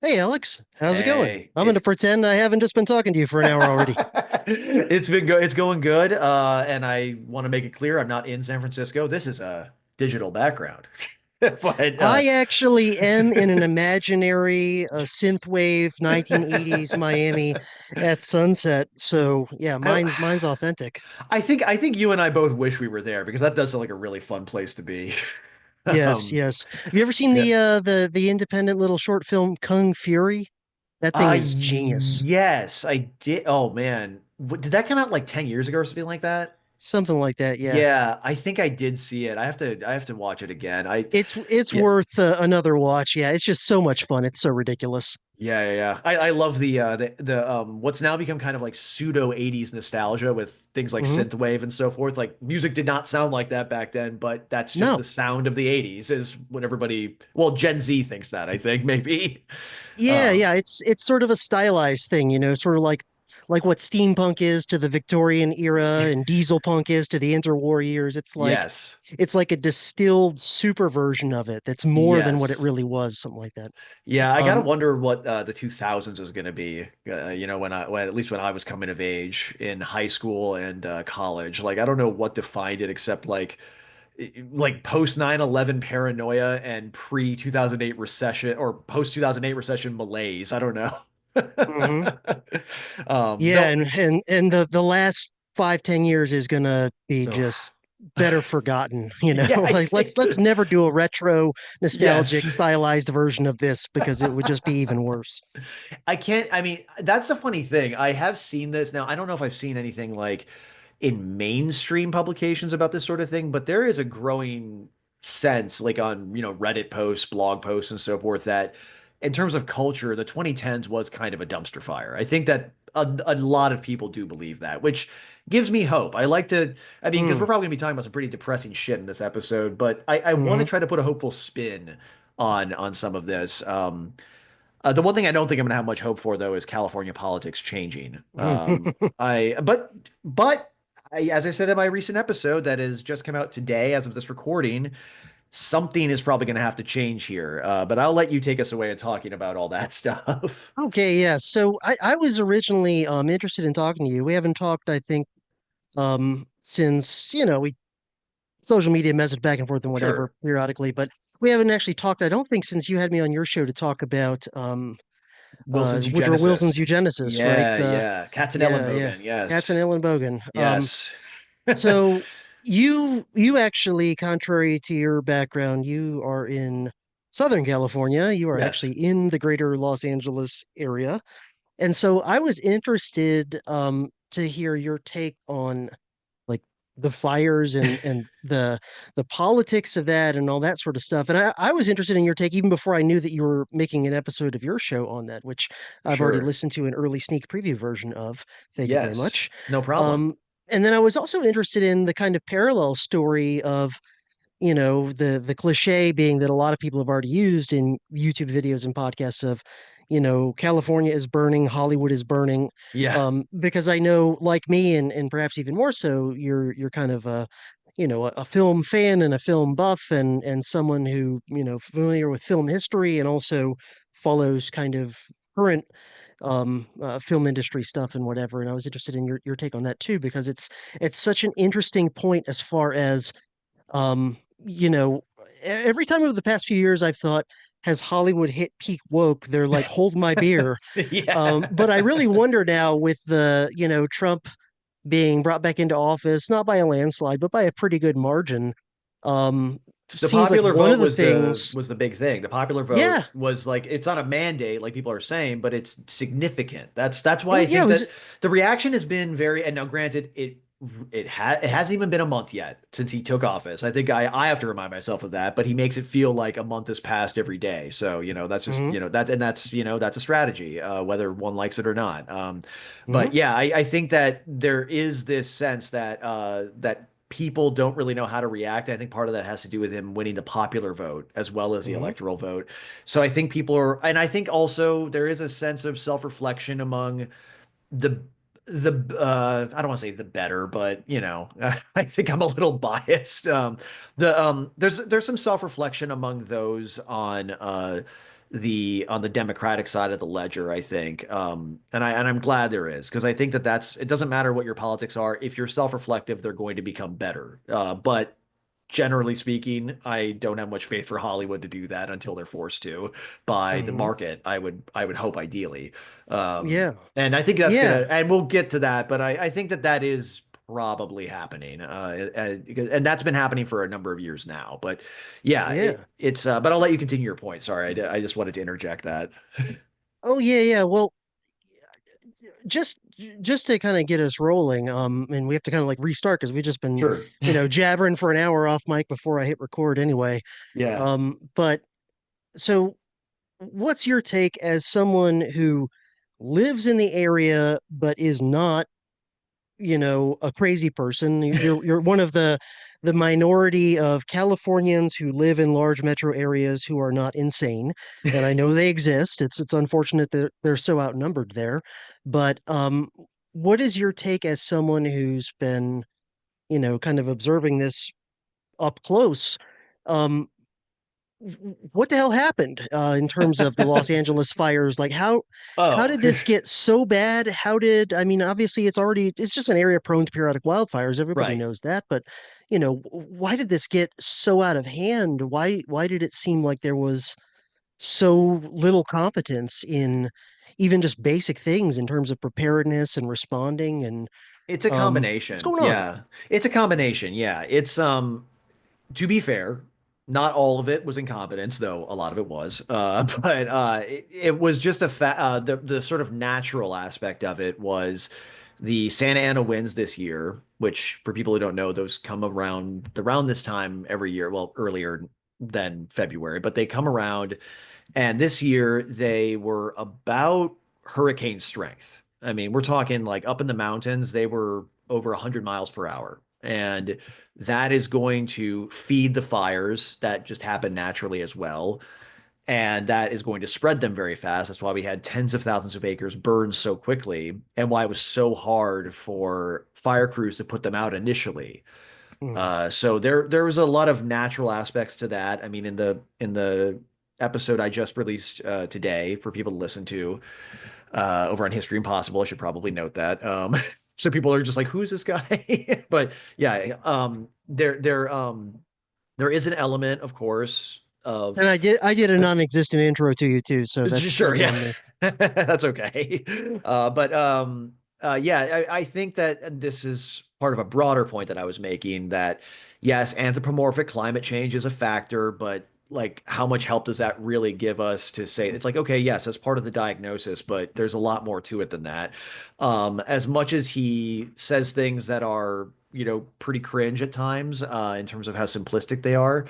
Hey Alex, how's it going? Hey, I'm going to pretend I haven't just been talking to you for an hour already. it's going good. And I want to make it clear I'm not in San Francisco. This is a digital background. But I actually am in an imaginary synthwave 1980s Miami at sunset. So yeah, I mine's authentic. I think you and I both wish we were there because that does sound like a really fun place to be. Yes, Um, yes. Have you ever seen yeah. the independent little short film Kung Fury? That thing is genius. Yes, I did. Oh man. Did that come out like 10 years ago or something like that? Something like that, yeah. Yeah, I think I did see it. I have to watch it again. It's Yeah. worth another watch. Yeah, it's just so much fun. It's so ridiculous. Yeah. I love the what's now become kind of like pseudo 80s nostalgia with things like Hmm. synthwave and so forth. Like music did not sound like that back then, but that's just the No. sound of the 80s is what everybody, well, Gen Z thinks that, I think maybe. Yeah, Um, yeah, it's sort of a stylized thing, sort of like what steampunk is to the Victorian era and diesel punk is to the interwar years. yes. It's like a distilled super version of it that's more than what it Yes. really was, something like that. Yeah, I gotta Um, wonder what the 2000s is gonna be. When at least when I was coming of age in high school and college, like I don't know what defined it except like post 9/11 paranoia and pre 2008 recession or post 2008 recession malaise. I don't know. mhm. Yeah, Though, and the last 5, 10 years is gonna be ugh. just better forgotten, Yeah, I Like think let's never do a retro yes. nostalgic stylized version of this because it would just be even worse. I can't, I mean, that's the funny thing. I have seen this now. I don't know if I've seen anything like in mainstream publications about this sort of thing, but there is a growing sense, like on, Reddit posts, blog posts, and so forth, that in terms of culture, the 2010s was kind of a dumpster fire. I think that a lot of people do believe that, which gives me hope. I like to, I mean, because we're Mm, probably gonna be talking about some pretty depressing shit in this episode, but I want to hmm. try to put a hopeful spin on some of this. The one thing I don't think I'm going to have much hope for, though, is California politics changing. As I said in my recent episode that has just come out today, as of this recording, something is probably going to have to change here. But I'll let you take us away in talking about all that stuff. Okay, yeah. So I was originally interested in talking to you. We haven't talked, I think, since, we social media message back and forth and whatever Sure. periodically, but we haven't actually talked, I don't think, since you had me on your show to talk about Wilson's Woodrow Wilson's eugenicist. eugenicist, right? Yeah. Yeah, yeah. Katzenellenbogen. Katz and Yes. Ellen Bogan. Yes. So you actually, contrary to your background, you are in Southern California. You are actually Yes. in the greater Los Angeles area. And so I was interested to hear your take on like the fires and the politics of that and all that sort of stuff. And I was interested in your take even before I knew that you were making an episode of your show on that, which I've already Sure. listened to an early sneak preview version of. Thank you very Yes. much. No problem. Um, and then I was also interested in the kind of parallel story of the cliche being that a lot of people have already used in YouTube videos and podcasts of California is burning, Hollywood is burning, Yeah. because I know, like me, and perhaps even more so, you're kind of a film fan and a film buff and someone who familiar with film history and also follows kind of current film industry stuff and whatever. And I was interested in your take on that too, because it's such an interesting point as far as um, every time over the past few years, I've thought, has Hollywood hit peak woke? They're like, hold my beer. But I Yeah. really wonder now with Trump being brought back into office, not by a landslide, but by a pretty good margin. The Seems like popular one vote of the was the things, was the big thing. The popular vote yeah, was like it's not a mandate like people are saying, but it's significant. That's why I yeah, it think was, that the reaction has been very, and now granted it hasn't even been a month yet since he took office. I think I have to remind myself of that, but he makes it feel like a month has passed every day. So, that's just, mhm, that's a strategy, whether one likes it or not. mhm, But yeah, I think that there is this sense that people don't really know how to react. I think part of that has to do with him winning the popular vote as well as the mhm, electoral vote. So I think people are, and I think also there is a sense of self-reflection among the I don't want to say the better, but I think I'm a little biased. There's some self-reflection among those on on the Democratic side of the ledger, I think. And I'm glad there is, because I think that that's it doesn't matter what your politics are. If you're self-reflective, they're going to become better. But generally speaking, I don't have much faith for Hollywood to do that until they're forced to by the Hmm. market. I would hope ideally. Yeah. And I think that's Yeah. gonna, and we'll get to that, but I think that that is probably happening. And that's been happening for a number of years now. But yeah, Yeah. but I'll let you continue your point. Sorry, I just wanted to interject that. Oh yeah, yeah. Well, just just to kind of get us rolling, and we have to kind of like restart because we've just been, Sure. jabbering for an hour off mic before I hit record anyway. Yeah. But so what's your take as someone who lives in the area but is not, a crazy person? You're one of the minority of Californians who live in large metro areas who are not insane, and I know they exist. It's unfortunate that they're so outnumbered there, but what is your take as someone who's been, kind of observing this up close? Um, what the hell happened in terms of the Los Angeles fires? Like how Oh, did this get so bad? I mean, obviously it's just an area prone to periodic wildfires. Everybody right. knows that, but why did this get so out of hand? Why did it seem like there was so little competence in even just basic things in terms of preparedness and responding and It's a what's combination. going on? Yeah. It's a combination. Yeah. It's to be fair, not all of it was incompetence, though a lot of it was. But it was just the sort of natural aspect of it was the Santa Ana winds this year, which for people who don't know, those come around this time every year. Well, earlier than February, but they come around, and this year they were about hurricane strength. I mean, we're talking like up in the mountains, they were over 100 miles per hour. And that is going to feed the fires that just happen naturally as well. And that is going to spread them very fast. That's why we had tens of thousands of acres burned so quickly, and why it was so hard for fire crews to put them out initially. Mm. So there was a lot of natural aspects to that. I mean, in the episode I just released today for people to listen to over on History Impossible, I should probably note that. So people are just like, "Who's this guy?" But yeah, there is an element, of course, of And I did a non-existent intro to you too, so sure, that's yeah, on me. that's okay. But yeah, I think that this is part of a broader point that I was making, that yes, anthropomorphic climate change is a factor, but like how much help does that really give us to say it's like, okay, yes, that's part of the diagnosis, but there's a lot more to it than that. As much as he says things that are, pretty cringe at times, in terms of how simplistic they are,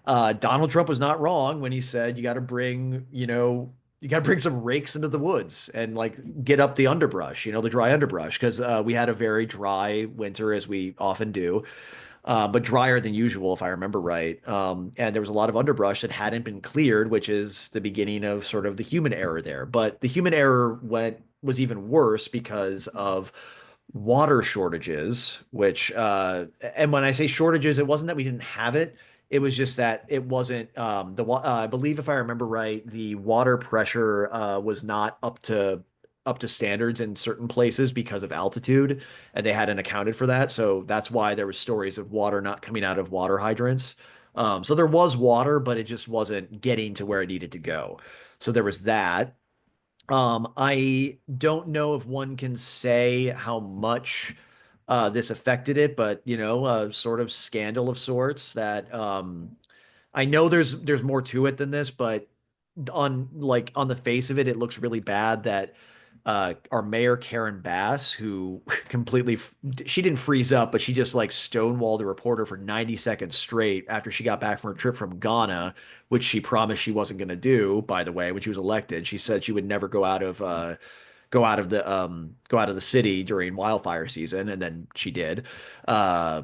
Donald Trump was not wrong when he said you got to bring some rakes into the woods and like get up the underbrush, the dry underbrush, because we had a very dry winter, as we often do, but drier than usual, if I remember right. And there was a lot of underbrush that hadn't been cleared, which is the beginning of sort of the human error there. But the human error was even worse because of water shortages, which and when I say shortages, it wasn't that we didn't have it. It was just that it wasn't I believe, if I remember right, the water pressure was not up to standards in certain places because of altitude, and they hadn't accounted for that. So that's why there was stories of water not coming out of water hydrants. So there was water, but it just wasn't getting to where it needed to go. So there was that. I don't know if one can say how much this affected it, but a sort of scandal of sorts that I know there's more to it than this, but on the face of it, it looks really bad that our mayor Karen Bass, who she didn't freeze up, but she just like stonewalled a reporter for 90 seconds straight after she got back from her trip from Ghana, which she promised she wasn't going to do. By the way, when she was elected, she said she would never go out of the city during wildfire season, and then she did. But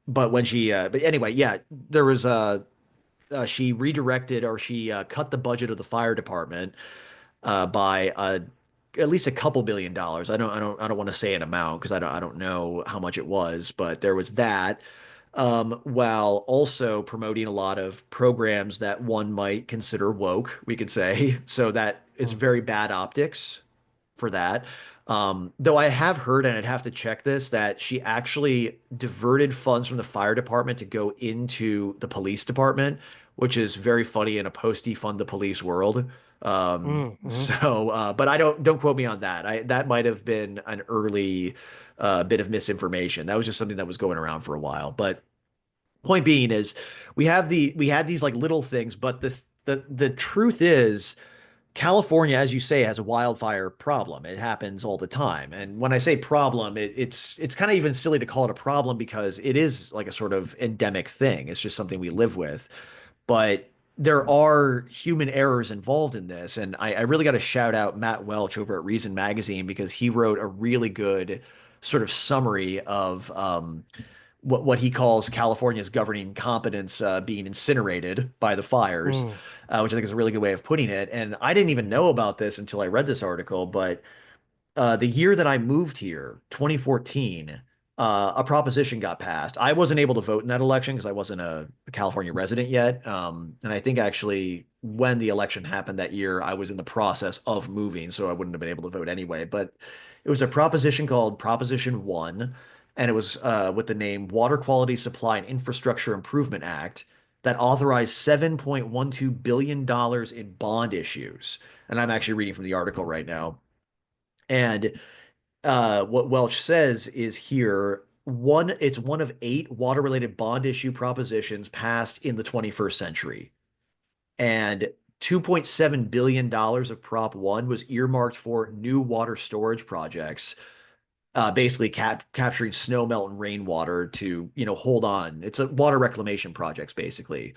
but anyway, yeah, there was she redirected, or she cut the budget of the fire department by at least a couple $1 billion. I don't want to say an amount because I don't know how much it was, but there was that. while also promoting a lot of programs that one might consider woke, we could say. So that is Mm, very bad optics for that. Though I have heard, and I'd have to check this, that she actually diverted funds from the fire department to go into the police department, which is very funny in a post-defund the police world. mhm. But I don't quote me on that. That might have been an early bit of misinformation. That was just something that was going around for a while. But point being is, we had these like little things, but the truth is, California, as you say, has a wildfire problem. It happens all the time. And when I say problem, it's kind of even silly to call it a problem because it is like a sort of endemic thing. It's just something we live with. But there are human errors involved in this. And I really got to shout out Matt Welch over at Reason Magazine because he wrote a really good sort of summary of what he calls California's governing competence being incinerated by the fires, Mm, which I think is a really good way of putting it. And I didn't even know about this until I read this article, but the year that I moved here, 2014, a proposition got passed. I wasn't able to vote in that election because I wasn't a California resident yet. And I think actually when the election happened that year, I was in the process of moving, so I wouldn't have been able to vote anyway. But it was a proposition called Proposition 1, and it was with the name Water Quality Supply and Infrastructure Improvement Act that authorized $7.12 billion in bond issues. And I'm actually reading from the article right now. And what Welch says is here it's one of 8 water-related bond issue propositions passed in the 21st century. And $2.7 billion of Prop 1 was earmarked for new water storage projects, basically capturing snow melt and rainwater to, hold on. It's a water reclamation projects, basically.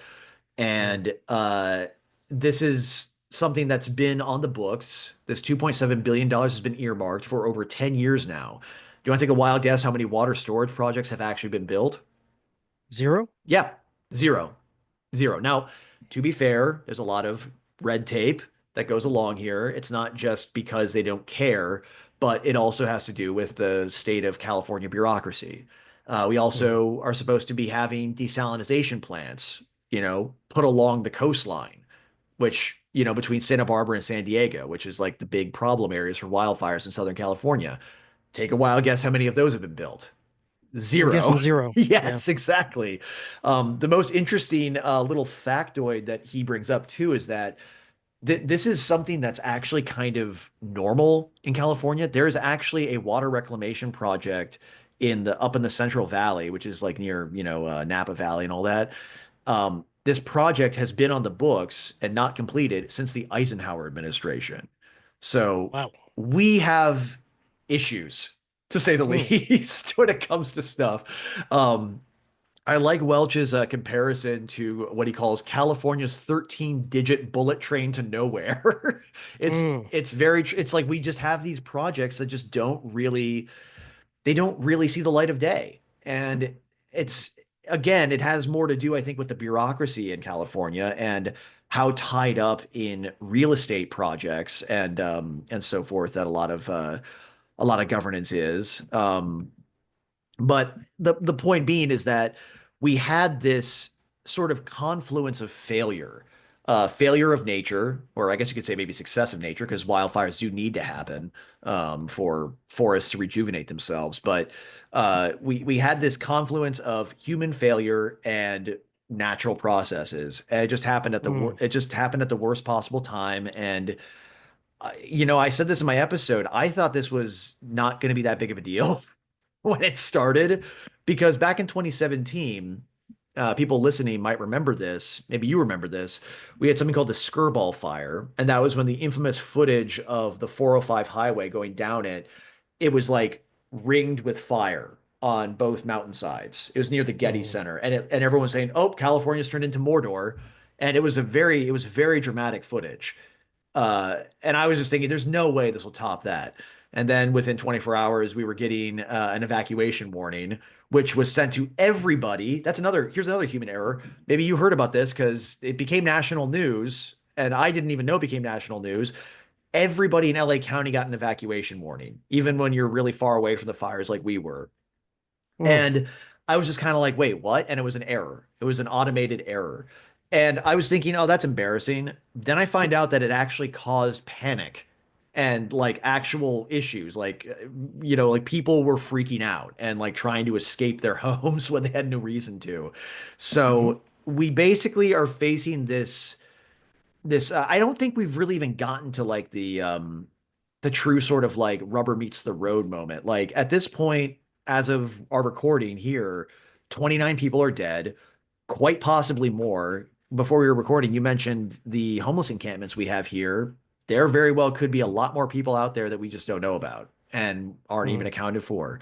mm. And this is something that's been on the books. This $2.7 billion has been earmarked for over 10 years now. Do you want to take a wild guess how many water storage projects have actually been built? Zero? Yeah, zero. Zero. Now, to be fair, there's a lot of red tape that goes along here. It's not just because they don't care, but it also has to do with the state of California bureaucracy. We Mhm. also are supposed to be having desalination plants, put along the coastline, which, between Santa Barbara and San Diego, which is like the big problem areas for wildfires in Southern California. Take a wild guess how many of those have been built. I'm Zero. guessing zero. Yeah. Yes, exactly. The most interesting little factoid that he brings up too is that this is something that's actually kind of normal in California. There is actually a water reclamation project up in the Central Valley, which is like near, Napa Valley and all that. This project has been on the books and not completed since the Eisenhower administration. So Wow. we have issues, to say the Mm, least, when it comes to stuff. Um, I like Welch's comparison to what he calls California's 13-digit bullet train to nowhere. It's mm, it's very it's like we just have these projects that just don't really see the light of day. And it's again, it has more to do, I think, with the bureaucracy in California and how tied up in real estate projects and so forth that a lot of governance is. But the point being is that we had this sort of confluence of failure of nature, or I guess you could say maybe success of nature, because wildfires do need to happen for forests to rejuvenate themselves. But we had this confluence of human failure and natural processes, and mm. it just happened at the worst possible time. And I said this in my episode. I thought this was not going to be that big of a deal when it started, because back in 2017, people listening might remember this. Maybe you remember this. We had something called the Skirball fire, and that was when the infamous footage of the 405 highway going down it was like ringed with fire on both mountainsides. It was near the Getty Mm, Center, and everyone was saying, "Oh, California's turned into Mordor," and it was very dramatic footage. And I was just thinking, there's no way this will top that. And then within 24 hours, we were getting an evacuation warning, which was sent to everybody. Here's another human error. Maybe you heard about this because it became national news, and I didn't even know it became national news. Everybody in LA County got an evacuation warning, even when you're really far away from the fires like we were. mm. And I was just kind of like, wait, what? And it was an error. It was an automated error. And I was thinking, oh, that's embarrassing. Then I find out that it actually caused panic and like actual issues. Like, like people were freaking out and like trying to escape their homes when they had no reason to. Mhm. So we basically are facing this I don't think we've really even gotten to like the true sort of like rubber meets the road moment. Like at this point, as of our recording here, 29 people are dead, quite possibly more. Before we were recording, you mentioned the homeless encampments we have here. There very well could be a lot more people out there that we just don't know about and aren't even Mhm. accounted for.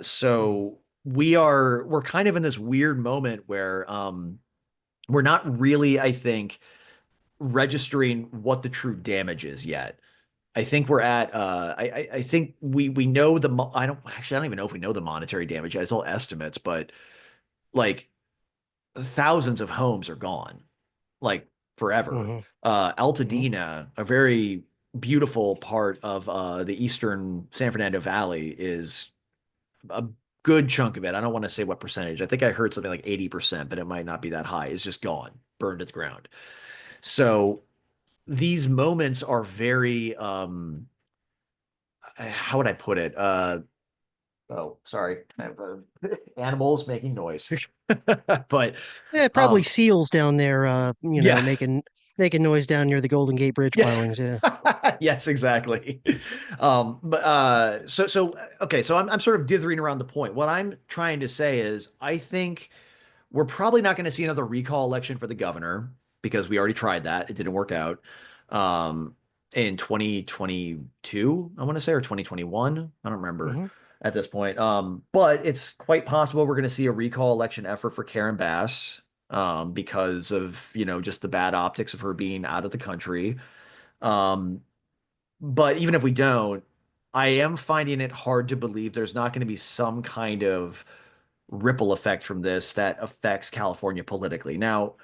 So we're kind of in this weird moment where we're not really, I think, registering what the true damage is yet. I think we're at I think we know I don't even know if we know the monetary damage yet. It's all estimates, but like thousands of homes are gone, like forever. Mhm. Mhm. Altadena, a very beautiful part of the eastern San Fernando Valley, is a good chunk of it. I don't want to say what percentage. I think I heard something like 80%, but it might not be that high. It's just gone, burned to the ground. So these moments are very how would I put it? Oh, sorry. I have animals making noise. But Yeah, probably um seals down there, yeah. making noise down near the Golden Gate Bridge Yeah. pilings. Yeah. Yes, exactly. But so okay, so I'm sort of dithering around the point. What I'm trying to say is I think we're probably not going to see another recall election for the governor because we already tried that. It didn't work out. Um, in 2022, I want to say, or 2021. I don't remember Hmm. at this point. But it's quite possible we're going to see a recall election effort for Karen Bass, because of, just the bad optics of her being out of the country. Um, but even if we don't, I am finding it hard to believe there's not going to be some kind of ripple effect from this that affects California politically. Now,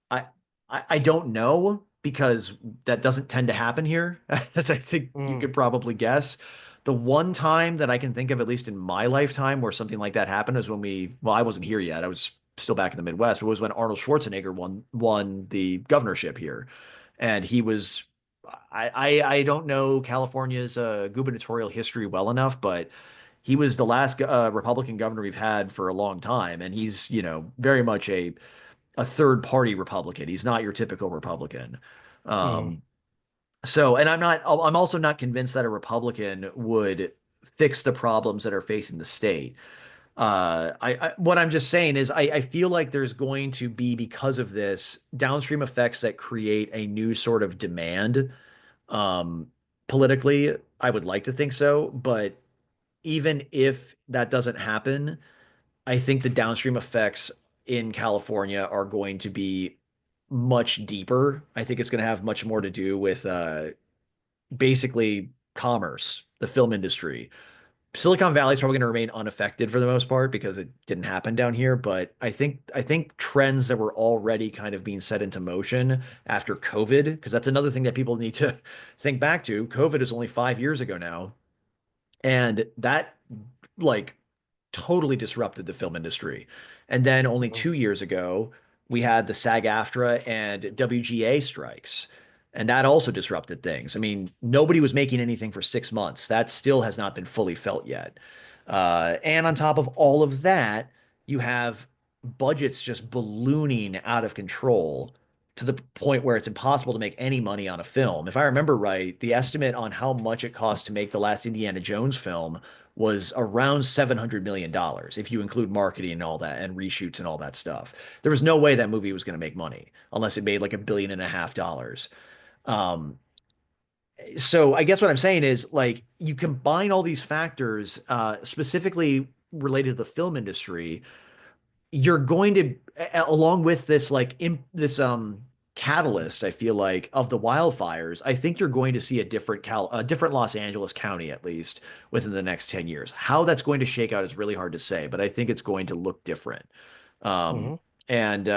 I I don't know because that doesn't tend to happen here, as I think you Mm. could probably guess. The one time that I can think of, at least in my lifetime, where something like that happened is when I wasn't here yet. I was still back in the Midwest. It was when Arnold Schwarzenegger won the governorship here, and he was. I don't know California's gubernatorial history well enough, but he was the last Republican governor we've had for a long time, and he's very much a third party Republican. He's not your typical Republican. Mm. Um, and I'm also not convinced that a Republican would fix the problems that are facing the state. What I'm just saying is I feel like there's going to be, because of this, downstream effects that create a new sort of demand. Um, Politically, I would like to think so, but even if that doesn't happen, I think the downstream effects in California are going to be much deeper. I think it's going to have much more to do with basically commerce, the film industry. Silicon Valley is probably going to remain unaffected for the most part because it didn't happen down here. But I think trends that were already kind of being set into motion after COVID, because that's another thing that people need to think back to. COVID is only 5 years ago now, and that like totally disrupted the film industry. And then only Mhm. 2 years ago, we had the SAG-AFTRA and WGA strikes. And that also disrupted things. I mean, nobody was making anything for 6 months. That still has not been fully felt yet. And on top of all of that, you have budgets just ballooning out of control to the point where it's impossible to make any money on a film. If I remember right, the estimate on how much it cost to make the last Indiana Jones film was around $700 million dollars if you include marketing and all that and reshoots and all that stuff. There was no way that movie was going to make money unless it made like $1.5 billion. Um, so I guess what I'm saying is like you combine all these factors, specifically related to the film industry, you're going to, along with this this catalyst, I feel like, of the wildfires, I think you're going to see a different Los Angeles County, at least within the next 10 years. How that's going to shake out is really hard to say, but I think it's going to look different. um Mhm. and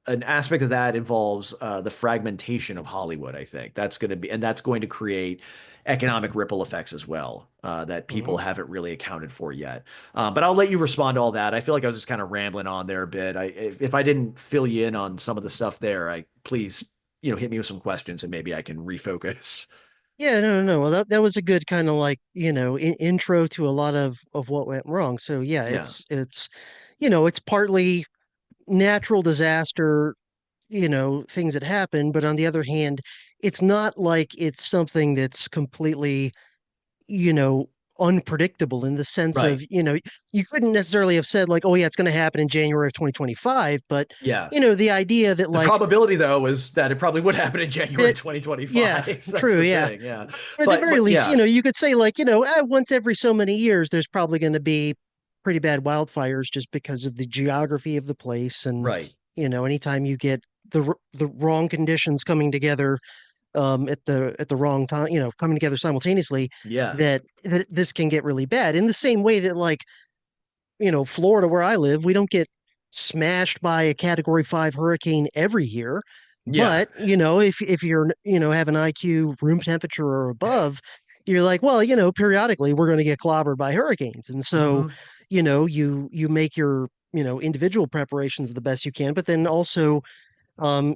an aspect of that involves the fragmentation of Hollywood. I think that's going to create economic ripple effects as well, that people Mhm. haven't really accounted for yet. But I'll let you respond to all that. I feel like I was just kind of rambling on there a bit. If I didn't fill you in on some of the stuff there, I please, hit me with some questions and maybe I can refocus. Yeah, no, no, no. Well, that was a good kind of like, intro to a lot of what went wrong. So yeah, Yeah. it's partly natural disaster, things that happen, but on the other hand, it's not like it's something that's completely, you know, unpredictable in the sense of, Right. you couldn't necessarily have said like, oh yeah, it's going to happen in January of 2025, but Yeah. the idea that The like probability, though, is that it probably would happen in January that, yeah, 2025. That's true, the yeah. thing. Yeah. Or at the very But least, yeah. you could say like, once every so many years, there's probably going to be pretty bad wildfires just because of the geography of the place, and Right. anytime you get the wrong conditions coming together at the wrong time, coming together simultaneously, Yeah. that this can get really bad. In the same way that like, Florida where I live, we don't get smashed by a category 5 hurricane every year. Yeah. But, if you're, have an IQ room temperature or above, you're like, well, periodically we're going to get clobbered by hurricanes. And so, Hmm. you make your, individual preparations the best you can, but then also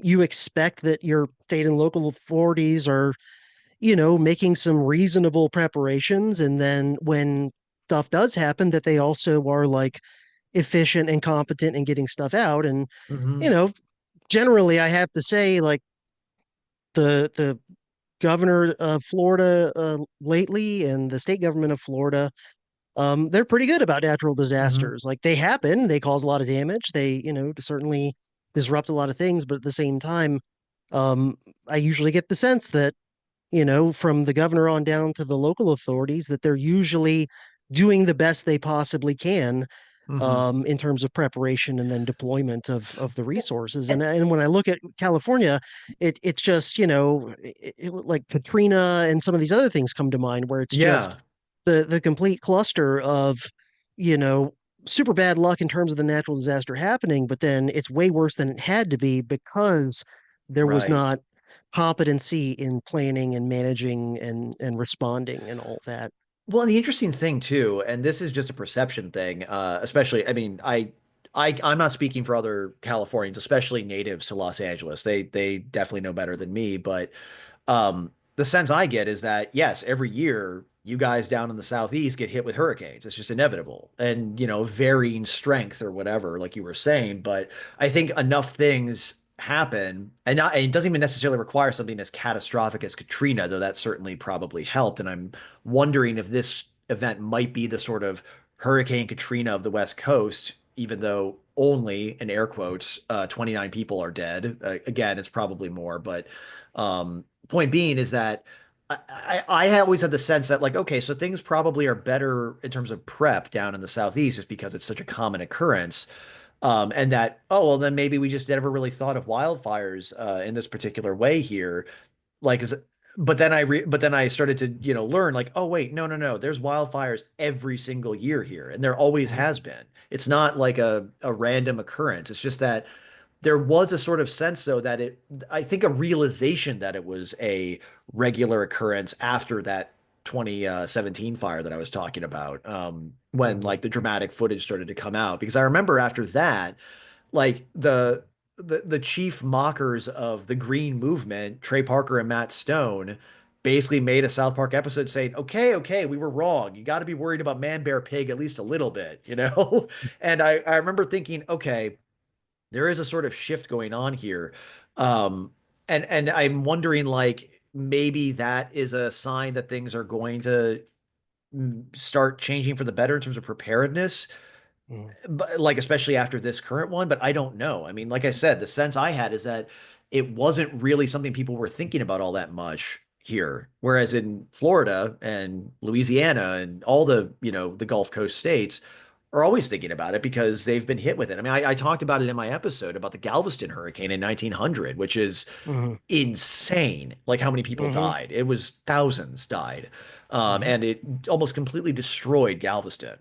you expect that your state and local authorities are, making some reasonable preparations. And then when stuff does happen, that they also are like efficient and competent in getting stuff out. And, you Hmm. know, generally, I have to say, like, the governor of Florida lately and the state government of Florida, they're pretty good about natural Hmm. disasters. Like they happen, they cause a lot of damage. They, certainly disrupt a lot of things, but at the same time, um, I usually get the sense that, from the governor on down to the local authorities, that they're usually doing the best they possibly can Hmm. in terms of preparation and then deployment of the Well, resources. eh, And when I look at California, it's just, like Katrina and some of these other things come to mind where it's just yeah. the complete cluster of, you know, super bad luck in terms of the natural disaster happening, but then it's way worse than it had to be because there was Right. not competency in planning and managing and responding and all that. Well, and the interesting thing too, and this is just a perception thing, especially, I mean, I'm not speaking for other Californians, especially natives to Los Angeles. They definitely know better than me, but the sense I get is that yes, every year you guys down in the southeast get hit with hurricanes. It's just inevitable, and varying strength or whatever, like you were saying. But I think enough things happen, and it doesn't even necessarily require something as catastrophic as Katrina, though that certainly probably helped. And I'm wondering if this event might be the sort of Hurricane Katrina of the West Coast, even though only, in air quotes, 29 people are dead. Again, it's probably more, but point being is that I always had the sense that like, okay, so things probably are better in terms of prep down in the Southeast just because it's such a common occurrence. And that, oh, well, then maybe we just never really thought of wildfires in this particular way here. Like, but then I started to, learn like, oh, wait, no, no, no, there's wildfires every single year here. And there always Mhm. has been. It's not like a random occurrence. It's just that there was a sort of sense though that I think a realization that it was a regular occurrence after that 2017 fire that I was talking about, when Mhm. like the dramatic footage started to come out. Because I remember after that, like the chief mockers of the Green Movement, Trey Parker and Matt Stone, basically made a South Park episode saying, okay, okay, we were wrong. You got to be worried about man, bear, pig at least a little bit, you know? And I remember thinking, okay, there is a sort of shift going on here. Um, and I'm wondering like maybe that is a sign that things are going to start changing for the better in terms of preparedness, Mhm. but like especially after this current one, but I don't know. I mean, like I said, the sense I had is that it wasn't really something people were thinking about all that much here. Whereas in Florida and Louisiana and all the, the Gulf Coast states are always thinking about it because they've been hit with it. I mean, I talked about it in my episode about the Galveston hurricane in 1900, which is Mhm. insane. Like how many people Mhm. died. It was thousands died. Mhm. And it almost completely destroyed Galveston.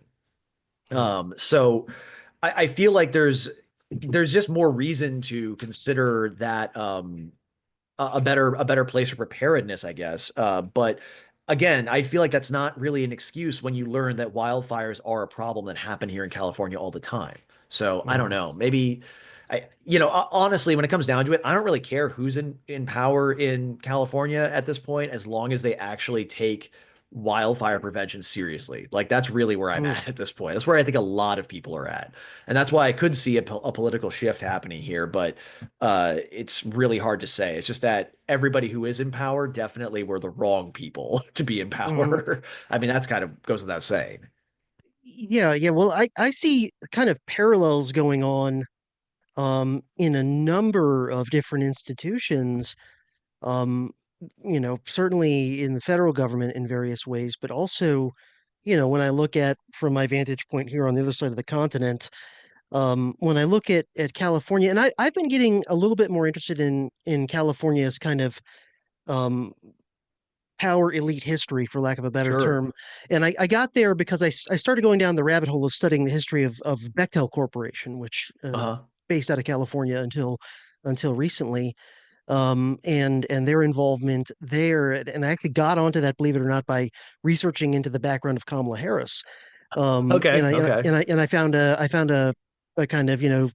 Mhm. So I feel like there's just more reason to consider that a better place for preparedness, I guess. But again, I feel like that's not really an excuse when you learn that wildfires are a problem that happen here in California all the time. So I don't Mhm. know. Maybe honestly, when it comes down to it, I don't really care who's in power in California at this point, as long as they actually take wildfire prevention seriously. Like that's really where I'm Mm. at this point. That's where I think a lot of people are at. And that's why I could see a political shift happening here, but it's really hard to say. It's just that everybody who is in power definitely were the wrong people to be in Mhm. power. I mean, that's kind of goes without saying. Yeah, yeah. Well, I see kind of parallels going on in a number of different institutions. Um, certainly in the federal government in various ways, but also, when I look at from my vantage point here on the other side of the continent, when I look at California, and I've been getting a little bit more interested in California's kind of um power elite history, for lack of a better Sure. term. And I got there because I started going down the rabbit hole of studying the history of Bechtel Corporation, which Uh-huh. based out of California until recently, and their involvement there. And I actually got onto that, believe it or not, by researching into the background of Kamala Harris. And Okay. I and I Okay. and I, and I found a kind of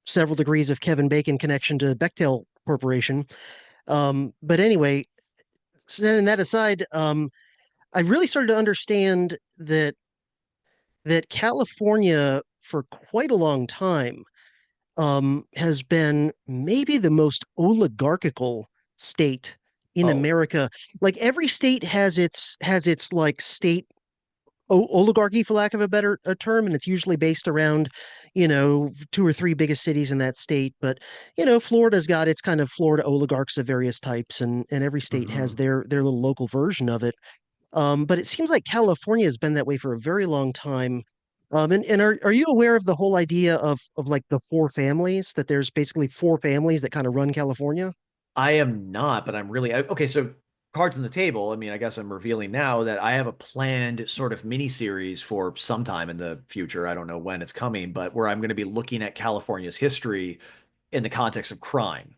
several degrees of Kevin Bacon connection to Bechtel Corporation. But anyway, setting that aside, I really started to understand that California for quite a long time has been maybe the most oligarchical state in Oh. America. Like every state has its like state oligarchy, for lack of a better a term, and it's usually based around, two or three biggest cities in that state. But Florida's got its kind of Florida oligarchs of various types, and every state has Hmm. their little local version of it. But it seems like California has been that way for a very long time. And are you aware of the whole idea of like the four families, that there's basically four families that kind of run California? I am not, but I'm really okay. So cards on the table. I mean, I guess I'm revealing now that I have a planned sort of mini series for sometime in the future. I don't know when it's coming, but where I'm going to be looking at California's history in the context of crime.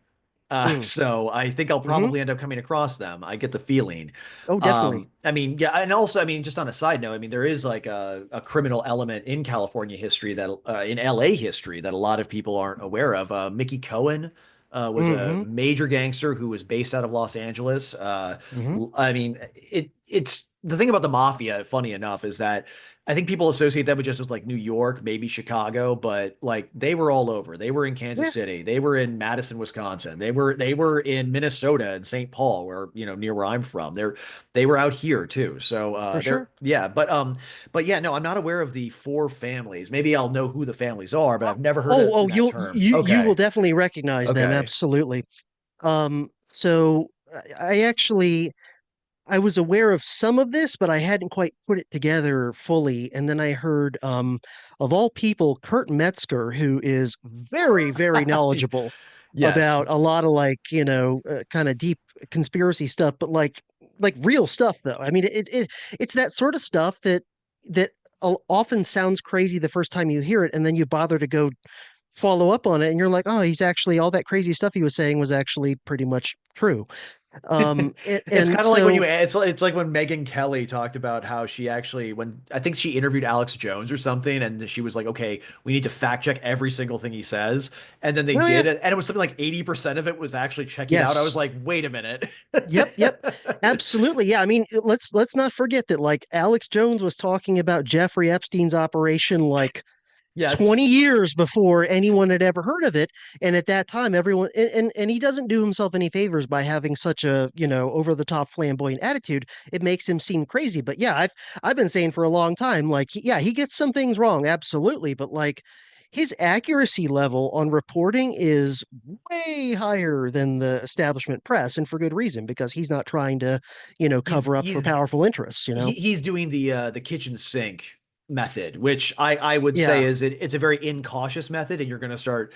Mm. So I think I'll Hmm. probably end up coming across them. I get the feeling. Oh, definitely. I mean, yeah, and also, I mean, just on a side note, I mean, there is like a criminal element in California history that, in LA history that a lot of people aren't aware of. Mickey Cohen was a Hmm. major gangster who was based out of Los Angeles. Hmm. I mean, it's the thing about the mafia, funny enough, is that I think people associate that with just with like New York, maybe Chicago, but like they were all over. They were in Kansas Yeah, City, they were in Madison, Wisconsin, they were in Minnesota and St. Paul, where near where I'm from. They were out here too. So for they're sure. yeah, but yeah, no, I'm not aware of the four families. Maybe I'll know who the families are, but Oh, I've never heard oh, of oh, that you'll term. you will Okay, definitely recognize them. okay. Absolutely. So I actually I was aware of some of this, but I hadn't quite put it together fully. And then I heard, of all people, Kurt Metzger, who is very, very knowledgeable Yes. about a lot of like, kind of deep conspiracy stuff, but like real stuff though. I mean, it's that sort of stuff that often sounds crazy the first time you hear it, and then you bother to go follow up on it, and you're like, oh, he's actually all that crazy stuff he was saying was actually pretty much true. And, It's and kind of like when so it's like when Megyn Kelly talked about how she actually when I think she interviewed Alex Jones or something and she was like, okay, we need to fact check every single thing he says. And then they Oh yeah. did it and it was something like 80% of it was actually checking out. I was Yes. like, wait a minute. Yep, yep. Absolutely. Yeah, I mean, let's not forget that like Alex Jones was talking about Jeffrey Epstein's operation like Yes. 20 years before anyone had ever heard of it. And at that time, everyone and he doesn't do himself any favors by having such a, over the top flamboyant attitude. It makes him seem crazy. But yeah, I've been saying for a long time, like, yeah, he gets some things wrong, absolutely. But like his accuracy level on reporting is way higher than the establishment press, and for good reason, because he's not trying to, He's cover up he's for powerful interests, he's doing the kitchen sink method, which I would say Yeah. is it's a very incautious method and you're going to start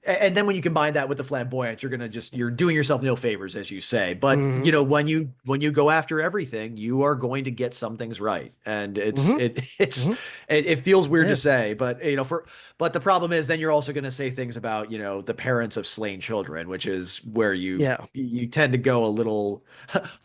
And then when you combine that with the flamboyance, you're doing yourself no favors, as you say. But Hmm. when you go after everything, you are going to get some things right. And Hmm. Hmm. it feels weird to Yeah. say, but but the problem is then you're also going to say things about, the parents of slain children, which is where Yeah. you tend to go a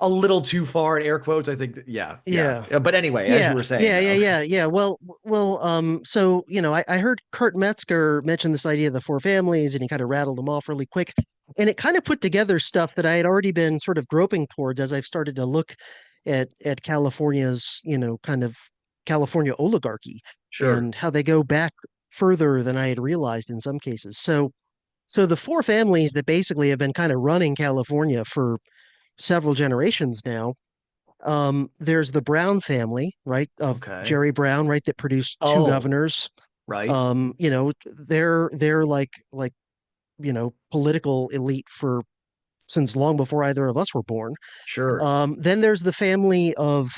little too far in air quotes. I think yeah, yeah. Yeah. But anyway, as you Yeah, were saying yeah, yeah, though. yeah, yeah. So, I heard Kurt Metzger mention this idea of the four families and he kind of rattled them off really quick. And it kind of put together stuff that I had already been sort of groping towards as I've started to look at California's, kind of California oligarchy Sure. and how they go back further than I had realized in some cases. So the four families that basically have been kind of running California for several generations now. There's the Brown family, right, of Okay. Jerry Brown, right, that produced two Oh, governors. right. They're like political elite for since long before either of us were born. Sure. Then there's the family of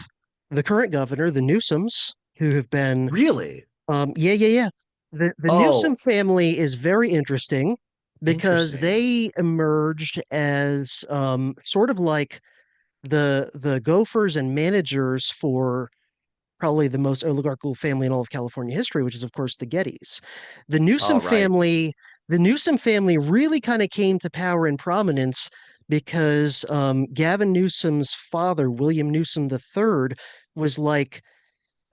the current governor, the Newsoms, who have been Really? yeah, yeah, yeah. The Newsom Oh, family is very interesting because interesting. they emerged as sort of like the gophers and managers for probably the most oligarchical family in all of California history, which is of course the Gettys. The Newsom All right. family, the Newsom family really kind of came to power and prominence because Gavin Newsom's father, William Newsom III, was like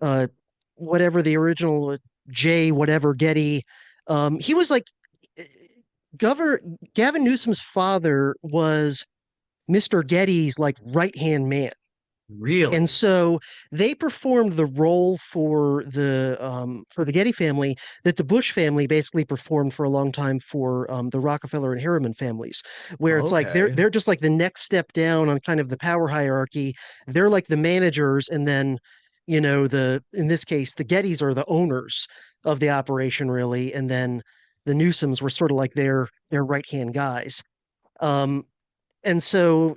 uh, whatever the original J whatever Getty. He was like eh, Governor Gavin Newsom's father was Mr. Getty's like right hand man. And Really? so they performed the role for the Getty family that the Bush family basically performed for a long time for the Rockefeller and Harriman families, where it's like they're Okay. they're just like the next step down on kind of the power hierarchy. They're like the managers, and then the in this case the Gettys are the owners of the operation really, and then the Newsoms were sort of like their right hand guys. Um, and so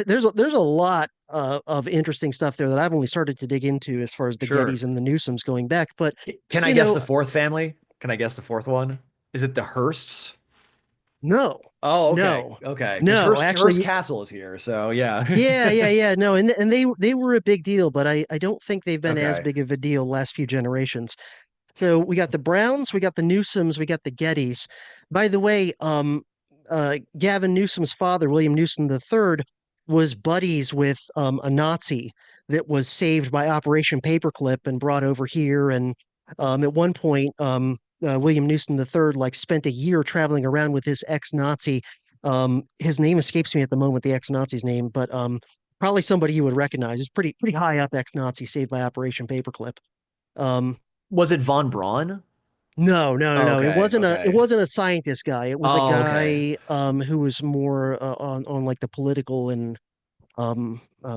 there's a lot of interesting stuff there that I've only started to dig into as far as the Sure. Gettys and the Newsoms going back. But Can I you guess know, the fourth family? Can I guess the fourth one? Is it the Hearsts? no, Oh, okay. no, Okay. Because no. Hearst Actually, Castle is here. So, yeah. yeah, yeah, yeah. No, and they were a big deal, but I don't think they've been as Okay. big of a deal last few generations. So we got the Browns, we got the Newsoms, we got the Gettys. By the way, Gavin Newsom's father, William Newsom III, was buddies with a Nazi that was saved by Operation Paperclip and brought over here. And at one point, William Newsom III like spent a year traveling around with his ex-Nazi. His name escapes me at the moment, the ex-Nazi's name, but probably somebody you would recognize. He's pretty high up ex-Nazi saved by Operation Paperclip. Um, Was it Von Braun? no, no, no, Oh, no. It okay. wasn't it Okay. wasn't a scientist guy. It was a Oh, okay. guy who was more on like the political and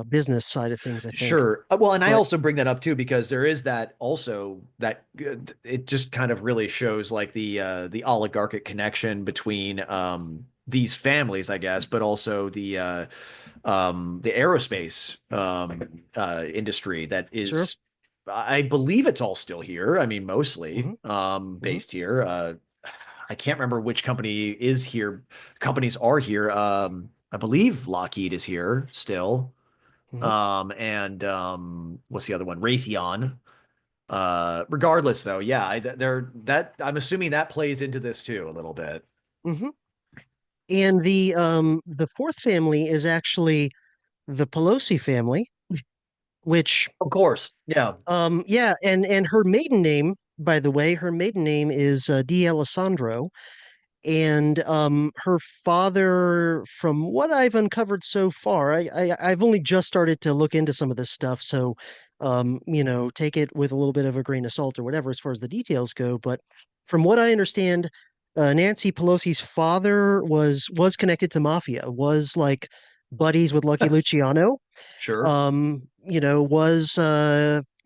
business side of things, I think. Sure. Well, and I But also bring that up too because there is that also that it just kind of really shows like the oligarchic connection between these families, I guess, but also the aerospace industry that sure. is I believe it's all still here. I mean, Hmm. mostly Hmm. based here. I can't remember which company is here. Companies are here. I believe Lockheed is here still. Hmm. And what's the other one? Raytheon. Regardless, though, yeah, they're that I'm assuming that plays into this too a little bit. Hmm. And the fourth family is actually the Pelosi family, which Of course, yeah, yeah, and her maiden name, by the way, her maiden name is D. Alessandro. And her father, from what I've uncovered so far, I've only just started to look into some of this stuff, so take it with a little bit of a grain of salt or whatever as far as the details go. But from what I understand, Nancy Pelosi's father was connected to mafia, was like buddies with Lucky Luciano, sure. was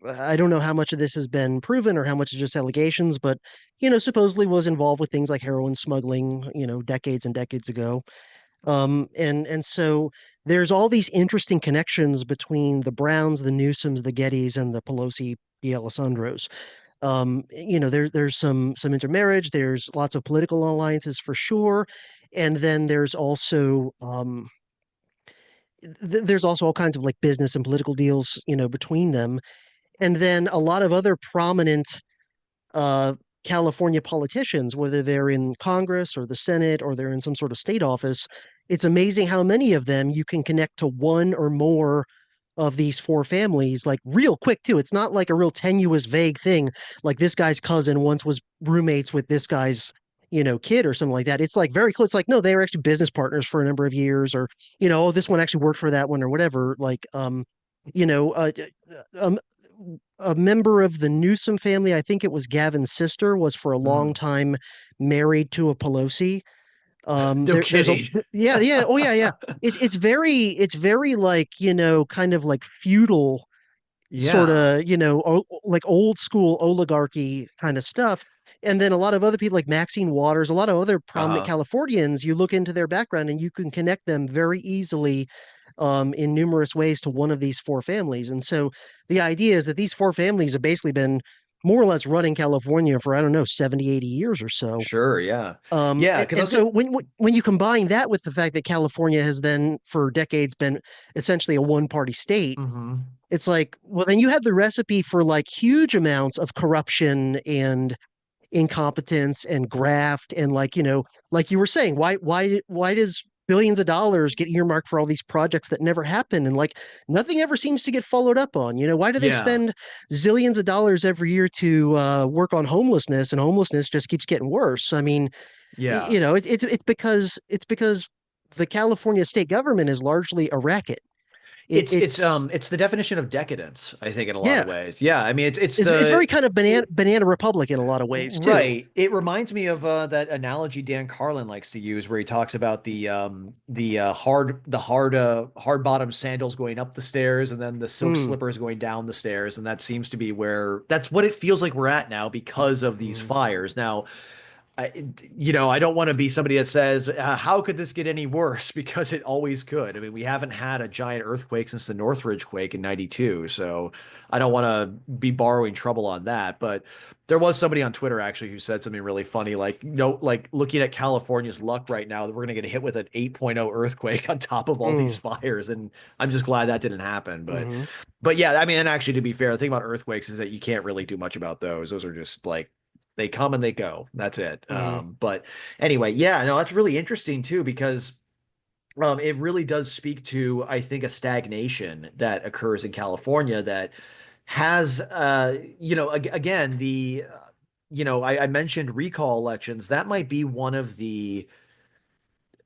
I don't know how much of this has been proven or how much is just allegations, but supposedly was involved with things like heroin smuggling, decades and decades ago. And so there's all these interesting connections between the Browns, the Newsoms, the Gettys, and the Pelosi D'Alessandros. There's some intermarriage, there's lots of political alliances for sure, and then there's also all kinds of like business and political deals, between them. And then a lot of other prominent uh, California politicians, whether they're in Congress or the Senate or they're in some sort of state office. It's amazing how many of them you can connect to one or more of these four families, like real quick too. It's not like a real tenuous, vague thing, like this guy's cousin once was roommates with this guy's, kid or something like that. It's like very close. Like, no, they were actually business partners for a number of years, or, oh, this one actually worked for that one or whatever. Like, you know, uh, um, a member of the Newsom family, I think it was Gavin's sister, was for a long Mhm. time married to a Pelosi. No There's a kidding. yeah, yeah, oh yeah, yeah. It's very like, kind of like feudal sort Yeah. of, like old school oligarchy kind of stuff. And then a lot of other people like Maxine Waters, a lot of other prominent Uh-huh. Californians, you look into their background and you can connect them very easily in numerous ways to one of these four families. And so the idea is that these four families have basically been more or less running California for, I don't know, 70, 80 years or so. Sure, yeah. Um, Yeah, and, because I and was gonna so when you combine that with the fact that California has then for decades been essentially a one party state, hmm it's like, well, then you have the recipe for like huge amounts of corruption and incompetence and graft and like, like you were saying, why does billions of dollars get earmarked for all these projects that never happen and like nothing ever seems to get followed up on? Why do they Yeah, spend zillions of dollars every year to work on homelessness and homelessness just keeps getting worse? I mean, yeah. it's because the California state government is largely a racket. It, it's It's the definition of decadence, I think, in a lot of Yeah, ways. Yeah, I mean it's very kind of banana republic in a lot of ways too. right. It reminds me of that analogy Dan Carlin likes to use, where he talks about hard bottom sandals going up the stairs, and then the silk Mm, slippers going down the stairs, and that seems to be where that's what it feels like we're at now because of these mm, fires. Now, I don't want to be somebody that says, how could this get any worse? Because it always could. I mean, we haven't had a giant earthquake since the Northridge quake in 92. So I don't want to be borrowing trouble on that. But there was somebody on Twitter actually who said something really funny, like, like looking at California's luck right now, that we're going to get hit with an 8.0 earthquake on top of all these mm, fires. And I'm just glad that didn't happen. mm, But yeah, I mean, and actually, to be fair, the thing about earthquakes is that you can't really do much about those. Those are just like, they come and they go. That's it. mm, But anyway, yeah, no, that's really interesting too, because it really does speak to, I think, a stagnation that occurs in California that has, again, I mentioned recall elections. That might be one of the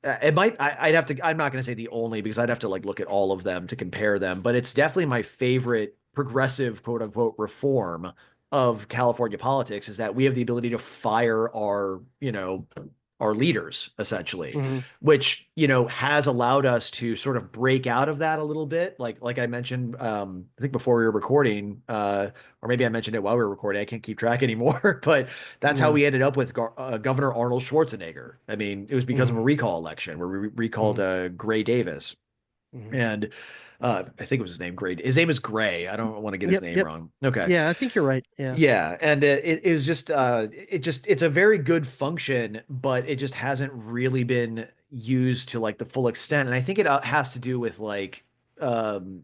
it might I'd have to I'm not going to say the only, because I'd have to like look at all of them to compare them, but it's definitely my favorite progressive quote unquote reform of California politics, is that we have the ability to fire our leaders essentially, mm, which has allowed us to sort of break out of that a little bit, like I mentioned, I think before we were recording, or maybe I mentioned it while we were recording, I can't keep track anymore, but that's how mm, we ended up with Governor Arnold Schwarzenegger. I mean, it was because of a mm, recall election where we recalled mm, Gray Davis. mm. And I think it was his name, Gray. His name is Gray. I don't want to get his Yep, name yep. wrong. Okay. Yeah, I think you're right. Yeah. Yeah, and it was just it's a very good function, but it just hasn't really been used to like the full extent. And I think it has to do with like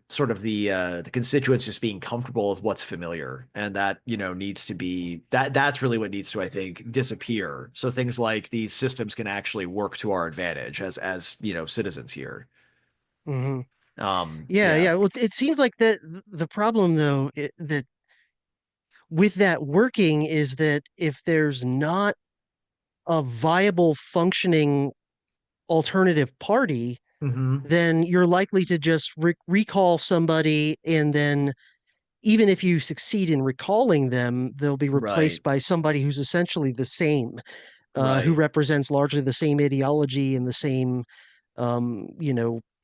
sort of the constituents just being comfortable with what's familiar, and that needs to be that's really what needs to, I think, disappear, so things like these systems can actually work to our advantage as citizens here. Hmm. Yeah, Yeah. yeah. Well, it seems like the problem though that with that working is that if there's not a viable functioning alternative party, hmm then you're likely to just recall somebody and then even if you succeed in recalling them, they'll be Right. replaced by somebody who's essentially the same, who Right. represents largely the same ideology and the same,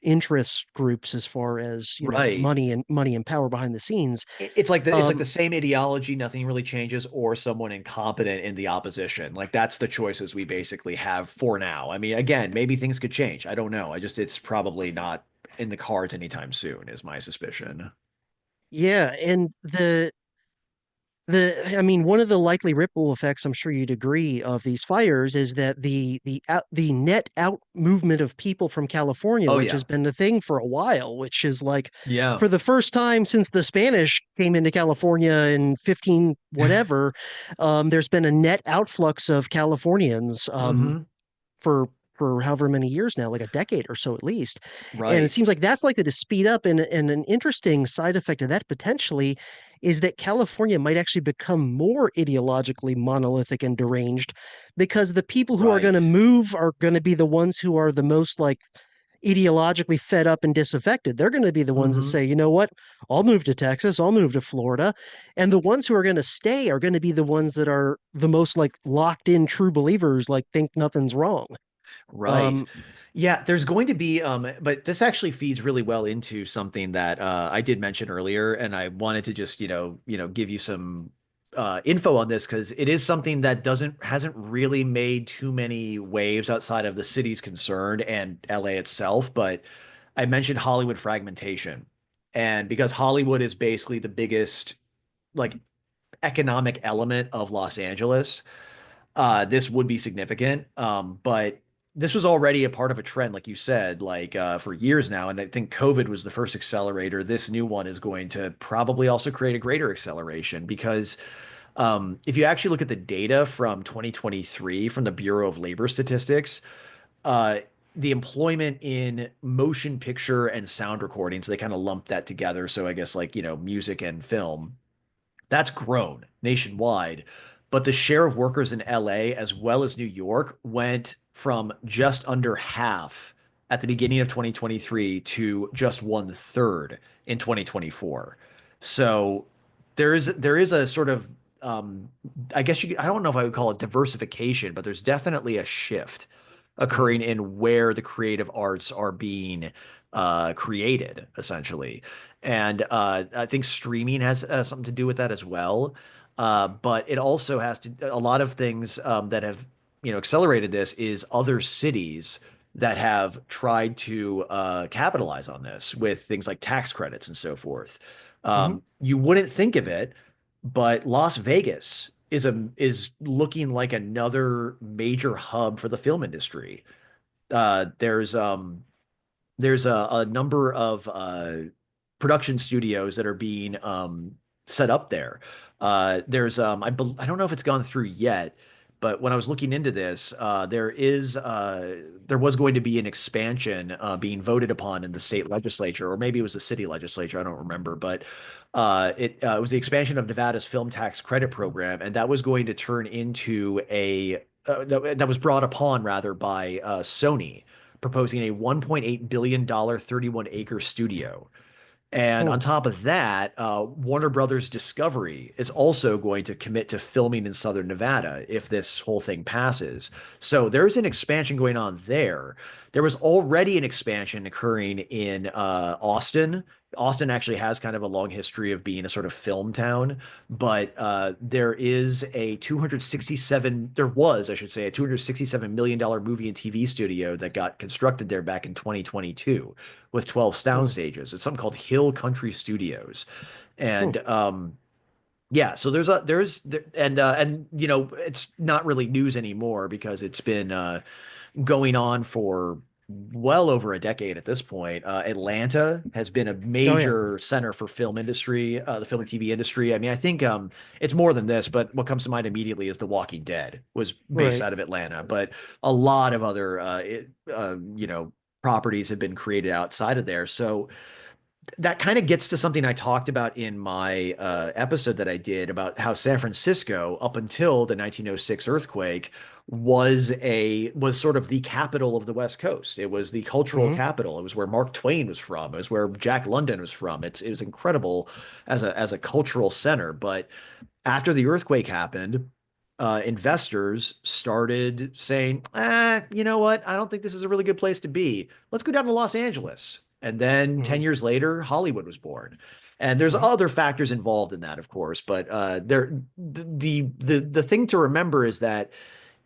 interest groups as far as Right. money and power behind the scenes. It's like the Um, same ideology, nothing really changes, or someone incompetent in the opposition. Like that's the choices we basically have for now. I mean, again, maybe things could change. I don't know. It's probably not in the cards anytime soon, is my suspicion. yeah, and I mean, one of the likely ripple effects, I'm sure you'd agree, of these fires is that the net out movement of people from California, Oh which yeah. has been a thing for a while, which is like Yeah. for the first time since the Spanish came into California in 15 whatever, there's been a net outflux of Californians Hmm. for however many years now, like a decade or so at least. And it Right. seems like that's likely to speed up. And an interesting side effect of that potentially is that California might actually become more ideologically monolithic and deranged because the people who are going to Right. move are going to be the ones who are the most like ideologically fed up and disaffected. They're going to be the ones that Hmm. say, you know what, I'll move to Texas, I'll move to Florida. And the ones who are going to stay are going to be the ones that are the most like locked in true believers, like think nothing's wrong. Right. Um, Yeah, there's going to be but this actually feeds really well into something that I did mention earlier, and I wanted to just, give you some info on this because it is something that doesn't hasn't really made too many waves outside of the city's concerned and LA itself, but I mentioned Hollywood fragmentation. And because Hollywood is basically the biggest like economic element of Los Angeles, this would be significant. But this was already a part of a trend, like you said, for years now. And I think COVID was the first accelerator. This new one is going to probably also create a greater acceleration because if you actually look at the data from 2023 from the Bureau of Labor Statistics, uh, the employment in motion picture and sound recording, so they kind of lump that together. So I guess like, music and film that's grown nationwide, but the share of workers in LA as well as New York went from just under half at the beginning of 2023 to just one third in 2024. So there is a sort of I guess I don't know if I would call it diversification, but there's definitely a shift mhm, occurring in where the creative arts are being created, essentially. And I think streaming has something to do with that as well. But it also has to, a lot of things that have, accelerated this is other cities that have tried to capitalize on this with things like tax credits and so forth. mhm. You wouldn't think of it, but Las Vegas is looking like another major hub for the film industry. There's a number of production studios that are being set up there. I don't know if it's gone through yet, but when I was looking into this, there was going to be an expansion being voted upon in the state legislature, or maybe it was the city legislature. I don't remember, but it was the expansion of Nevada's film tax credit program, and that was going to turn into that was brought upon rather by Sony proposing a $1.8 billion 31-acre studio. And on Hmm. top of that, Warner Brothers Discovery is also going to commit to filming in Southern Nevada if this whole thing passes. So there's an expansion going on there. There was already an expansion occurring in Austin. Austin actually has kind of a long history of being a sort of film town, but there was, I should say, a $267 million movie and TV studio that got constructed there back in 2022 with 12 sound Hmm. stages. It's something called Hill Country Studios. Hmm. And yeah, so and it's not really news anymore because it's been going on for well over a decade at this point. Atlanta has been a Oh yeah. major center for film industry, the film and TV industry. I mean, I think it's more than this, but what comes to mind immediately is The Walking Dead was based Right. out of Atlanta, but a lot of other properties have been created outside of there. So that kind of gets to something I talked about in my episode that I did about how San Francisco, up until the 1906 earthquake, was sort of the capital of the West Coast. It was the cultural Hmm. capital. It was where Mark Twain was from. It was where Jack London was from. It was incredible as a cultural center. But after the earthquake happened, investors started saying, you know what? I don't think this is a really good place to be. Let's go down to Los Angeles. And then Hmm. 10 years later, Hollywood was born. And there's Hmm. other factors involved in that, of course, but the thing to remember is that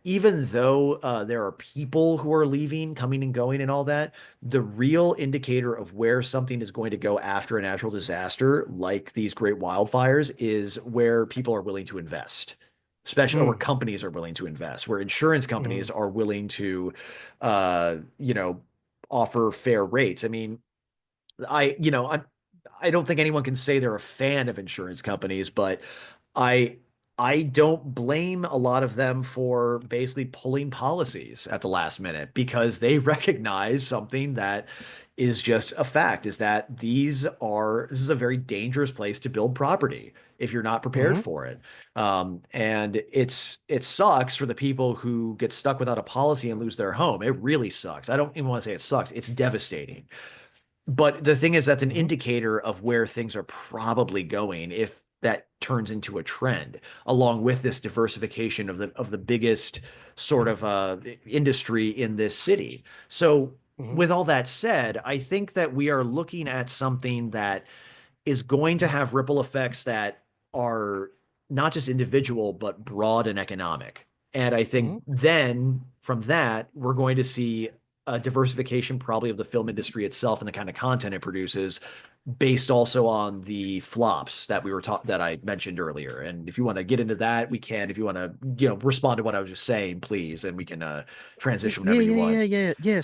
even though there are people who are leaving, coming and going and all that, the real indicator of where something is going to go after a natural disaster, like these great wildfires, is where people are willing to invest, especially or where Mm, companies are willing to invest, where insurance mm, companies are willing to, uh, you know, offer fair rates. I mean, I don't think anyone can say they're a fan of insurance companies, but I I don't blame a lot of them for basically pulling policies at the last minute because they recognize something that is just a fact is that this is a very dangerous place to build property if you're not prepared mm, for it. And it sucks for the people who get stuck without a policy and lose their home. It really sucks. I don't even want to say it sucks. It's devastating. But the thing is, that's an mm, indicator of where things are probably going if that turns into a trend, along with this diversification of the biggest sort of industry in this city. So, mm, with all that said, I think that we are looking at something that is going to have ripple effects that are not just individual, but broad and economic. And I think mm. then from that, we're going to see a diversification probably of the film industry itself and the kind of content it produces based also on the flops that we were taught that I mentioned earlier. And if you want to get into that, we can. If you want to, respond to what I was just saying, please, and we can transition Yeah, whenever you yeah, want. yeah, yeah, yeah.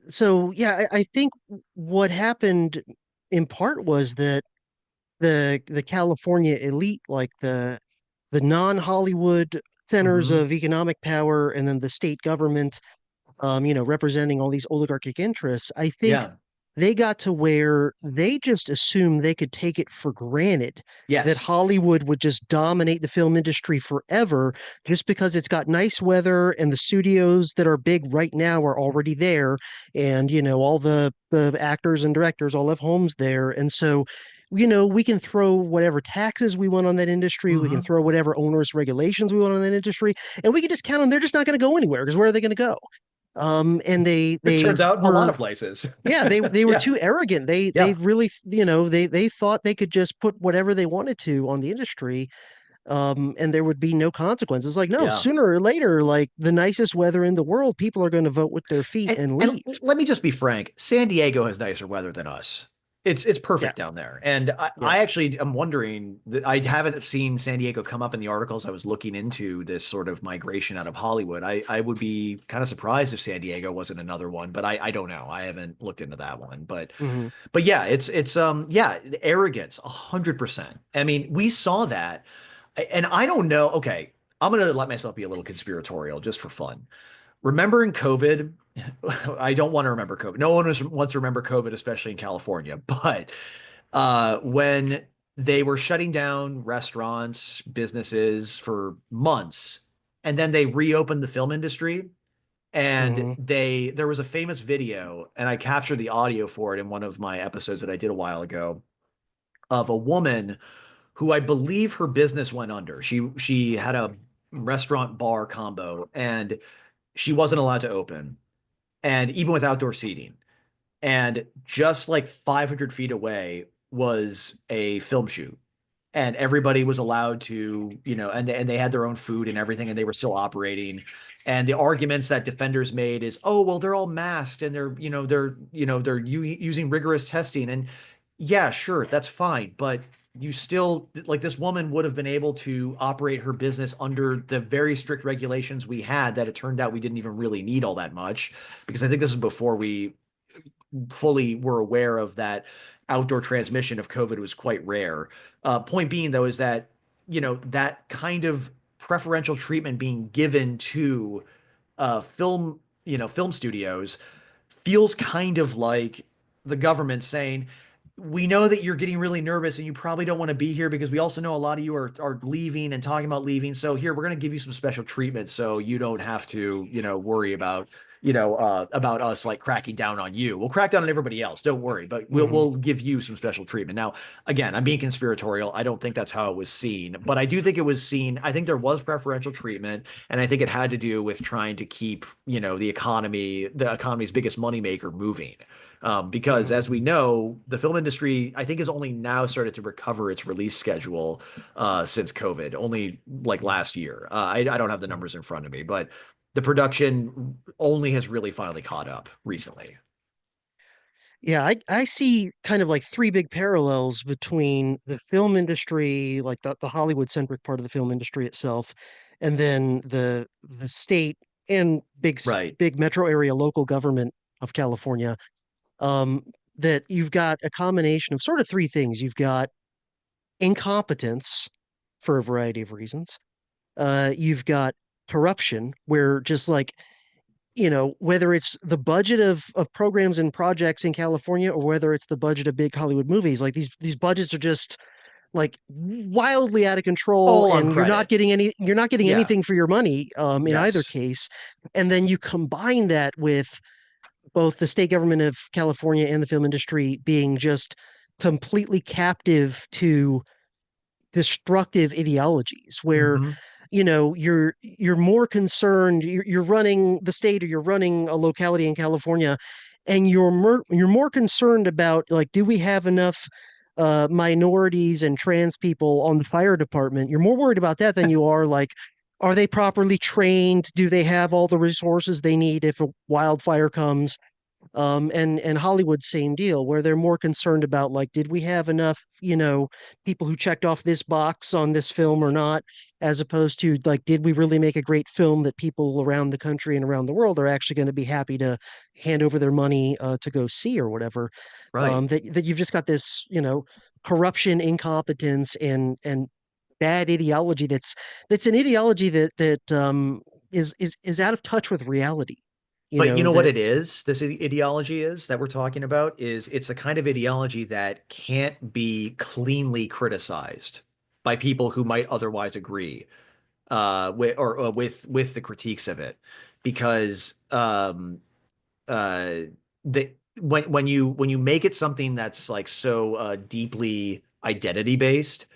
So yeah, I think what happened in part was that the California elite, like the non-Hollywood centers Hmm. of economic power, and then the state government, representing all these oligarchic interests, I think Yeah. they got to where they just assumed they could take it for granted that Yes. Hollywood would just dominate the film industry forever just because it's got nice weather and the studios that are big right now are already there. And, all the actors and directors all have homes there. And so, we can throw whatever taxes we want on that industry. We can Hmm. throw whatever onerous regulations we want on that industry. And we can just count on they're just not going to go anywhere because where are they going to go? And they It they turns out a lot were of places. yeah, they were Yeah. too arrogant. They Yeah. really, they thought they could just put whatever they wanted to on the industry, and there would be no consequences. Like, no, Yeah. sooner or later, like the nicest weather in the world, people are going to vote with their feet And and and leave. let me just be frank, San Diego has nicer weather than us. It's Yeah, perfect down there. And yeah. I actually am wondering that I haven't seen San Diego come up in the articles I was looking into this sort of migration out of Hollywood. I would be kind of surprised if San Diego wasn't another one, but I don't know. I haven't looked into that one. Hmm. But yeah, it's the arrogance, 100%. I mean, we saw that. And I don't know. Okay, I'm gonna let myself be a little conspiratorial just for fun. Remembering COVID, I don't want to remember COVID. No one wants to remember COVID, especially in California. But when they were shutting down restaurants, businesses for months, and then they reopened the film industry, and Hmm. there was a famous video, and I captured the audio for it in one of my episodes that I did a while ago of a woman who I believe her business went under. She had a restaurant bar combo, and she wasn't allowed to open, and even with outdoor seating. And just like 500 feet away was a film shoot. And everybody was allowed to, and they had their own food and everything, and they were still operating. And the arguments that defenders made is, oh, well, they're all masked and they're using rigorous testing. And yeah, sure, that's fine. But you still, like, this woman would have been able to operate her business under the very strict regulations we had that it turned out we didn't even really need all that much, because I think this is before we fully were aware of that outdoor transmission of COVID was quite rare. Point being, though, is that, that kind of preferential treatment being given to film studios feels kind of like the government saying, we know that you're getting really nervous and you probably don't want to be here because we also know a lot of you are leaving and talking about leaving. So here, we're going to give you some special treatment so you don't have to, worry about about us like cracking down on you. We'll crack down on everybody else. Don't worry, but we'll Mhm. we'll give you some special treatment. Now, again, I'm being conspiratorial. I don't think that's how it was seen, but I do think it was seen. I think there was preferential treatment, and I think it had to do with trying to keep, the economy's biggest moneymaker moving. Because Mhm. as we know, the film industry, I think, has only now started to recover its release schedule since COVID, only like last year. I don't have the numbers in front of me, but the production only has really finally caught up recently. Yeah, I see kind of like three big parallels between the film industry, like the Hollywood centric part of the film industry itself, and then the state and Right. big metro area local government of California. Um, that you've got a combination of sort of three things. You've got incompetence for a variety of reasons. You've got corruption, where just like whether it's the budget of programs and projects in California or whether it's the budget of big Hollywood movies, like these budgets are just like wildly out of control, All on and credit. you're not getting Yeah. anything for your money in either Yes. case. And then you combine that with both the state government of California and the film industry being just completely captive to destructive ideologies where Hmm. you're more concerned, you're running the state or you're running a locality in California, and you're more concerned about like, do we have enough minorities and trans people on the fire department? You're more worried about that than you are like, are they properly trained? Do they have all the resources they need if a wildfire comes? And Hollywood, same deal, where they're more concerned about like, did we have enough, people who checked off this box on this film or not, as opposed to like, did we really make a great film that people around the country and around the world are actually going to be happy to hand over their money to go see or whatever. Right. That you've just got this, corruption, incompetence, and bad ideology that's an ideology that is out of touch with reality. But you know what That it is? This ideology is that we're talking about is it's a kind of ideology that can't be cleanly criticized by people who might otherwise agree with the critiques of it, because uh the when you make it something that's like so deeply identity based,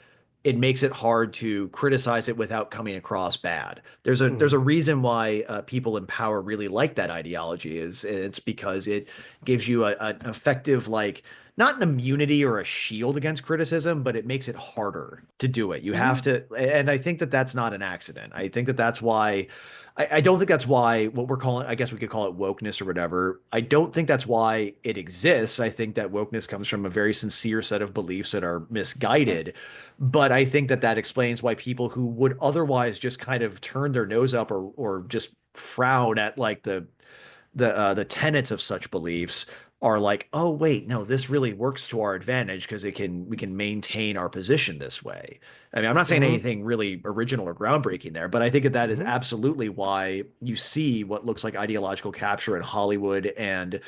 it makes it hard to criticize it without coming across bad. There's Mhm. a reason why people in power really like that ideology, is it's because it gives you an effective, like, not an immunity or a shield against criticism, but it makes it harder to do it. You have Mhm. to, and I think that that's not an accident. I think that that's why. I don't think that's why what we're calling, I guess we could call it wokeness or whatever. I don't think that's why it exists. I think that wokeness comes from a very sincere set of beliefs that are misguided. But I think that that explains why people who would otherwise just kind of turn their nose up or just frown at like the tenets of such beliefs are like, oh wait, no, this really works to our advantage because it can we can maintain our position this way. I mean, I'm not saying Mhm. anything really original or groundbreaking there, but I think that that is Mhm. absolutely why you see what looks like ideological capture in Hollywood and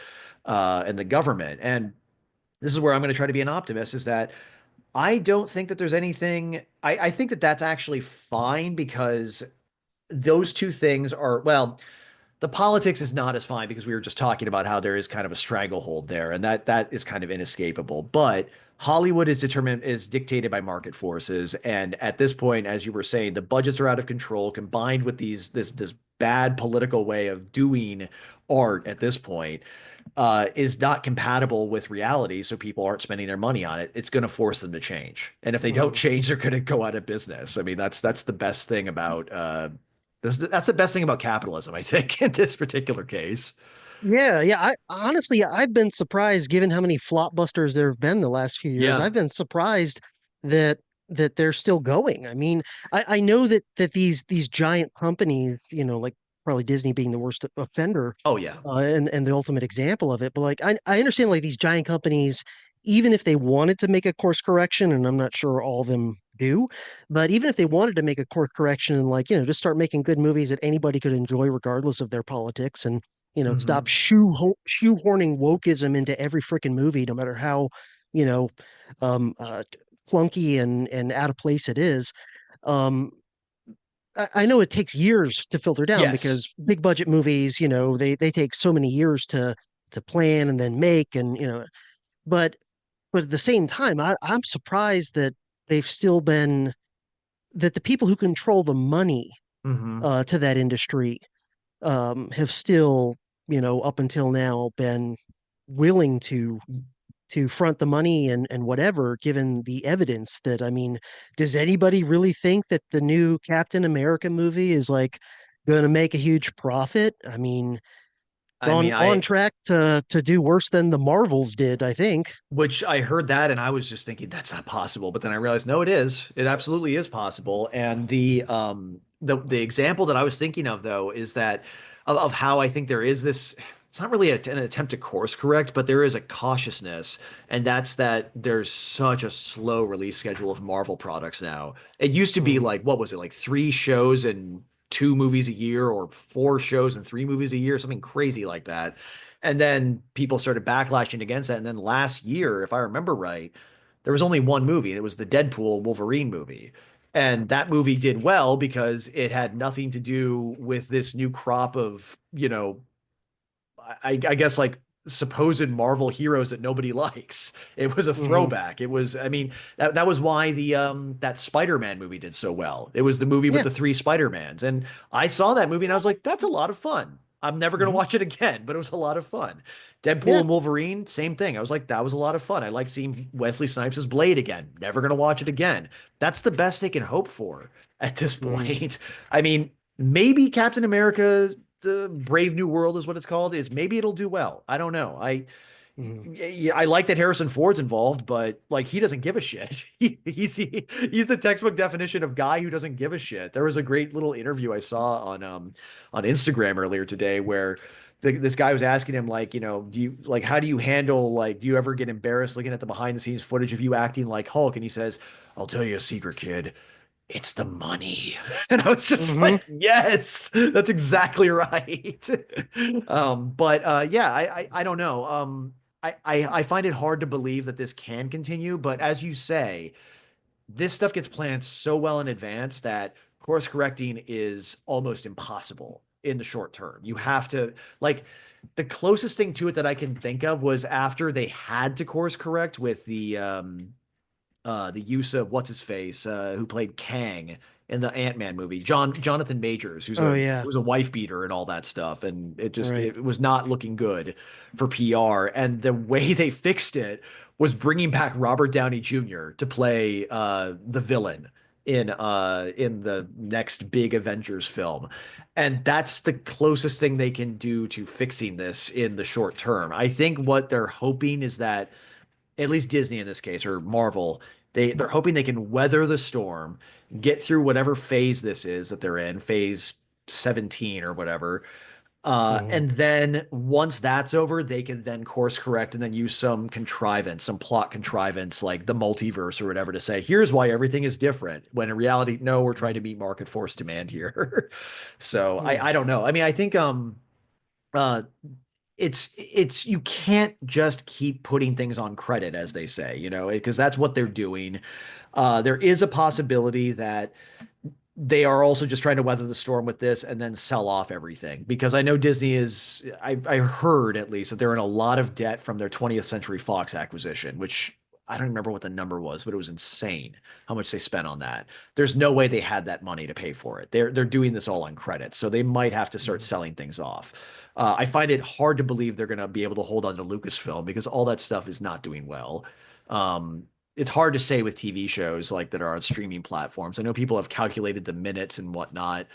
the government. And this is where I'm going to try to be an optimist, is that I don't think that there's anything. I think that that's actually fine, because those two things are, well, the politics is not as fine because we were just talking about how there is kind of a stranglehold there, and that is kind of inescapable. But Hollywood is dictated by market forces, and at this point, as you were saying, the budgets are out of control, combined with this bad political way of doing art at this point, is not compatible with reality. So people aren't spending their money on it. It's going to force them to change, and if they don't Mhm. change, they're going to go out of business. I mean, that's the best thing about that's the best thing about capitalism, I think, in this particular case. Yeah, yeah. I honestly, I've been surprised given how many flopbusters there have been the last few years. Yeah. I've been surprised that they're still going. I mean, I know that these giant companies, like probably Disney being the worst offender, Oh yeah. and the ultimate example of it. But like, I understand like these giant companies, even if they wanted to make a course correction, and I'm not sure all of them do, but even if they wanted to make a course correction and like, just start making good movies that anybody could enjoy regardless of their politics, and stop Hmm. shoehorning wokeism into every freaking movie, no matter how, you know, um, uh, clunky and out of place it is. Um, I know it takes years to filter down Yes. because big budget movies, they take so many years to plan and then make and but but at the same time, I'm surprised that they've still been that the people who control the money Hmm. to that industry have still, up until now been willing to front the money and whatever, given the evidence that, I mean, does anybody really think that the new Captain America movie is like going to make a huge profit? I mean, it's I mean, on track to do worse than the Marvels did, I think. which I heard that and I was just thinking that's not possible, but then I realized no, it is. It absolutely is possible. And the example that I was thinking of though is that of how I think there is this. It's not really an attempt to course correct, but there is a cautiousness, and that's that there's such a slow release schedule of Marvel products now. It used to be Mm, like, what was it, like 3 shows and 2 movies a year, or 4 shows and 3 movies a year, something crazy like that. And then people started backlashing against that. And then last year, if I remember right, there was only one movie, and it was the Deadpool Wolverine movie. And that movie did well because it had nothing to do with this new crop of, I guess like supposed Marvel heroes that nobody likes. It was a hmm. throwback. It was, I mean, that was why the that Spider-Man movie did so well. It was the movie with Yeah. the 3 Spider-Mans. And I saw that movie and I was like, that's a lot of fun. I'm never gonna Hmm. watch it again, but it was a lot of fun. Deadpool Yeah. and Wolverine, same thing. I was like, that was a lot of fun. I like seeing Wesley Snipes as Blade again. Never gonna watch it again. That's the best they can hope for at this Hmm. point. I mean, maybe Captain America the Brave New World is what it's called, is maybe it'll do well. I don't know. Hmm. I like that Harrison Ford's involved, but like he doesn't give a shit. He's the textbook definition of guy who doesn't give a shit. There was a great little interview I saw on Instagram earlier today where this guy was asking him like, do you like how do you handle like do you ever get embarrassed looking at the behind the scenes footage of you acting like Hulk? And he says, "I'll tell you a secret, kid. It's the money." And I was just Hmm. like, yes, that's exactly right. But yeah, I don't know. I find it hard to believe that this can continue, but as you say, this stuff gets planned so well in advance that course correcting is almost impossible in the short term. You have to like the closest thing to it that I can think of was after they had to course correct with the use of what's his face, who played Kang in the Ant-Man movie, Jonathan Majors, Oh yeah. who's a wife beater and all that stuff, and Right. it was not looking good for PR. And the way they fixed it was bringing back Robert Downey Jr. to play the villain in the next big Avengers film. And that's the closest thing they can do to fixing this in the short term. I think what they're hoping is that at least Disney in this case or Marvel, they're hoping they can weather the storm, get through whatever phase this is that they're in, phase 17 or whatever. Hmm. And then once that's over, they can then course correct and then use some contrivance, some plot contrivance like the multiverse or whatever to say, here's why everything is different. When in reality, no, we're trying to meet market force demand here. So Hmm. I don't know. I mean, I think uh it's you can't just keep putting things on credit as they say, because that's what they're doing. There is a possibility that they are also just trying to weather the storm with this and then sell off everything because I know Disney is I heard at least that they're in a lot of debt from their 20th Century Fox acquisition, which I don't remember what the number was, but it was insane how much they spent on that. There's no way they had that money to pay for it. They're doing this all on credit, so they might have to start Hmm. selling things off. I find it hard to believe they're going to be able to hold on to Lucasfilm because all that stuff is not doing well. Um, it's hard to say with TV shows like that are on streaming platforms. I know people have calculated the minutes and whatnot,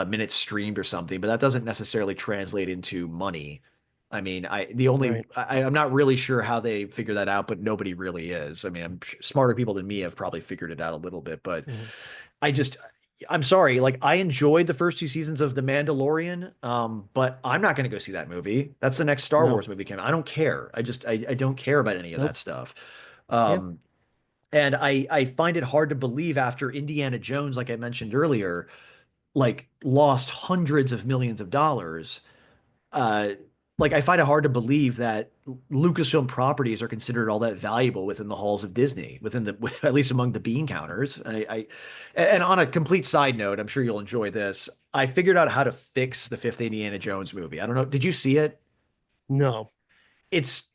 minutes streamed or something, but that doesn't necessarily translate into money. I mean, Right. I'm not really sure how they figure that out, but nobody really is. I mean, smarter people than me have probably figured it out a little bit, but Hmm. I just, I'm sorry. Like, I enjoyed the first 2 seasons of The Mandalorian, but I'm not going to go see that movie. That's the next Star No. Wars movie coming. I don't care. I don't care about any of Nope. that stuff. Yep. Um, and I find it hard to believe after Indiana Jones, like I mentioned earlier, like lost hundreds of millions of dollars. Uh, like I find it hard to believe that Lucasfilm properties are considered all that valuable within the halls of Disney, within the at least among the bean counters. And on a complete side note, I'm sure you'll enjoy this. I figured out how to fix the fifth Indiana Jones movie. I don't know. Did you see it? No. It's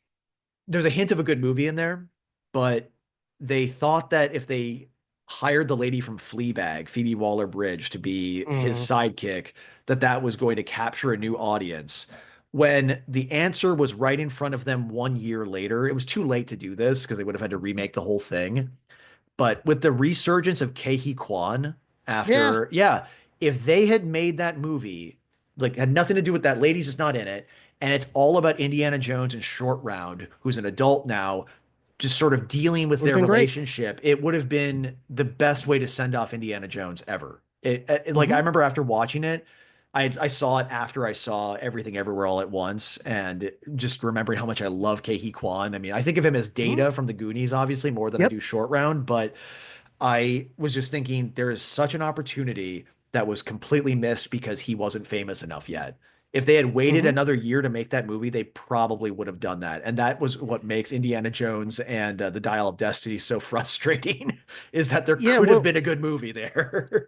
there's a hint of a good movie in there, but they thought that if they hired the lady from Fleabag, Phoebe Waller-Bridge, to be his Mm. sidekick, that that was going to capture a new audience. When the answer was right in front of them 1 year later, it was too late to do this because they would have had to remake the whole thing. But with the resurgence of Ke Kwan Yeah, after, yeah, if they had made that movie, like had nothing to do with that, lady's just not in it, and it's all about Indiana Jones and Short Round, who's an adult now, just sort of dealing with would have their been great. relationship, it would have been the best way to send off Indiana Jones ever. Like I Hmm. remember after watching it, I saw it after I saw Everything Everywhere All at Once, and just remembering how much I love Ke Kwan. I mean, I think of him as Hmm. Data from the Goonies, obviously, more than I Yep. do Short Round, but I was just thinking there is such an opportunity that was completely missed because he wasn't famous enough yet. If they had waited Hmm. another year to make that movie, they probably would have done that. And that was what makes Indiana Jones and the Dial of Destiny so frustrating, is that there Yeah, could have well, been a good movie there.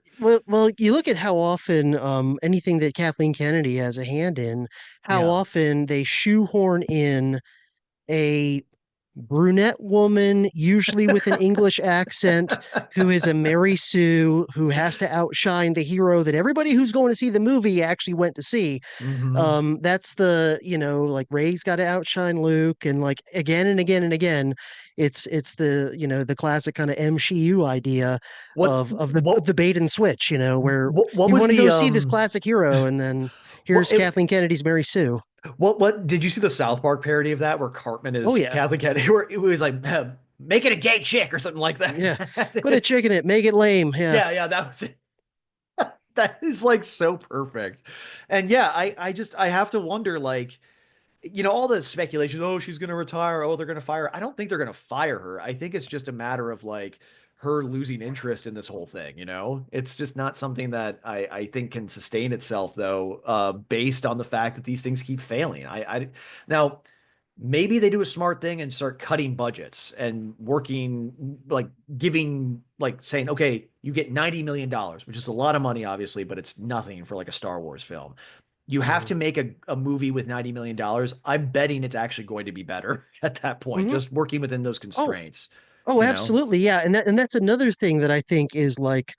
you look at how often anything that Kathleen Kennedy has a hand in, how Yeah. often they shoehorn in a brunette woman, usually with an English accent, who is a Mary Sue, who has to outshine the hero that everybody who's going to see the movie actually went to see. Hmm. That's the, like Ray's got to outshine Luke, and like again and again and again, it's the, the classic kind of MCU idea What's of the bait and switch, where what you was want to the go see this classic hero, and then what here's Kathleen Kennedy's Mary Sue. what did you see the South Park parody of that where Cartman Oh is yeah. Catholic Kennedy, where it was like make it a gay chick or something like that? Yeah. Put a chick It's in it, make it lame. Yeah. yeah, that was it. That is like so perfect. And yeah, I have to wonder, like, all the speculation, oh, she's gonna retire, oh, they're gonna fire her. I don't think they're gonna fire her. I think it's just a matter of like her losing interest in this whole thing. It's just not something that I think can sustain itself though, based on the fact that these things keep failing. I now maybe they do a smart thing and start cutting budgets and working, like giving, like saying, okay, you get $90 million, which is a lot of money, obviously, but it's nothing for like a Star Wars film. You have Hmm. to make a movie with $90 million. I'm betting it's actually going to be better at that point, Hmm. just working within those Oh, constraints, oh, you know? absolutely. Yeah. And that's another thing that I think is like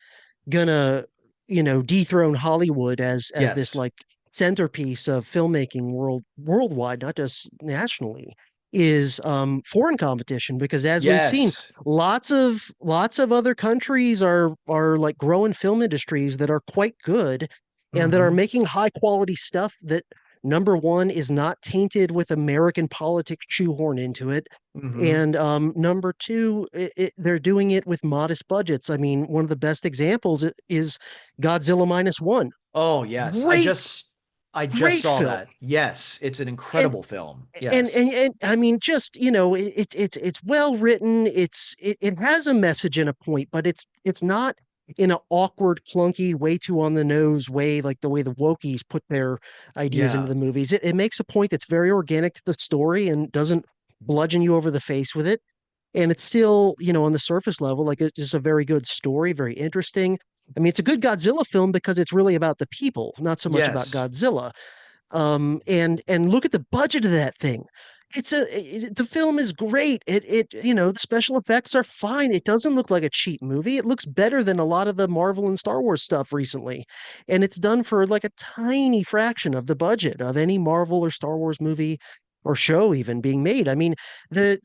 gonna, dethrone Hollywood as this Yes. like centerpiece of filmmaking worldwide, not just nationally, is foreign competition. Because as we've seen, Yes. lots of other countries are like growing film industries that are quite good and that are Hmm. making high quality stuff that number one is not tainted with American politics shoehorn into it. Hmm. And number two, they're doing it with modest budgets. I mean, one of the best examples is Godzilla minus one. Oh, yes. Great, I just great saw film. that. Yes, it's an And incredible film. and Yes. and, and I mean, just it's well written. It has a message and a point, but it's not in an awkward, clunky, way too on the nose way, like the way the Wokies put their ideas into Yeah. the movies. It makes a point that's very organic to the story and doesn't bludgeon you over the face with it. And it's still, on the surface level, like it's just a very good story, very interesting. I mean, it's a good Godzilla film because it's really about the people, not so much about Yes. Godzilla. And look at the budget of that thing. The film is great. The special effects are fine. It doesn't look like a cheap movie. It looks better than a lot of the Marvel and Star Wars stuff recently. And it's done for like a tiny fraction of the budget of any Marvel or Star Wars movie or show even being made. I mean, the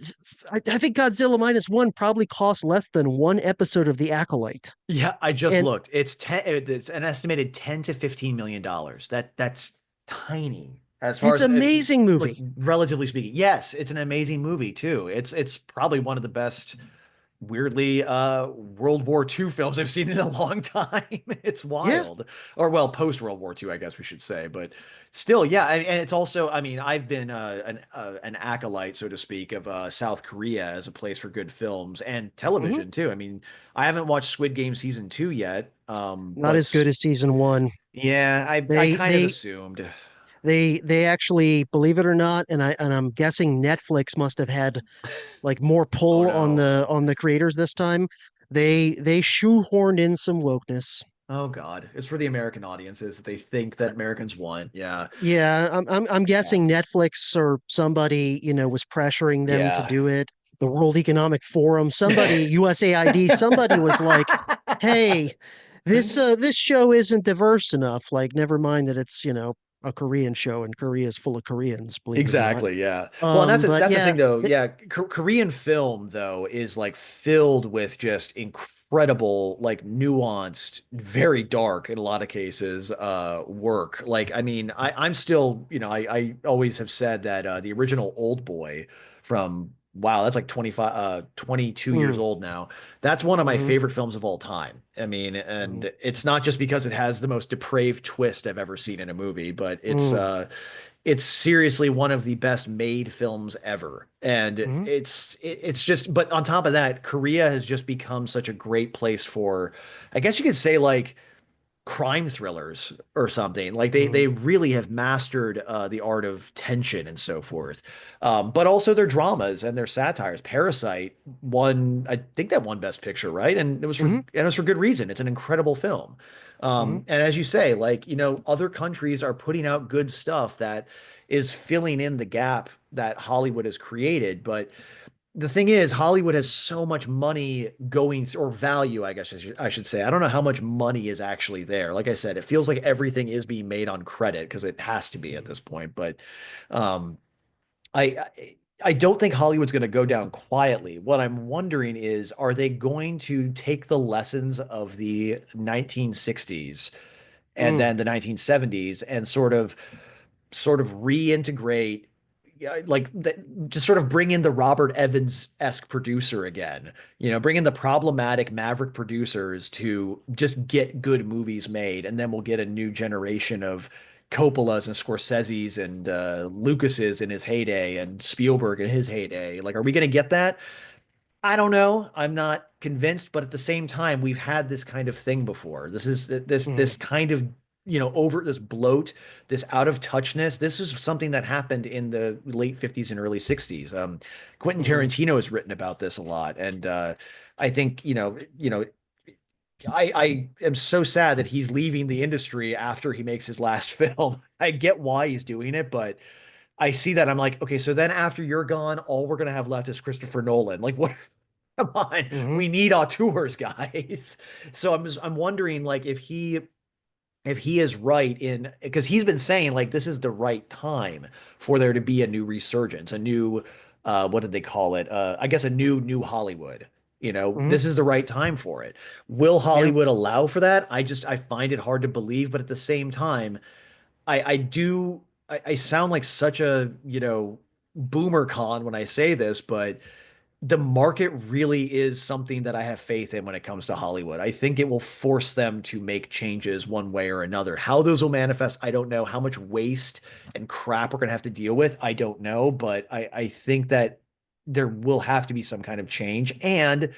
I think Godzilla minus one probably cost less than one episode of The Acolyte. Yeah, I just And looked. It's an estimated 10 to 15 million dollars. That's tiny as far it's as an amazing like movie. relatively speaking. Yes, it's an amazing movie too. It's probably one of the best, weirdly, World War II films I've seen in a long time. It's Yeah. wild. Or well, post World War II, I guess we should say. But still, yeah, and it's also, I mean, I've been an acolyte, so to speak, of South Korea as a place for good films and Mhm. television too. I mean, I haven't watched Squid Game season 2 yet, Not as good as season one. yeah, I They kind of they assumed. They actually, believe it or not, and I'm guessing Netflix must have had like more Oh pull no. on the creators this time. They shoehorned in some wokeness. Oh God. It's for the American audiences that they think that Americans want. Yeah. Yeah, I'm Yeah. guessing Netflix or somebody, was pressuring them to Yeah. do it. The World Economic Forum, somebody, USAID, somebody was like, "Hey, this show isn't diverse enough." Like, never mind that it's, a Korean show and Korea is full of Koreans, believe it or not. Exactly, yeah. Well, and But that's the yeah, thing though. Yeah, Korean film though is like filled with just incredible, like nuanced, very dark in a lot of cases, work. Like, I mean, I'm still, I always have said that the original Old Boy from wow, that's like 25 22 years mm, old now. That's one of my mm-hmm, favorite films of all time. I mean, mm-hmm, and it's not just because it has the most depraved twist I've ever seen in a movie, but mm, it's seriously one of the best made films ever. And mm-hmm, it's just, but on top of that, Korea has just become such a great place for, I guess you could say, like crime thrillers or something. Like they mm-hmm, really have mastered the art of tension and so forth. But also their dramas and their satires. Parasite won, I think that won Best Picture, right? mm-hmm, It was for good reason. It's an incredible film. mm-hmm, And as you say, like, other countries are putting out good stuff that is filling in the gap that Hollywood has created. But the thing is, Hollywood has so much money going or value, I guess I should say. I don't know how much money is actually there. Like I said, it feels like everything is being made on credit because it has to be at this point. But um, I I don't think Hollywood's going to go down quietly. What I'm wondering is, are they going to take the lessons of the 1960s and mm, then the 1970s and sort of reintegrate, yeah, like just sort of bring in the Robert Evans-esque producer again. Bring in the problematic Maverick producers to just get good movies made, and then we'll get a new generation of Coppola's and Scorsese's and Lucas's in his heyday and Spielberg in his heyday. Like, are we going to get that? I don't know. I'm not convinced, but at the same time, we've had this kind of thing before. This mm, kind of, over this bloat, this out of touchness. This is something that happened in the late 50s and early 60s. Quentin mm-hmm, Tarantino has written about this a lot, and I think, I am so sad that he's leaving the industry after he makes his last film. I get why he's doing it, but I see that I'm like, okay, so then after you're gone, all we're gonna have left is Christopher Nolan. Like, what? Come on, mm-hmm, we need auteurs, guys. So I'm wondering, like, if he is right in, because he's been saying like this is the right time for there to be a new resurgence, a new what did they call it? I guess a new Hollywood. mm-hmm. This is the right time for it. Will Yeah. Hollywood allow for that? I find it hard to believe, but at the same time, I do I sound like such a, boomer con when I say this, but the market really is something that I have faith in when it comes to Hollywood. I think it will force them to make changes one way or another. How those will manifest, I don't know. How much waste and crap we're going to have to deal with, I don't know. But I think that there will have to be some kind of change. And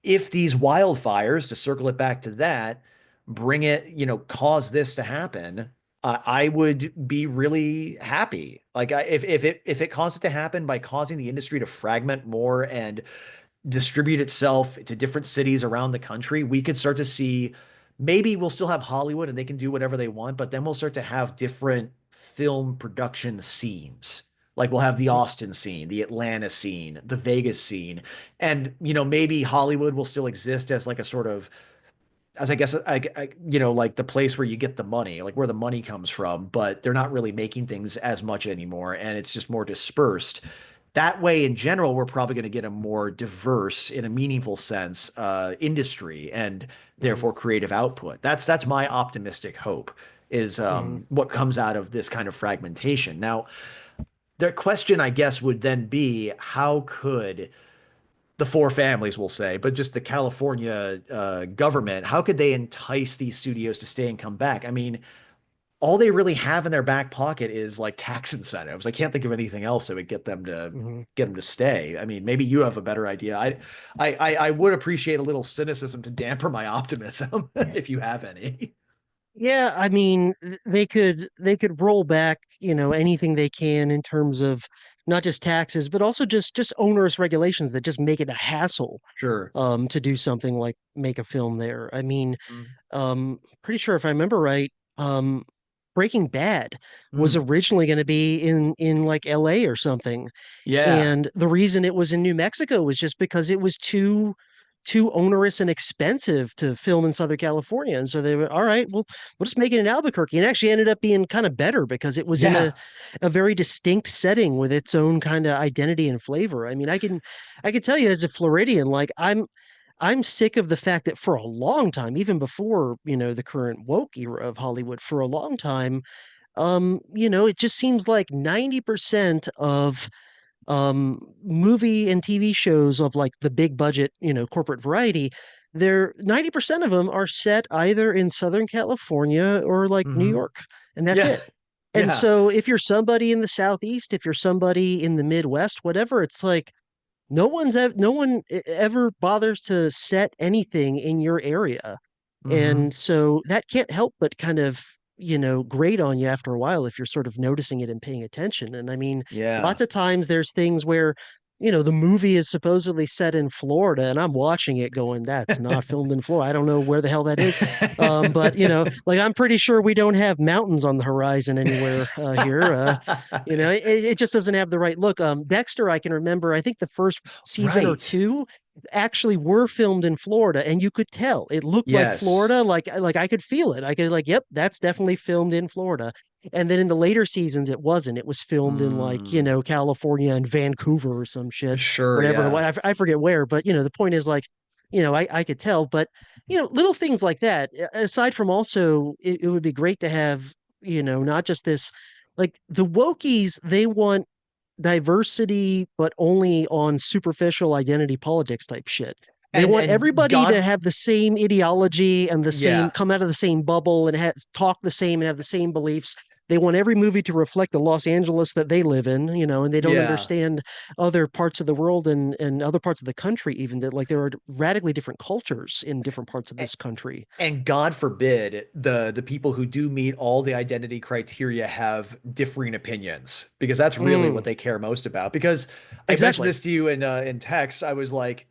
if these wildfires, to circle it back to that, bring it, cause this to happen, I would be really happy. Like, if it caused it to happen by causing the industry to fragment more and distribute itself to different cities around the country, we could start to see, maybe we'll still have Hollywood and they can do whatever they want, but then we'll start to have different film production scenes. Like, we'll have the Austin scene, the Atlanta scene, the Vegas scene, and maybe Hollywood will still exist as like a sort of, as I guess like the place where you get the money, like where the money comes from, but they're not really making things as much anymore, and it's just more dispersed. That way, in general, we're probably going to get a more diverse, in a meaningful sense, industry and Mm-hmm, therefore creative output. That's my optimistic hope is mm-hmm, what comes out of this kind of fragmentation. Now, the question, I guess, would then be how could the four families, will say, but just the California government, how could they entice these studios to stay and come back? I mean, all they really have in their back pocket is like tax incentives. I can't think of anything else that would mm-hmm. get them to stay. I mean, maybe you have a better idea. I would appreciate a little cynicism to damper my optimism if you have any. Yeah, I mean, they could roll back, anything they can in terms of not just taxes, but also just onerous regulations that just make it a hassle Sure. to do something like make a film there. I mean, Mm. pretty sure if I remember right, Breaking Bad was Mm. originally going to be in like LA or something. Yeah. And the reason it was in New Mexico was just because it was too onerous and expensive to film in Southern California. And so they were, all right, well, we'll just make it in Albuquerque. And it actually ended up being kind of better because it was in Yeah. a very distinct setting with its own kind of identity and flavor. I mean, I can tell you as a Floridian, like I'm sick of the fact that for a long time, even before, the current woke era of Hollywood, for a long time, it just seems like 90% of movie and TV shows of like the big budget, corporate variety, they're 90% of them are set either in Southern California or like New Hmm. York, and that's Yeah. it. And Yeah. so if you're somebody in the Southeast, if you're somebody in the Midwest, whatever, it's like no one ever bothers to set anything in your area. Hmm. And so that can't help but kind of, grate on you after a while if you're sort of noticing it and paying attention. And I mean, Yeah. lots of times there's things where, the movie is supposedly set in Florida, and I'm watching it going, that's not filmed in Florida. I don't know where the hell that is. But like I'm pretty sure we don't have mountains on the horizon anywhere here. It just doesn't have the right look. Dexter, I can remember, I think the first season or Right. two actually were filmed in Florida, and you could tell it looked like Yes. Florida. Like I could feel it. I could like, yep, that's definitely filmed in Florida. And then in the later seasons, it wasn't. It was filmed in like, Mm. California and Vancouver or some shit, Sure. whatever. Yeah. I forget where, but the point is like, I could tell. But little things like that. Aside from also, it would be great to have, not just this, like the wokies, they want diversity, but only on superficial identity politics type shit. They want And everybody to God, have the same ideology and the same yeah. come out of the same bubble and talk the same and have the same beliefs. They want every movie to reflect the Los Angeles that they live in, and they don't Yeah. understand other parts of the world and other parts of the country, even that like there are radically different cultures in different parts of this country. And God forbid the people who do meet all the identity criteria have differing opinions, because that's really what Mm, they care most about. Because I mentioned exactly. this to you in text. I was like,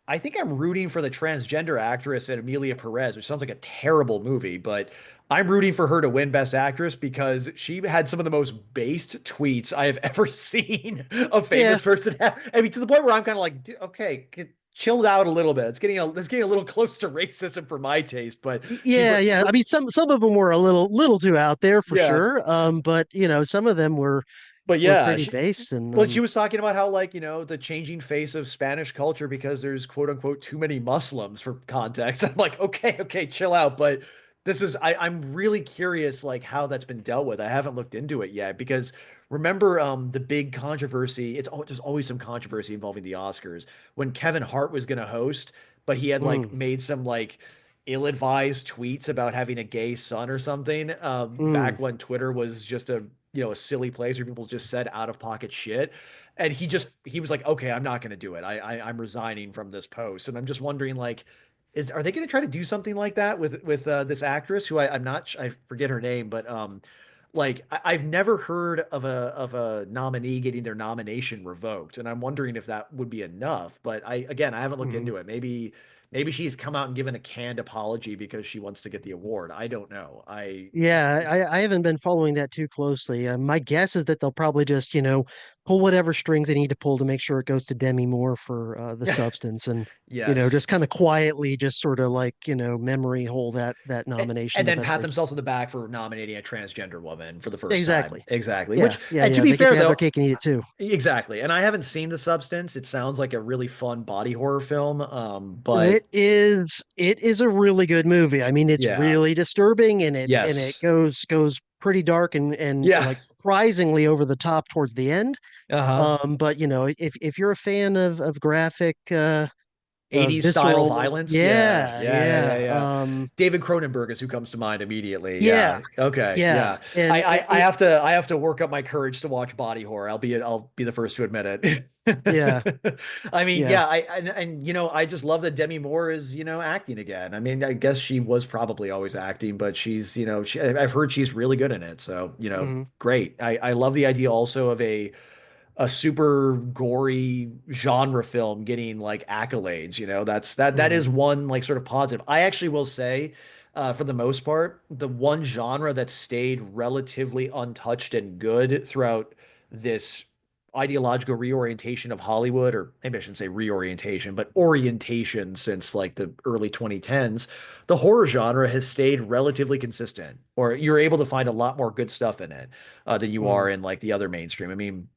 I think I'm rooting for the transgender actress and Amelia Perez, which sounds like a terrible movie, but I'm rooting for her to win Best Actress because she had some of the most based tweets I have ever seen a Yeah. famous person have. I mean, to the point where I'm kind of like, okay, chilled out a little bit. It's getting a little close to racism for my taste, but she's Yeah, like, yeah. I for mean, some of them were a little too out there for yeah, sure. But some of them but were yeah, pretty based, and well, she was talking about how, like, the changing face of Spanish culture because there's quote unquote too many Muslims for context. I'm like, okay, okay, chill out. But I'm really curious, like, how that's been dealt with. I haven't looked into it yet because remember, the big controversy. There's always some controversy involving the Oscars when Kevin Hart was going to host, but he had like mm, made some like ill-advised tweets about having a gay son or something. mm. Back when Twitter was just a silly place where people just said out of pocket shit. And he was like, okay, I'm not going to do it. I'm resigning from this post. And I'm just wondering, like, are they going to try to do something like that with this actress who I'm not, I forget her name, but like I've never heard of a nominee getting their nomination revoked, and I'm wondering if that would be enough. But I haven't looked Mhm. into it. Maybe she's come out and given a canned apology because she wants to get the award. I don't know. Yeah, I haven't been following that too closely. My guess is that they'll probably just, pull whatever strings they need to pull to make sure it goes to Demi Moore for the substance, and Yes. just kind of quietly, just sort of like, memory hole that nomination And the then best pat they themselves on the back for nominating a transgender woman for the first time. exactly. Exactly. Yeah, Which, yeah, and to yeah. be They get fair to have their though, cake and eat it too. exactly. And I haven't seen The Substance. It sounds like a really fun body horror film. But It is a really good movie. I mean, it's yeah. really disturbing, and it Yes. goes pretty dark and Yeah. like surprisingly over the top towards the end. Uh-huh. But if you're a fan of graphic 80s style visceral. violence. Yeah, Yeah, yeah, yeah, yeah, yeah, yeah. David Cronenberg is who comes to mind immediately. yeah, Yeah. Okay. yeah, Yeah. and I have to work up my courage to watch body horror. I'll be the first to admit yeah, it. I mean, yeah. yeah, and I just love that Demi Moore is, acting again. I mean, I guess she was probably always acting, but she's, I've heard she's really good in it. So, Hmm. great. I love the idea also of a super gory genre film getting like accolades. That Hmm. is one like sort of positive. I actually will say, for the most part, the one genre that stayed relatively untouched and good throughout this ideological reorientation of Hollywood, or maybe I shouldn't say reorientation, but orientation since like the early 2010s, the horror genre has stayed relatively consistent, or you're able to find a lot more good stuff in it than you Hmm. are in like the other mainstream. I mean,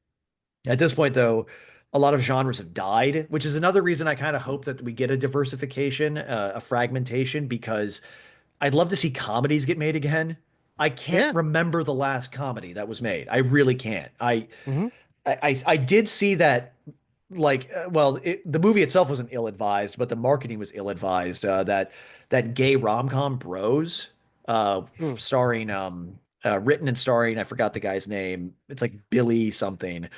at this point, though, a lot of genres have died, which is another reason I kind of hope that we get a diversification, a fragmentation, because I'd love to see comedies get made again. I can't Yeah. remember the last comedy that was made. I really can't. Hmm. I did see that the movie itself wasn't ill-advised, but the marketing was ill-advised. That gay rom-com Bros, Hmm. starring written and starring, I forgot the guy's name. It's like Billy something.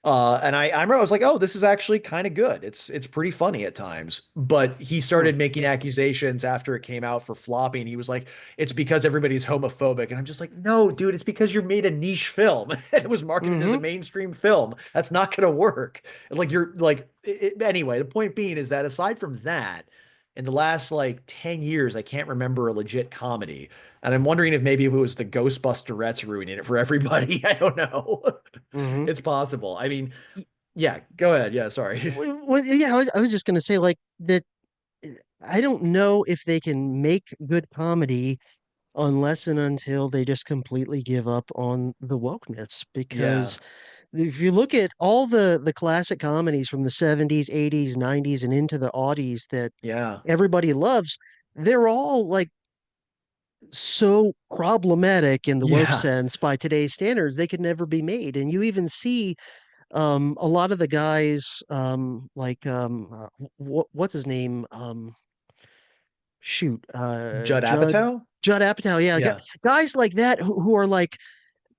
And I remember I was like, oh, this is actually kind of good. It's pretty funny at times. But he Hmm. started making accusations after it came out for flopping. He was like, it's because everybody's homophobic. And I'm just like, no, dude, it's because you made a niche film and it was marketed as a Hmm. mainstream film. That's not going to work. Like you're like anyway, the point being is that aside from that, in the last like 10 years, I can't remember a legit comedy. And I'm wondering if maybe it was the Ghostbusterettes ruining it for everybody. I don't know. Hmm. It's possible. I mean, yeah, go ahead. Yeah, sorry. Well, yeah, I was just gonna say like that. I don't know if they can make good comedy unless and until they just completely give up on the wokeness. Yeah, Because if you look at all the classic comedies from the 70s, 80s, 90s, and into the aughties that yeah, everybody loves, they're all like so problematic in the woke yeah. sense by today's standards, they could never be made. And you even see a lot of the guys what's his name? Shoot, Judd Apatow? Judd Apatow, yeah, Yeah, guys like that who are like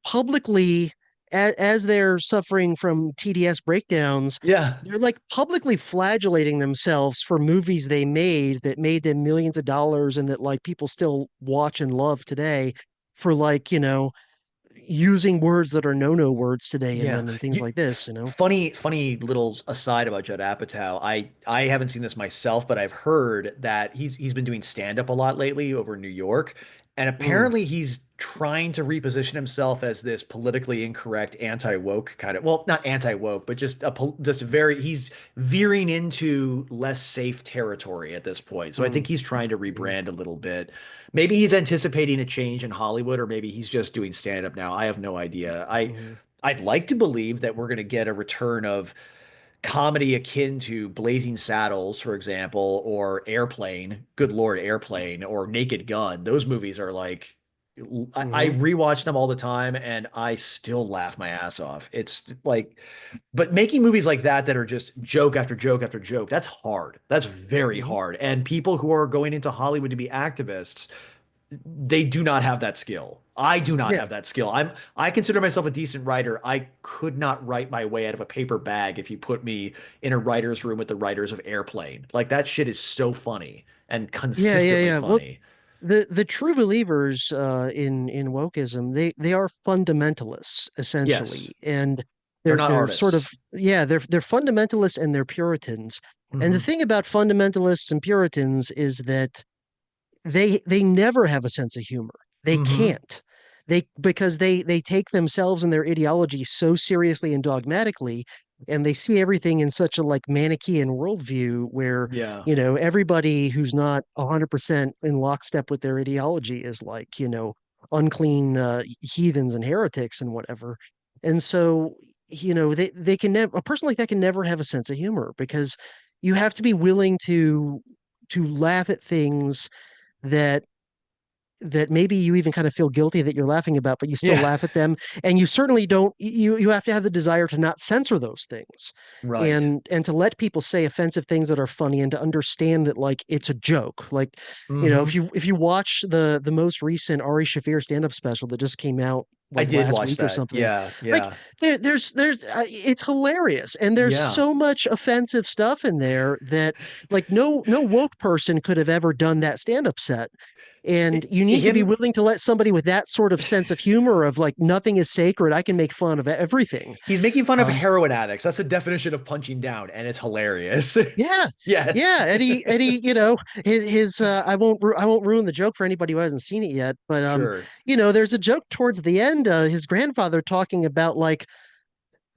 publicly, as they're suffering from TDS breakdowns, yeah, they're like publicly flagellating themselves for movies they made that made them millions of dollars and that like people still watch and love today for like, using words that are no words today in yeah. them and things like this. Funny little aside about Judd Apatow. I haven't seen this myself, but I've heard that he's been doing stand up a lot lately over in New York, and Mm, apparently he's trying to reposition himself as this politically incorrect anti-woke kind of, well, not anti-woke, but just very he's veering into less safe territory at this point. So I think mm, he's trying to mhm, rebrand a little bit. Maybe he's anticipating a change in Hollywood, or maybe he's just doing stand up now. I have no idea. mhm, I'd like to believe that we're going to get a return of comedy akin to Blazing Saddles, for example, or Airplane, Good Lord, Airplane, or Naked Gun. Those movies are like, I mhm. rewatch them all the time and I still laugh my ass off. It's like, but making movies like that are just joke after joke after joke, that's hard. That's very Mhm. hard. And people who are going into Hollywood to be activists, they do not have that skill. I do not Yeah. have that skill. I consider myself a decent writer. I could not write my way out of a paper bag if you put me in a writer's room with the writers of Airplane. Like that shit is so funny and Yeah, yeah, consistently yeah. Well, funny. the true believers in wokeism, they are fundamentalists Yes, essentially, and they're they're not they're sort artists. of yeah, they're fundamentalists and they're Puritans. And the Hmm. thing about fundamentalists and Puritans is that they never have a sense of humor. They Hmm. can't. Because they take themselves and their ideology so seriously and dogmatically, and they see everything in such a like Manichaean worldview where, Yeah. everybody who's not 100% in lockstep with their ideology is like, unclean heathens and heretics and whatever. And so, they can never a person like that can never have a sense of humor because you have to be willing to laugh at things that that maybe you even kind of feel guilty that you're laughing about, but you still Yeah. laugh at them. And you certainly don't, you have to have the desire to not censor those things Right. and to let people say offensive things that are funny and to understand that like it's a joke. Like, Hmm. if you watch the most recent Ari Shaffir stand-up special that just came out I like did last watch week or that. something, Yeah. like Yeah. it's hilarious and there's Yeah. so much offensive stuff in there that like no woke person could have ever done that stand-up set. And you need to be Him. willing to let somebody with that sort of sense of humor of like nothing is sacred. I can make fun of everything. He's making fun of Um, heroin addicts. That's the definition of punching down, and it's hilarious. yeah, Yes. yeah. Eddie, I won't ruin the joke for anybody who hasn't seen it yet. But Sure. there's a joke towards the end. His grandfather talking about like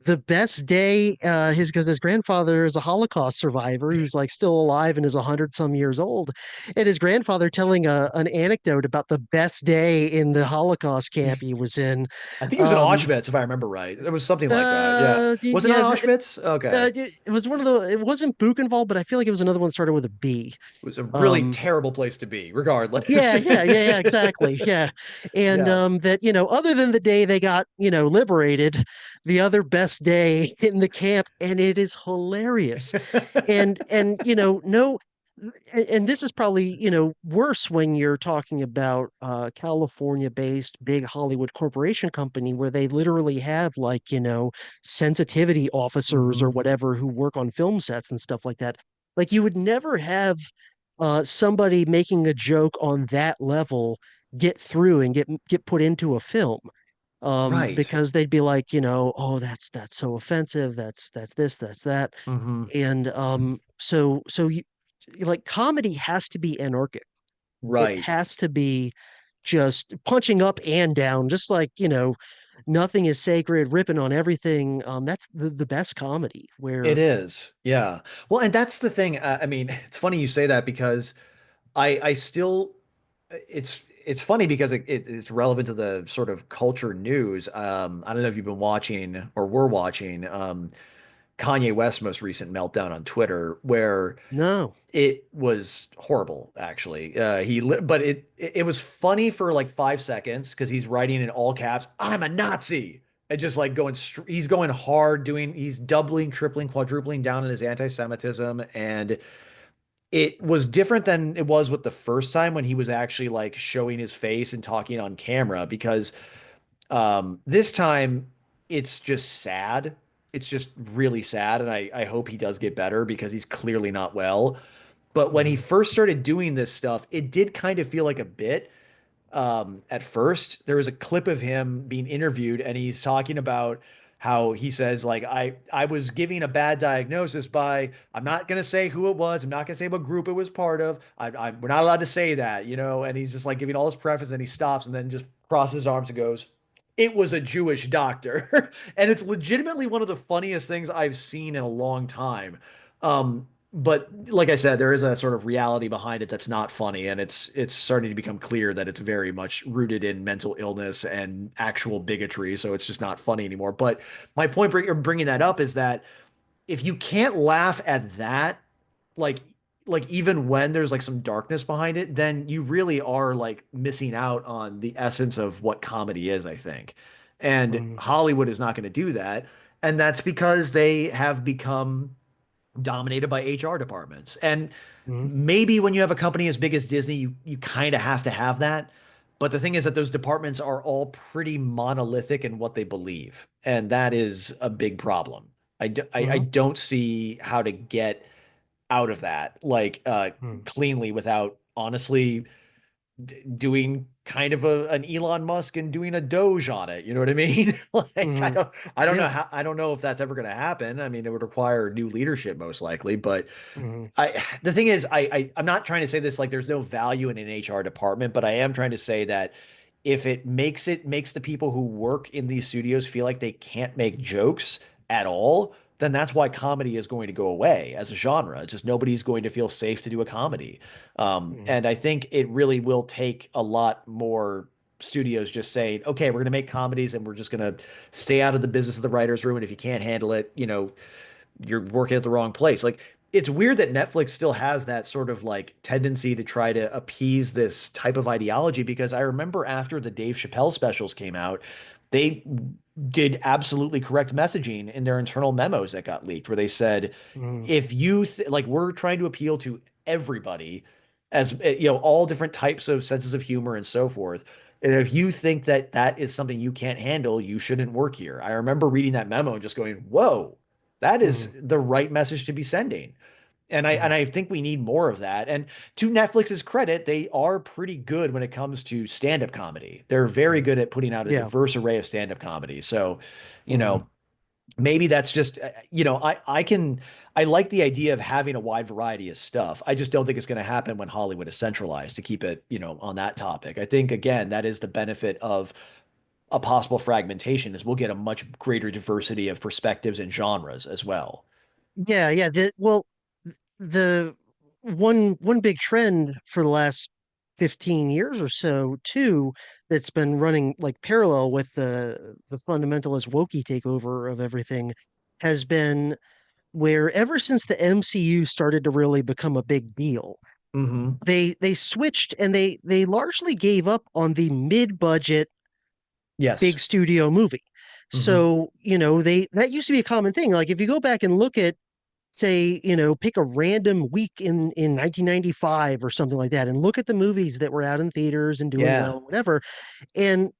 the best day his because his grandfather is a Holocaust survivor who's like still alive and is 100 some years old, and his grandfather telling an anecdote about the best day in the Holocaust camp he was in. I think it was in um Auschwitz, if I remember right. It was something like that. Yeah. Was it not yes, Auschwitz? Okay. it was one of the it wasn't Buchenwald, but I feel like it was another one that started with a B. It was a really um terrible place to be, regardless. yeah, exactly. Yeah. And Yeah. that, other than the day they got, liberated, the other best day in the camp, and it is hilarious. And no, and this is probably, worse when you're talking about California-based big Hollywood corporation company where they literally have like, sensitivity officers or Hmm. whatever who work on film sets and stuff like that. Like you would never have somebody making a joke on that level get through and get put into a film, Right. because they'd be like, oh, that's so offensive, that's this, that's that. Hmm. And so you like comedy has to be anarchic. It Right. has to be just punching up and down, just like, nothing is sacred, ripping on everything. That's the best comedy It where is. Yeah. Well, and that's the thing. I mean, it's funny you say that because I still it's funny because it's relevant to the sort of culture news. I don't know if you've been watching or were watching Kanye West's most recent meltdown on Twitter, where no. it was horrible, actually. But it was funny for like 5 seconds because he's writing in all caps, "I'm a Nazi," and just like he's going hard, he's doubling, tripling, quadrupling down in his anti-Semitism, and it was different than it was with the first time when he was actually like showing his face and talking on camera because this time it's just sad. It's just really sad, and I hope he does get better because he's clearly not well. But when he Mhm. first started doing this stuff, it did kind of feel like a bit. At first, there was a clip of him being interviewed, and he's talking about how he says, like, I was giving a bad diagnosis by I'm not gonna say who it was, I'm not gonna say what group it was part of. We're not allowed to say that, and he's just like giving all his preface, and he stops and then just crosses his arms and goes, "It was a Jewish doctor," and it's legitimately one of the funniest things I've seen in a long time. But like I said, there is a sort of reality behind it that's not funny, and it's starting to become clear that it's very much rooted in mental illness and actual bigotry. So it's just not funny anymore. But my point bringing that up is that if you can't laugh at that, like even when there's like some darkness behind it, then you really are like missing out on the essence of what comedy is, I think. And Mhm. Hollywood is not going to do that, and that's because they have become dominated by HR departments. And Mhm. maybe when you have a company as big as Disney, you kind of have to have that. But the thing is that those departments are all pretty monolithic in what they believe. And that is a big problem. I Mhm. don't see how to get out of that like Mhm. cleanly without honestly doing kind of an Elon Musk and doing a Doge on it. You know what I mean? Like Mhm. I don't know Yeah. how I don't know if that's ever going to happen. I mean, it would require new leadership most likely, but Mhm. the thing is I'm not trying to say this like there's no value in an HR department, but I am trying to say that if it makes the people who work in these studios feel like they can't make jokes at all, then that's why comedy is going to go away as a genre. It's just nobody's going to feel safe to do a comedy. Mhm. And I think it really will take a lot more studios just saying, okay, we're going to make comedies and we're just going to stay out of the business of the writer's room. And if you can't handle it, you're working at the wrong place. Like it's weird that Netflix still has that sort of like tendency to try to appease this type of ideology because I remember after the Dave Chappelle specials came out, they did absolutely correct messaging in their internal memos that got leaked where they said Mm, if you like we're trying to appeal to everybody as you know all different types of senses of humor and so forth. And if you think that that is something you can't handle, you shouldn't work here. I remember reading that memo and just going, "Whoa, that is mm, the right message to be sending." And mm, I think we need more of that. And to Netflix's credit, they are pretty good when it comes to stand-up comedy. They're very mm. good at putting out a Yeah. diverse array of stand-up comedy. So, you Mm. know, maybe that's just I like the idea of having a wide variety of stuff. I just don't think it's going to happen when Hollywood is centralized to keep it, on that topic. I think again, that is the benefit of a possible fragmentation is we'll get a much greater diversity of perspectives and genres as well. Yeah, yeah. The one big trend for the last 15 years or so too that's been running like parallel with the fundamentalist wokey takeover of everything has been where ever since the MCU started to really become a big deal, Hmm. they switched and they largely gave up on the mid-budget Yes. big studio movie. Hmm. So, they that used to be a common thing. Like if you go back and look at say, pick a random week in 1995 or something like that and look at the movies that were out in theaters and doing Yeah. well, whatever. And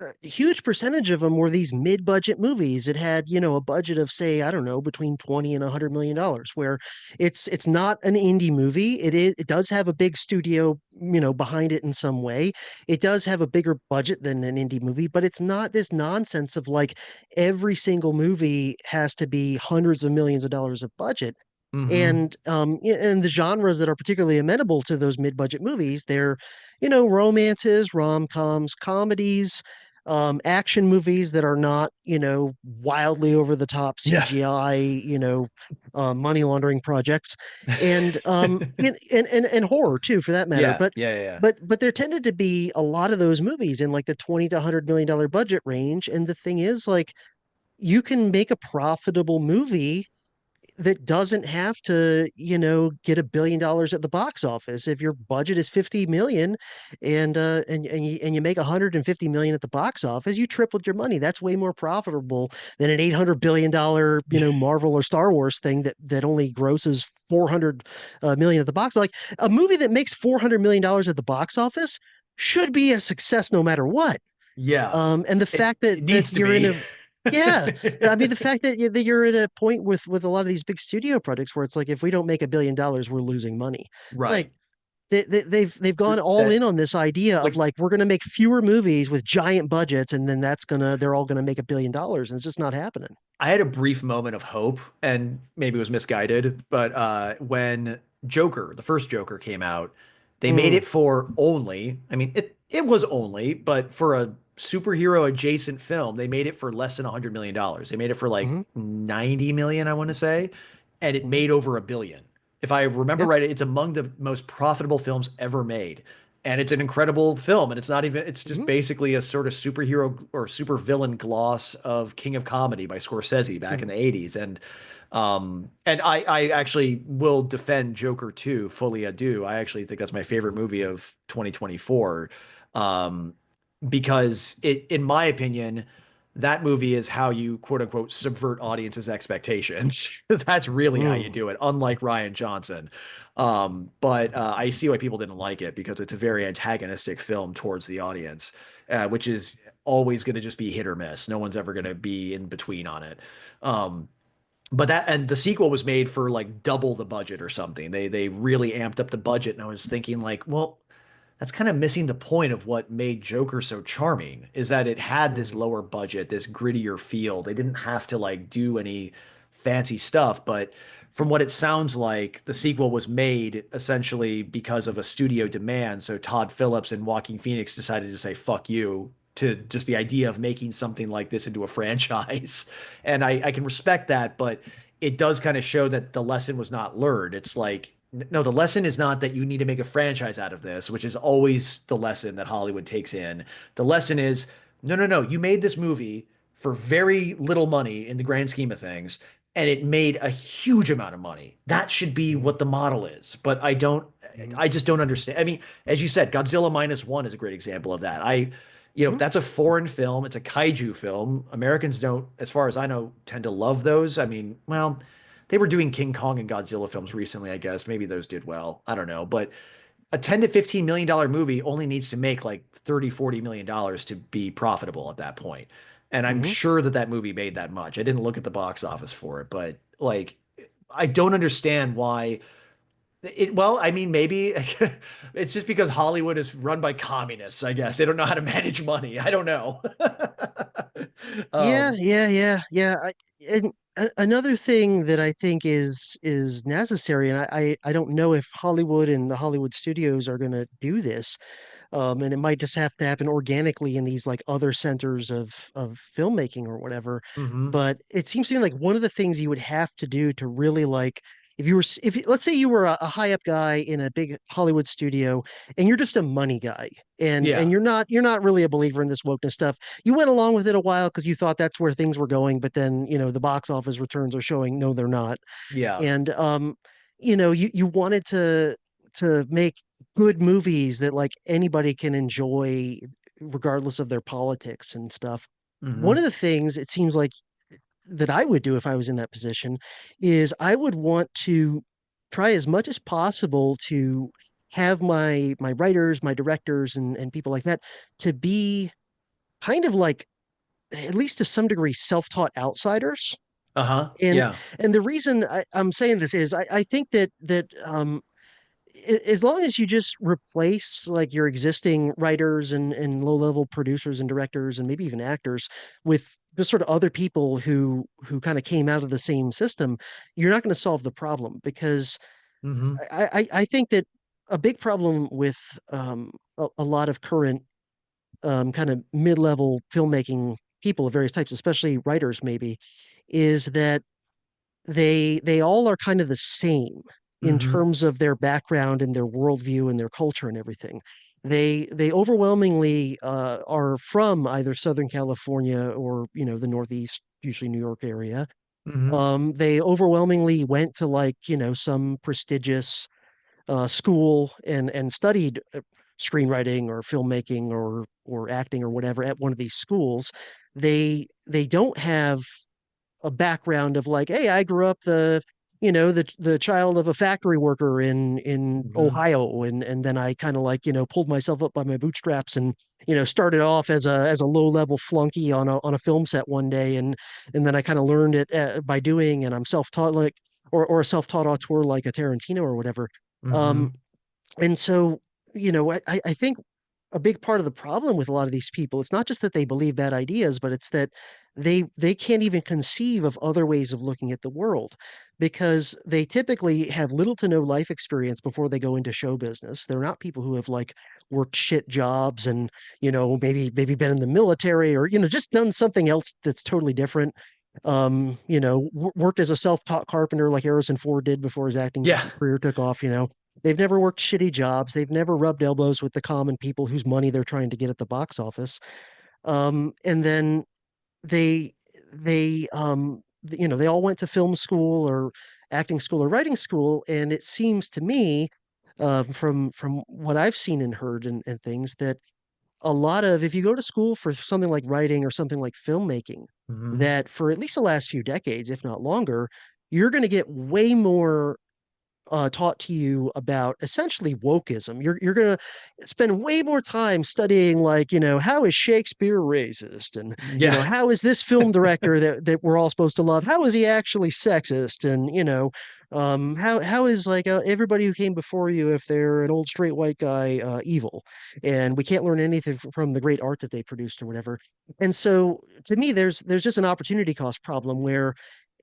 a huge percentage of them were these mid-budget movies. It had, a budget of say, I don't know, between 20 and $100 million, where it's not an indie movie. It does have a big studio, behind it in some way. It does have a bigger budget than an indie movie, but it's not this nonsense of like every single movie has to be hundreds of millions of dollars of budget. Hmm. And the genres that are particularly amenable to those mid-budget movies, they're, romances, rom-coms, comedies, action movies that are not, wildly over the top Yeah. CGI, money laundering projects, and and horror too, for that matter. Yeah. But Yeah. Yeah. but there tended to be a lot of those movies in like the 20 to $100 million budget range. And the thing is, like, you can make a profitable movie that doesn't have to, get $1 billion at the box office. If your budget is 50 million and you make 150 million at the box office, you tripled your money. That's way more profitable than an $800 billion, Yeah. Marvel or Star Wars thing that only grosses 400 million at the box. Like a movie that makes $400 million at the box office should be a success no matter what. Yeah. And the fact It that needs to you're in be. a yeah, I mean the fact that you're at a point with a lot of these big studio projects where it's like if we don't make $1 billion, we're losing money. Right. Like they've gone all in That on this idea of like like we're going to make fewer movies with giant budgets, and then they're all going to make $1 billion, and it's just not happening. I had a brief moment of hope, and maybe it was misguided, but when Joker, the first Joker came out, they made Mm, it for only, I mean, it was only, but for a superhero adjacent film, they made it for less than $100 million. They made it for like hmm 90 million, I want to say, and it hmm made over $1 billion. If I remember yeah, right, it's among the most profitable films ever made. And it's an incredible film, and it's not even, it's just hmm basically a sort of superhero or supervillain gloss of King of Comedy by Scorsese back in hmm the 80s. And I actually will defend Joker 2, Fully Ado. I actually think that's my favorite movie of 2024. Um, because in my opinion, that movie is how you quote unquote subvert audiences' expectations. That's really how you mm, do it, unlike Ryan Johnson. But I see why people didn't like it because it's a very antagonistic film towards the audience, which is always going to just be hit or miss. No one's ever going to be in between on it. Um, but that and the sequel was made for like double the budget or something. They really amped up the budget, and I was thinking like, well, that's kind of missing the point of what made Joker so charming is that it had this mm, lower budget, this grittier feel. They didn't have to like do any fancy stuff, but from what it sounds like, the sequel was made essentially because of a studio demand. So Todd Phillips and Joaquin Phoenix decided to say fuck you to just the idea of making something like this into a franchise. And I can respect that, but it does kind of show that the lesson was not learned. It's like no, the lesson is not that you need to make a franchise out of this, which is always the lesson that Hollywood takes in. The lesson is no, no, no. You made this movie for very little money in the grand scheme of things, and it made a huge amount of money. That should be Mhm. what the model is. But Mhm. I just don't understand. I mean, as you said, Godzilla minus one is a great example of that. Mhm. That's a foreign film. It's a kaiju film. Americans don't, as far as I know, tend to love those. I mean, well, they were doing King Kong and Godzilla films recently, I guess. Maybe those did well. I don't know. But a 10 to 15 million dollar movie only needs to make like 30, 40 million dollars to be profitable at that point. And I'm Mhm. sure that that movie made that much. I didn't look at the box office for it, but like I don't understand why well, I mean maybe it's just because Hollywood is run by communists, I guess. They don't know how to manage money. I don't know. Yeah, um yeah. And another thing that I think is necessary, and I don't know if Hollywood and the Hollywood studios are going to do this, and it might just have to happen organically in these like other centers of filmmaking or whatever. mhm. But it seems to me like one of the things you would have to do to really like if you, let's say you were a high up guy in a big Hollywood studio and you're just a money guy and Yeah. you're not really a believer in this wokeness stuff. You went along with it a while because you thought that's where things were going, but then the box office returns are showing no, they're not. Yeah. And you wanted to make good movies that like anybody can enjoy regardless of their politics and stuff. One Mhm. of the things it seems like that I would do if I was in that position is I would want to try as much as possible to have my writers, my directors and people like that to be kind of like at least to some degree self-taught outsiders. Uh-huh. And Yeah. and the reason I'm saying this is I think that as long as you just replace like your existing writers and low-level producers and directors and maybe even actors with just sort of other people who kind of came out of the same system, you're not going to solve the problem because Mhm. I think that a big problem with a lot of current kind of mid-level filmmaking people of various types, especially writers maybe, is that they all are kind of the same in Mhm. terms of their background and their worldview and their culture and everything. They overwhelmingly are from either Southern California or the Northeast, usually New York area. Mhm. They overwhelmingly went to like some prestigious school and studied screenwriting or filmmaking or acting or whatever at one of these schools. They don't have a background of like, hey, I grew up the child of a factory worker in Mhm. Ohio, and then I kind of like pulled myself up by my bootstraps and started off as a low level flunky on a film set one day, and then I kind of learned it by doing, and I'm self taught like or a self taught auteur like a Tarantino or whatever. Um, Mhm. and so, I think a big part of the problem with a lot of these people, it's not just that they believe bad ideas, but it's that they can't even conceive of other ways of looking at the world because they typically have little to no life experience before they go into show business. They're not people who have like worked shit jobs and, maybe been in the military or, just done something else that's totally different. Worked as a self-taught carpenter like Harrison Ford did before his acting Yeah. career took off. They've never worked shitty jobs. They've never rubbed elbows with the common people whose money they're trying to get at the box office. And then they they all went to film school or acting school or writing school, and it seems to me, from what I've seen and heard and things that a lot of if you go to school for something like writing or something like filmmaking, Mhm. that for at least the last few decades, if not longer, you're going to get way more taught to you about essentially wokeism. You're gonna spend way more time studying like how is Shakespeare racist and Yeah. how is this film director that we're all supposed to love, how is he actually sexist, and how is like everybody who came before you, if they're an old straight white guy, evil, and we can't learn anything from the great art that they produced or whatever. And so to me there's just an opportunity cost problem where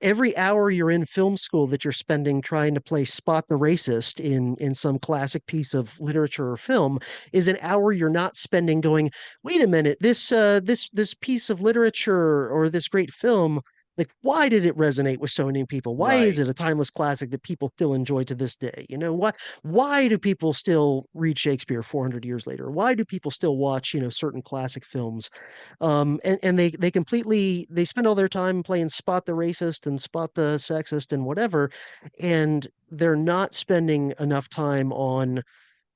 every hour you're in film school that you're spending trying to play spot the racist in some classic piece of literature or film is an hour you're not spending going, wait a minute, this piece of literature or this great film, Like, why did it resonate with so many people? Why is Right. it a timeless classic that people still enjoy to this day? You know, why do people still read Shakespeare 400 years later? Why do people still watch, certain classic films? And they completely they spend all their time playing spot the racist and spot the sexist and whatever, and they're not spending enough time on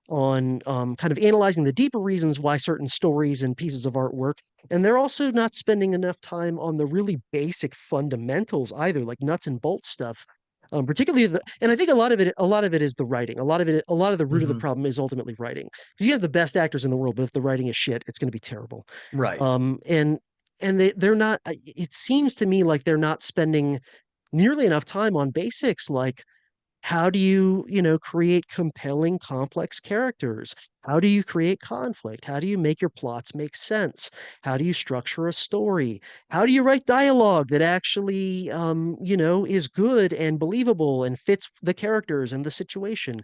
kind of analyzing the deeper reasons why certain stories and pieces of art work. And they're also not spending enough time on the really basic fundamentals either, like nuts and bolts stuff. Particularly and I think a lot of it is the writing. A lot of the root of the Hmm. problem is ultimately writing. Because you have the best actors in the world, but if the writing is shit, it's going to be terrible. Right. And they're not. It seems to me like they're not spending nearly enough time on basics like how do you, create compelling, complex characters? How do you create conflict? How do you make your plots make sense? How do you structure a story? How do you write dialogue that actually, is good and believable and fits the characters and the situation?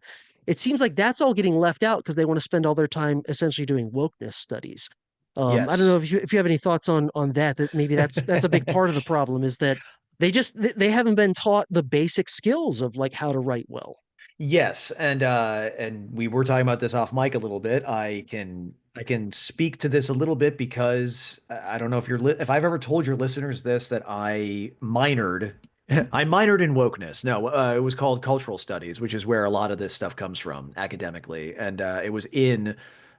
It seems like that's all getting left out because they want to spend all their time essentially doing wokeness studies. I don't know Yes. if you have any thoughts on that. That maybe that's a big part of the problem is that they haven't been taught the basic skills of like how to write well. Yes, and we were talking about this off mic a little bit. I can speak to this a little bit because I don't know if if I've ever told your listeners this that I minored I minored in wokeness. No, it was called cultural studies, which is where a lot of this stuff comes from academically, and it was in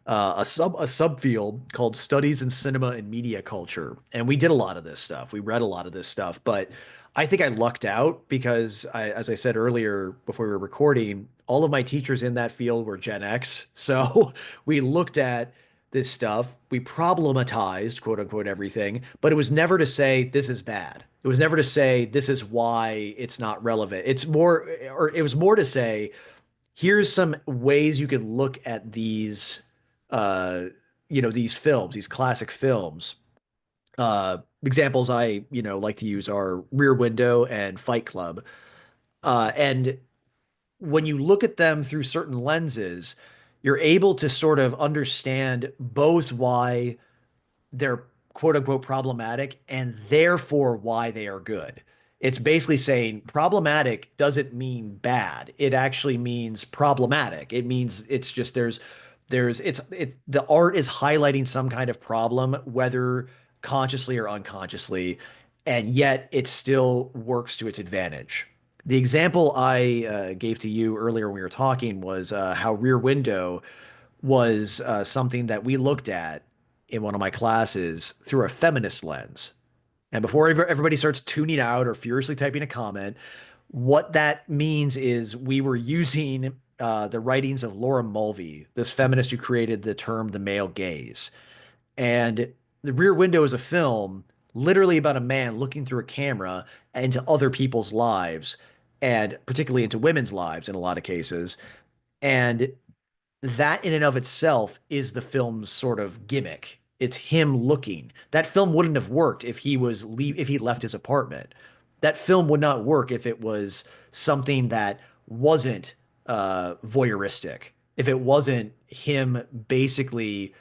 a subfield called studies in cinema and media culture, and we did a lot of this stuff. We read a lot of this stuff, but I think I lucked out because as I said earlier before we were recording, all of my teachers in that field were Gen X. So we looked at this stuff, we problematized, quote unquote, everything, but it was never to say this is bad. It was never to say this is why it's not relevant. Or it was more to say, here's some ways you can look at uh, these films, these classic films. Examples I, like to use are Rear Window and Fight Club. And when you look at them through certain lenses, you're able to sort of understand both why they're quote unquote problematic and therefore why they are good. It's basically saying problematic doesn't mean bad. It actually means problematic. It means it's just the art is highlighting some kind of problem, whether consciously or unconsciously, and yet it still works to its advantage. The example I gave to you earlier when we were talking was how Rear Window was something that we looked at in one of my classes through a feminist lens. And before everybody starts tuning out or furiously typing a comment, what that means is we were using the writings of Laura Mulvey, this feminist who created the term the male gaze. And The Rear Window is a film literally about a man looking through a camera into other people's lives, and particularly into women's lives in a lot of cases. And that in and of itself is the film's sort of gimmick. It's him looking. That film wouldn't have worked if he left his apartment. That film would not work if it was something that wasn't voyeuristic. If it wasn't him basically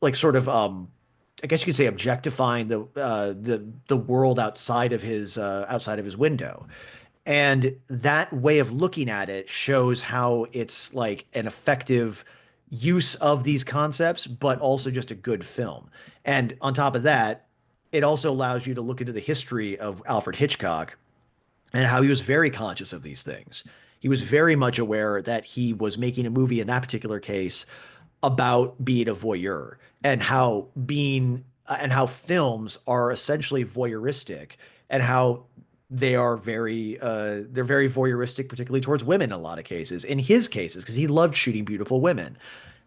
like sort of I guess you could say objectifying the world outside of his window. And that way of looking at it shows how it's like an effective use of these concepts, but also just a good film. And on top of that, it also allows you to look into the history of Alfred Hitchcock and how he was very conscious of these things. He was very much aware that he was making a movie in that particular case about being a voyeur and how films are essentially voyeuristic and how they're very voyeuristic, particularly towards women in a lot of cases. In his cases, because he loved shooting beautiful women.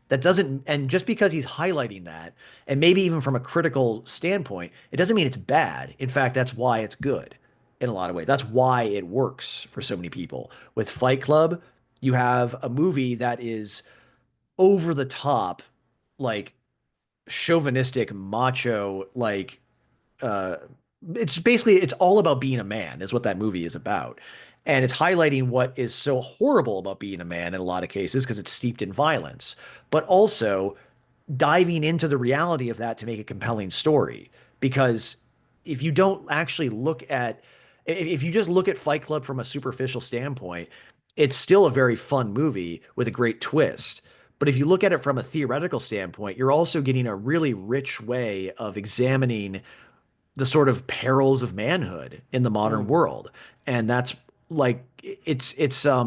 That doesn't, and just because he's highlighting that, and maybe even from a critical standpoint, it doesn't mean it's bad. In fact, that's why it's good in a lot of ways. That's why it works for so many people. With Fight Club, you have a movie that is over the top, like chauvinistic, macho, like uh it's all about being a man is what that movie is about. And it's highlighting what is so horrible about being a man in a lot of cases because it's steeped in violence, but also diving into the reality of that to make a compelling story. Because if you don't actually look at, if you just look at Fight Club from a superficial standpoint, it's still a very fun movie with a great twist. But if you look at it from a theoretical standpoint, you're also getting a really rich way of examining the sort of perils of manhood in the modern Mm, world. And that's like it's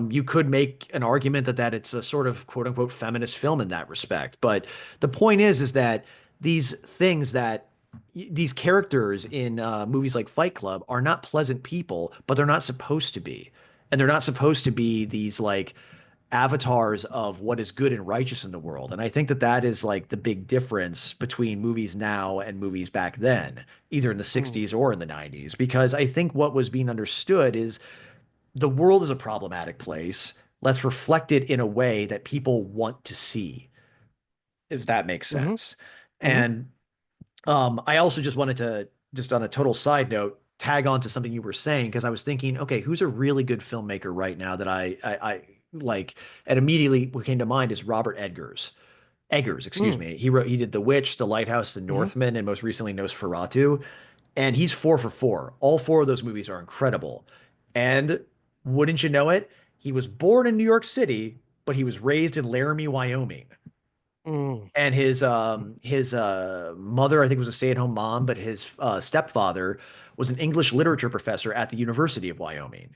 you could make an argument that it's a sort of quote unquote feminist film in that respect. But the point is that these things that these characters in movies like Fight Club are not pleasant people, but they're not supposed to be. And they're not supposed to be these like avatars of what is good and righteous in the world. And I think that that is like the big difference between movies now and movies back then, either in the mm, 60s or in the 90s, because I think what was being understood is the world is a problematic place. Let's reflect it in a way that people want to see, if that makes mm-hmm, sense. mm-hmm, And I also just wanted to, just on a total side note, tag on to something you were saying because I was thinking, okay, who's a really good filmmaker right now that I like, and immediately what came to mind is Robert Eggers. Eggers, excuse mm, me. He did The Witch, The Lighthouse, The mm-hmm, Northman, and most recently Nosferatu. And he's 4 for 4. All four of those movies are incredible. And wouldn't you know it, he was born in New York City, but he was raised in Laramie, Wyoming. mm, And his mother, I think, was a stay-at-home mom, but his stepfather was an English literature professor at the University of Wyoming.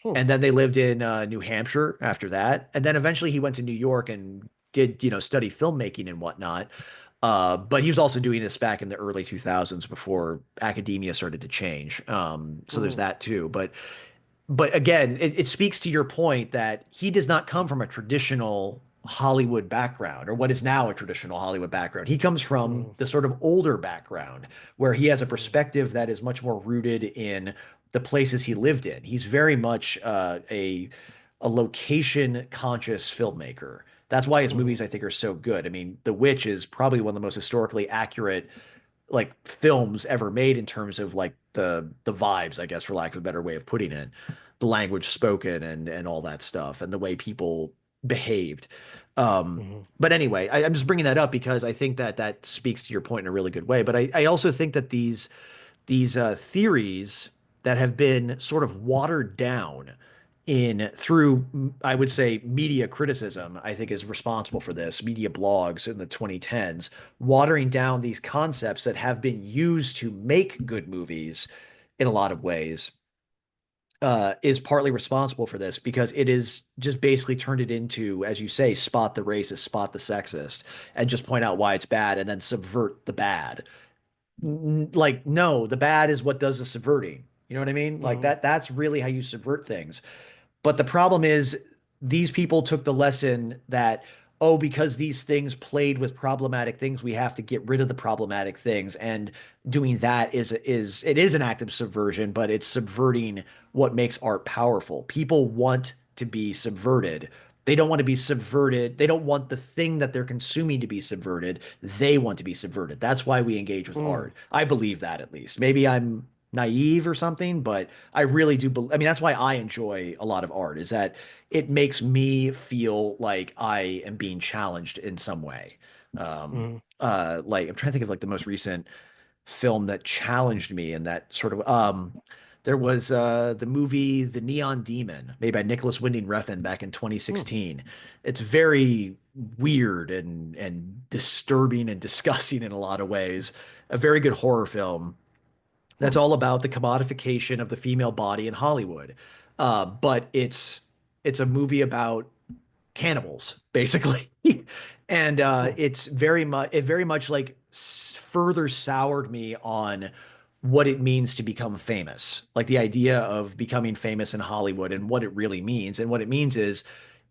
mm, And then they lived in New Hampshire after that. And then eventually he went to New York and did, study filmmaking and whatnot. But he was also doing this back in the early 2000s before academia started to change. So there's mm, that too. But again, it speaks to your point that he does not come from a traditional Hollywood background or what is now a traditional Hollywood background. He comes from mm, the sort of older background where he has a mm, perspective that is much more rooted in the places he lived in. He's very much a location conscious filmmaker. That's why his mm, movies, I think, are so good. I mean, The Witch is probably one of the most historically accurate like films ever made in terms of like the vibes, I guess, for lack of a better way of putting it, the language spoken and all that stuff, and the way people behaved. mm, But anyway, I'm just bringing that up because I think that that speaks to your point in a really good way. But I also think that these theories that have been sort of watered down in through I would say media criticism, I think is responsible for this. Media blogs in the 2010s watering down these concepts that have been used to make good movies in a lot of ways is partly responsible for this because it is just basically turned it into, as you say, spot the racist, spot the sexist, and just point out why it's bad and then subvert the bad. Like, no, the bad is what does the subverting. You know what I mean? Like mm, that's really how you subvert things. But the problem is these people took the lesson that, oh, because these things played with problematic things, we have to get rid of the problematic things. And doing that is it is an act of subversion, but it's subverting what makes art powerful. People want to be subverted. They don't want to be subverted. They don't want the thing that they're consuming to be subverted. They want to be subverted. That's why we engage with mm, art. I believe that at least. Maybe I'm naive or something, but I really do believe, I mean, that's why I enjoy a lot of art, is that it makes me feel like I am being challenged in some way. mm, Like I'm trying to think of like the most recent film that challenged me and that sort of there was the movie The Neon Demon made by Nicholas Winding Refn back in mm, 2016. It's very weird and disturbing and disgusting in a lot of ways. A very good horror film that's mm, all about the commodification of the female body in Hollywood. But it's a movie about cannibals, basically. And mm, it's very much like further soured me on what it means to become famous, like the idea of becoming famous in Hollywood and what it really means. And what it means is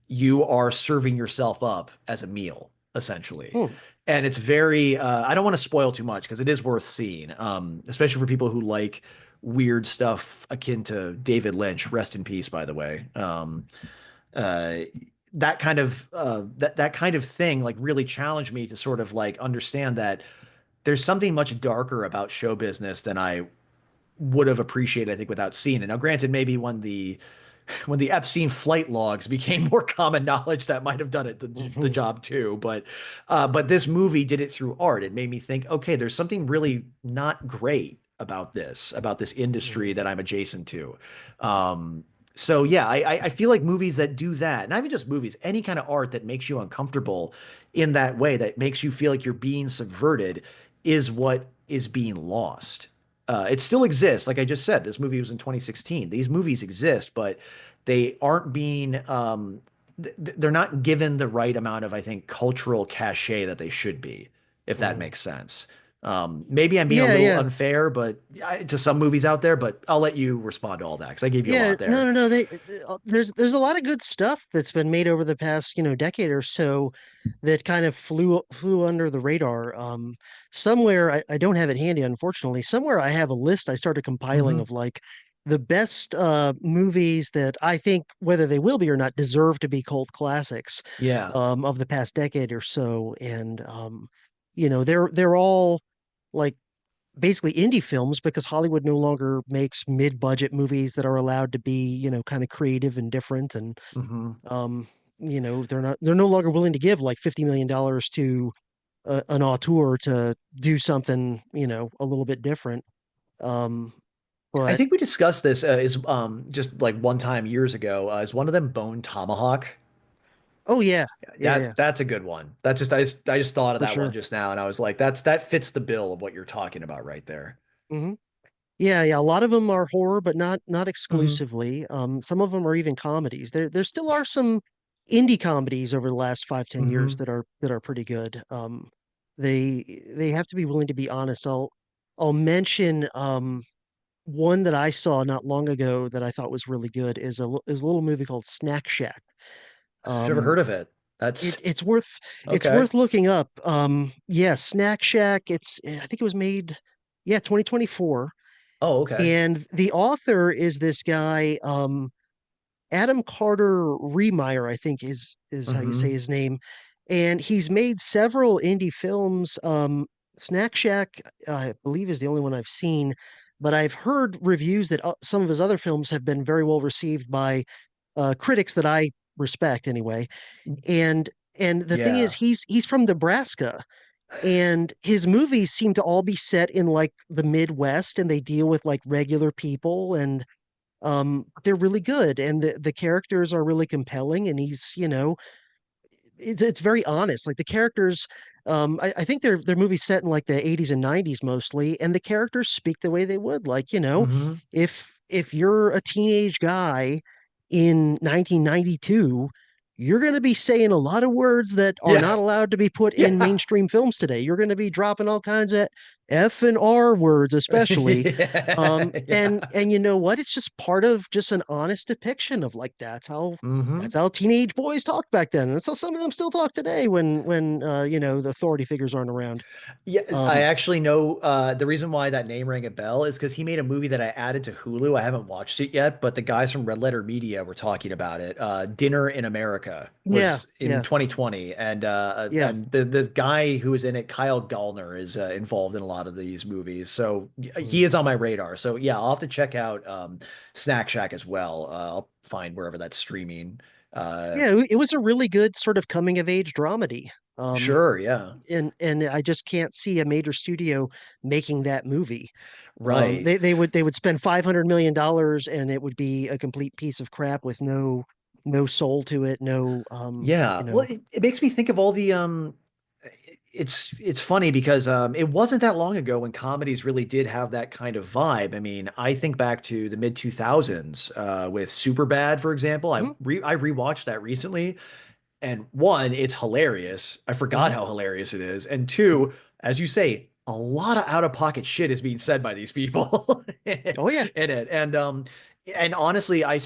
you are serving yourself up as a meal, essentially. mm. And it's very, I don't want to spoil too much because it is worth seeing, especially for people who like weird stuff akin to David Lynch. Rest in peace, by the way. Uh, that kind of thing like really challenged me to sort of like understand that there's something much darker about show business than I would have appreciated, I think, without seeing it. Now, granted, maybe when the Epstein flight logs became more common knowledge, that might have done it the Mhm, job too. But this movie did it through art. It made me think, okay, there's something really not great about this industry Mhm. that I'm adjacent to. Um, so yeah, I feel like movies that do that, not even just movies, any kind of art that makes you uncomfortable in that way, that makes you feel like you're being subverted, is what is being lost. It still exists. Like I just said, this movie was in 2016. These movies exist, but they aren't being they're not given the right amount of, I think, cultural cachet that they should be, if that Mhm. makes sense. Maybe I'm being a Yeah, little yeah. unfair, but to some movies out there, but I'll let you respond to all that because I gave you a Yeah, lot no, there. no, no. There's a lot of good stuff that's been made over the past, decade or so that kind of flew under the radar. Somewhere I don't have it handy, unfortunately. Somewhere I have a list I started compiling Hmm. of like the best movies that I think, whether they will be or not, deserve to be cult classics Yeah. of the past decade or so. And they're all like basically indie films because Hollywood no longer makes mid-budget movies that are allowed to be, kind of creative and different. And Hmm. um, they're no longer willing to give like $50 million to an auteur to do something, a little bit different. Um, I but think we discussed this is just like one time years ago. Is one of them Bone Tomahawk? oh yeah, yeah, yeah, That's a good one. That's just I just thought of for that one sure. just now, and I was like, that fits the bill of what you're talking about right there. Hmm. Yeah, yeah. A lot of them are horror, but not Hmm. exclusively. Some of them are even comedies. There still are some indie comedies over the last 5, 10 years Hmm. that are pretty good. They have to be willing to be honest. I'll mention one that I saw not long ago that I thought was really good is a little movie called Snack Shack. I've never Um, heard of it. it, That's it's worth it's okay. worth looking up. Yeah, Snack Shack. I think it was made, yeah, 2024. Oh, okay. And the author is this guy, Adam Carter Remeyer, I think is how you say Hmm. his name. And he's made several indie films. Snack Shack, I believe, is the only one I've seen, but I've heard reviews that some of his other films have been very well received by critics that I respect anyway. And and the thing is, Yeah. he's from Nebraska, and his movies seem to all be set in like the Midwest, and they deal with like regular people, and they're really good, and the characters are really compelling, and he's, it's very honest. Like the characters, I think they're movies set in like the 80s and 90s mostly, and the characters speak the way they would. Like, Hmm. if you're a teenage guy in 1992, you're going to be saying a lot of words that are Yeah. not allowed to be put in Yeah. mainstream films today. You're going to be dropping all kinds of F and R words, especially. Yeah. Yeah. And you know what? It's just part of just an honest depiction of like Hmm. that's how teenage boys talked back then, and so some of them still talk today when the authority figures aren't around. Yeah, I Um, actually know the reason why that name rang a bell is because he made a movie that I added to Hulu. I haven't watched it yet, but the guys from Red Letter Media were talking about it. Dinner in America yeah, was in yeah, 2020, and yeah. the guy who was in it, Kyle Gallner, is involved in a lot of these movies. So Mm. he is on my radar. So yeah, I'll have to check out Snack Shack as well. I'll find wherever that's streaming. Uh, Yeah, it was a really good sort of coming of age dramedy. Um, sure, yeah, and I just can't see a major studio making that movie. right. They would spend $500 million and it would be a complete piece of crap with no soul to it, no Yeah. Well, it makes me think of all the it's funny because it wasn't that long ago when comedies really did have that kind of vibe. I mean, I think back to the mid 2000s with Superbad, for example. Mhm, I rewatched that recently, and one, it's hilarious. I forgot mhm, how hilarious it is. And mhm. two, as you say, a lot of out-of-pocket shit is being said by these people in Oh yeah. it. And honestly, I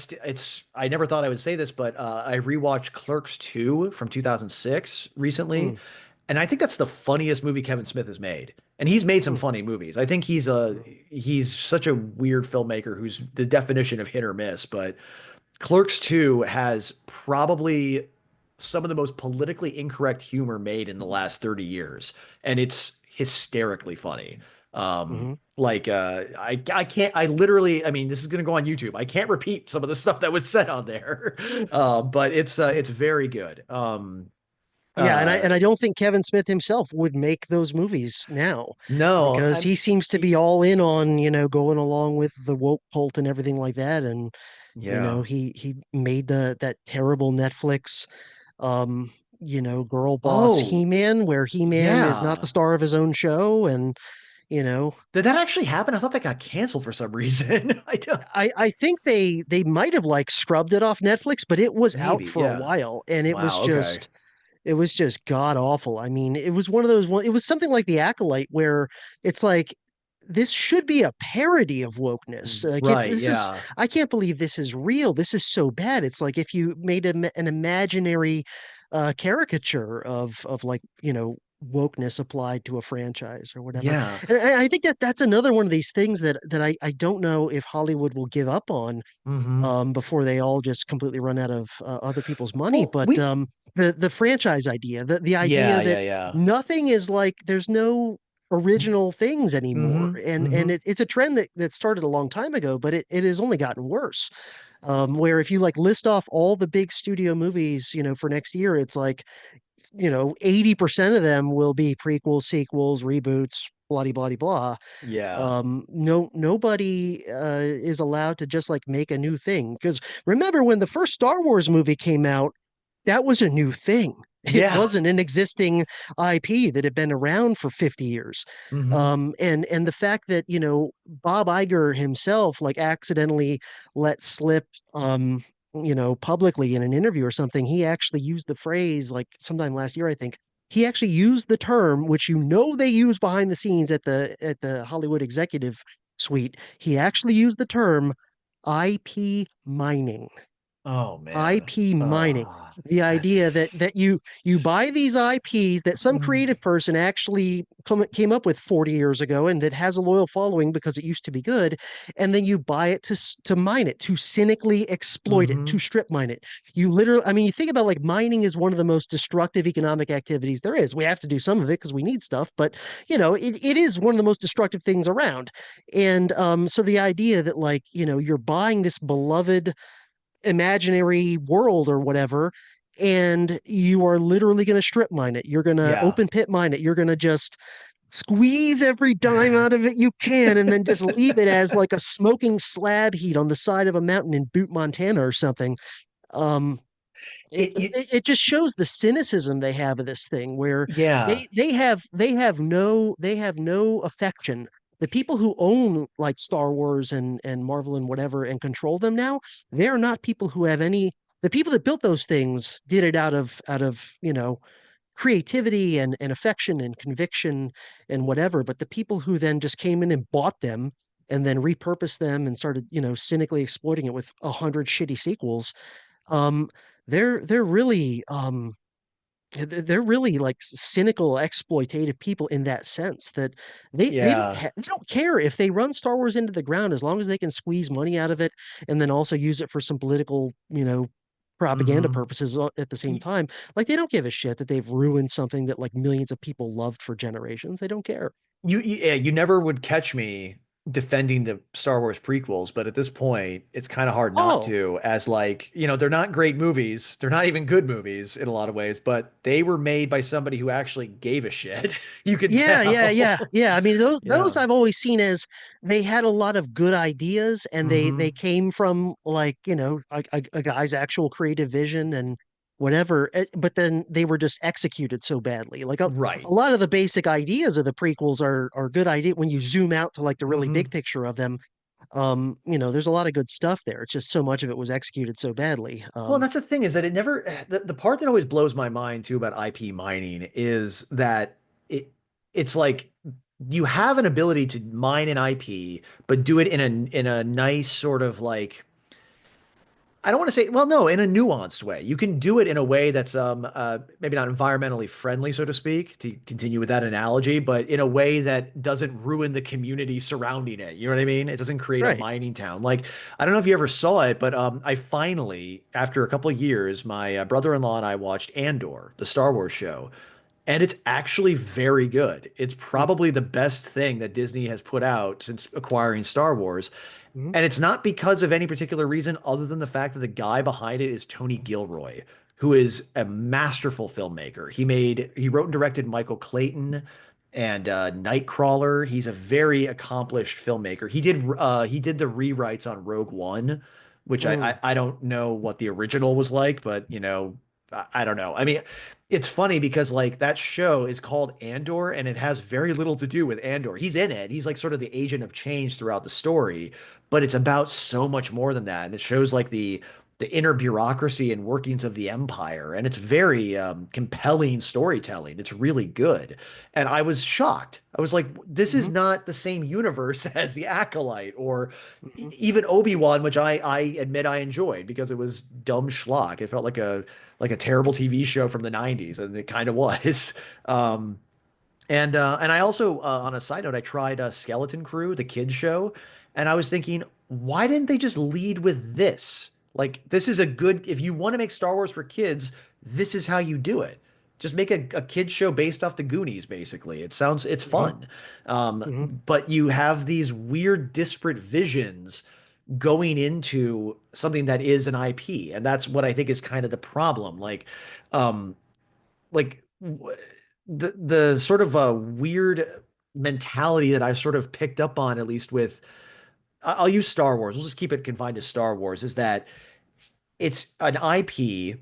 never thought I would say this, but I rewatched Clerks 2 from 2006 recently, Mm, and I think that's the funniest movie Kevin Smith has made. And he's made some mm, funny movies. I think mm, he's such a weird filmmaker who's the definition of hit or miss, but Clerks 2 has probably some of the most politically incorrect humor made in the last 30 years, and it's hysterically funny. mhm. I can't I literally I mean this is gonna go on YouTube. I can't repeat some of the stuff that was said on there. But it's very good. Yeah, and Uh, I don't think Kevin Smith himself would make those movies now no, because I'm, he seems to be all in on, going along with the woke cult and everything like that. And, yeah. he made that terrible Netflix girl boss Oh, He-Man, where He-Man is not the yeah. star of his own show. And, you know, Did that actually happen? I thought that got canceled for some reason. I don't. I think they might have like scrubbed it off Netflix, but it was out Maybe, for a yeah. while and Wow, okay. it was just god awful. I mean, it was one of those it was something like The Acolyte where it's like this should be a parody of wokeness. Like Right, this is yeah. I can't believe this is real. This is so bad. It's like if you made an imaginary caricature of like, wokeness applied to a franchise or whatever. Yeah. And I think that's another one of these things that I don't know if Hollywood will give up on Hmm. before they all just completely run out of other people's money. Well, But we the franchise idea, the idea yeah, that yeah, yeah. nothing is like there's no original things anymore, Hmm. and Hmm. it's a trend that started a long time ago, but it has only gotten worse. Where if you like list off all the big studio movies, for next year, it's like 80% of them will be prequels, sequels, reboots, blah blah blah blah. Yeah. No, nobody is allowed to just like make a new thing. Because remember when the first Star Wars movie came out, that was a new thing. It Yeah. wasn't an existing IP that had been around for 50 years. Hmm. And the fact that, Bob Iger himself like accidentally let slip publicly in an interview or something, he actually used the phrase like sometime last year, I think. He actually used the term, which they use behind the scenes at the Hollywood executive suite. He actually used the term IP mining. Oh man. IP mining. The idea that That's that you buy these IPs that some creative person actually came up with 40 years ago and that has a loyal following because it used to be good, and then you buy it to mine it, to cynically exploit it, hmm. to strip mine it. You literally, I mean, you think about like mining is one of the most destructive economic activities there is. We have to do some of it because we need stuff, but it is one of the most destructive things around. And so the idea that like, you're buying this beloved imaginary world or whatever, and you are literally going to strip mine it. You're going to Yeah. open pit mine it. You're going to just squeeze every dime out of it you can, and then just leave it as like a smoking slab heap on the side of a mountain in Butte, Montana, or something. Um, it, It you it just shows the cynicism they have of this thing, where yeah. they have no affection. The people who own like Star Wars and Marvel and whatever and control them now, they're not people who have any. The people that built those things did it out of creativity and affection and conviction and whatever. But the people who then just came in and bought them and then repurposed them and started cynically exploiting it with 100 shitty sequels, um, they're really they're really like cynical exploitative people in that sense that Yeah. they don't care if they run Star Wars into the ground as long as they can squeeze money out of it and then also use it for some political propaganda Hmm. purposes at the same time. Like they don't give a shit that they've ruined something that like millions of people loved for generations. They don't care. Yeah, you never would catch me defending the Star Wars prequels, but at this point, it's kind of hard not Oh, to, as like, they're not great movies. They're not even good movies in a lot of ways, but they were made by somebody who actually gave a shit. You could yeah, yeah, yeah, tell. yeah. I mean, those Yeah. I've always seen as they had a lot of good ideas, and they Hmm. came from like a guy's actual creative vision and whatever. But then they were just executed so badly. Like a Right. lot of the basic ideas of the prequels are good idea when you zoom out to like the really big Hmm. picture of them. There's a lot of good stuff there. It's just so much of it was executed so badly. Well, that's the thing is that it never, the part that always blows my mind too about IP mining is that it, it's like you have an ability to mine an IP, but do it in a nice sort of like, I don't want to say, well, no, in a nuanced way. You can do it in a way that's maybe not environmentally friendly, so to speak, to continue with that analogy, but in a way that doesn't ruin the community surrounding it. You know what I mean? It doesn't create a Right. mining town. Like, I don't know if you ever saw it, but I finally, after a couple of years, my brother-in-law and I watched Andor, the Star Wars show, and it's actually very good. It's probably the best thing that Disney has put out since acquiring Star Wars. Mhm. And it's not because of any particular reason other than the fact that the guy behind it is Tony Gilroy, who is a masterful filmmaker. He wrote and directed Michael Clayton and Nightcrawler. He's a very accomplished filmmaker. He did the rewrites on Rogue One, which Mm, I don't know what the original was like, but I don't know. I mean, it's funny because like that show is called Andor and it has very little to do with Andor. He's in it. He's like sort of the agent of change throughout the story, but it's about so much more than that. And it shows like the inner bureaucracy and workings of the empire. And it's very compelling storytelling. It's really good. And I was shocked. I was like, this is mhm, not the same universe as The Acolyte or mhm. even Obi-Wan, which I admit I enjoyed because it was dumb schlock. It felt like a terrible TV show from the 90s, and it kind of was. Um, and I also, on a side note, I tried Skeleton Crew, the kids show, and I was thinking, why didn't they just lead with this? Like, this is a good, if you want to make Star Wars for kids, this is how you do it. Just make a kids show based off the Goonies, basically. It's Mhm, fun. mhm, But you have these weird, disparate visions going into something that is an IP, and that's what I think is kind of the problem. Um, like the sort of a weird mentality that I've sort of picked up on, at least with I'll use Star Wars. We'll just keep it confined to Star Wars, is that it's an IP,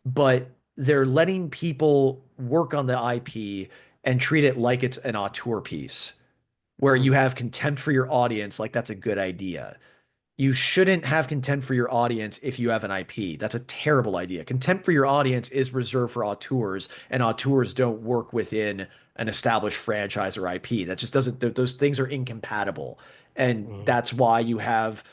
but they're letting people work on the IP and treat it like it's an auteur piece, where mm, you have contempt for your audience, like that's a good idea. You shouldn't have contempt for your audience if you have an IP. That's a terrible idea. Contempt for your audience is reserved for auteurs, and auteurs don't work within an established franchise or IP. That just doesn't, those things are incompatible. And mhm, that's why you have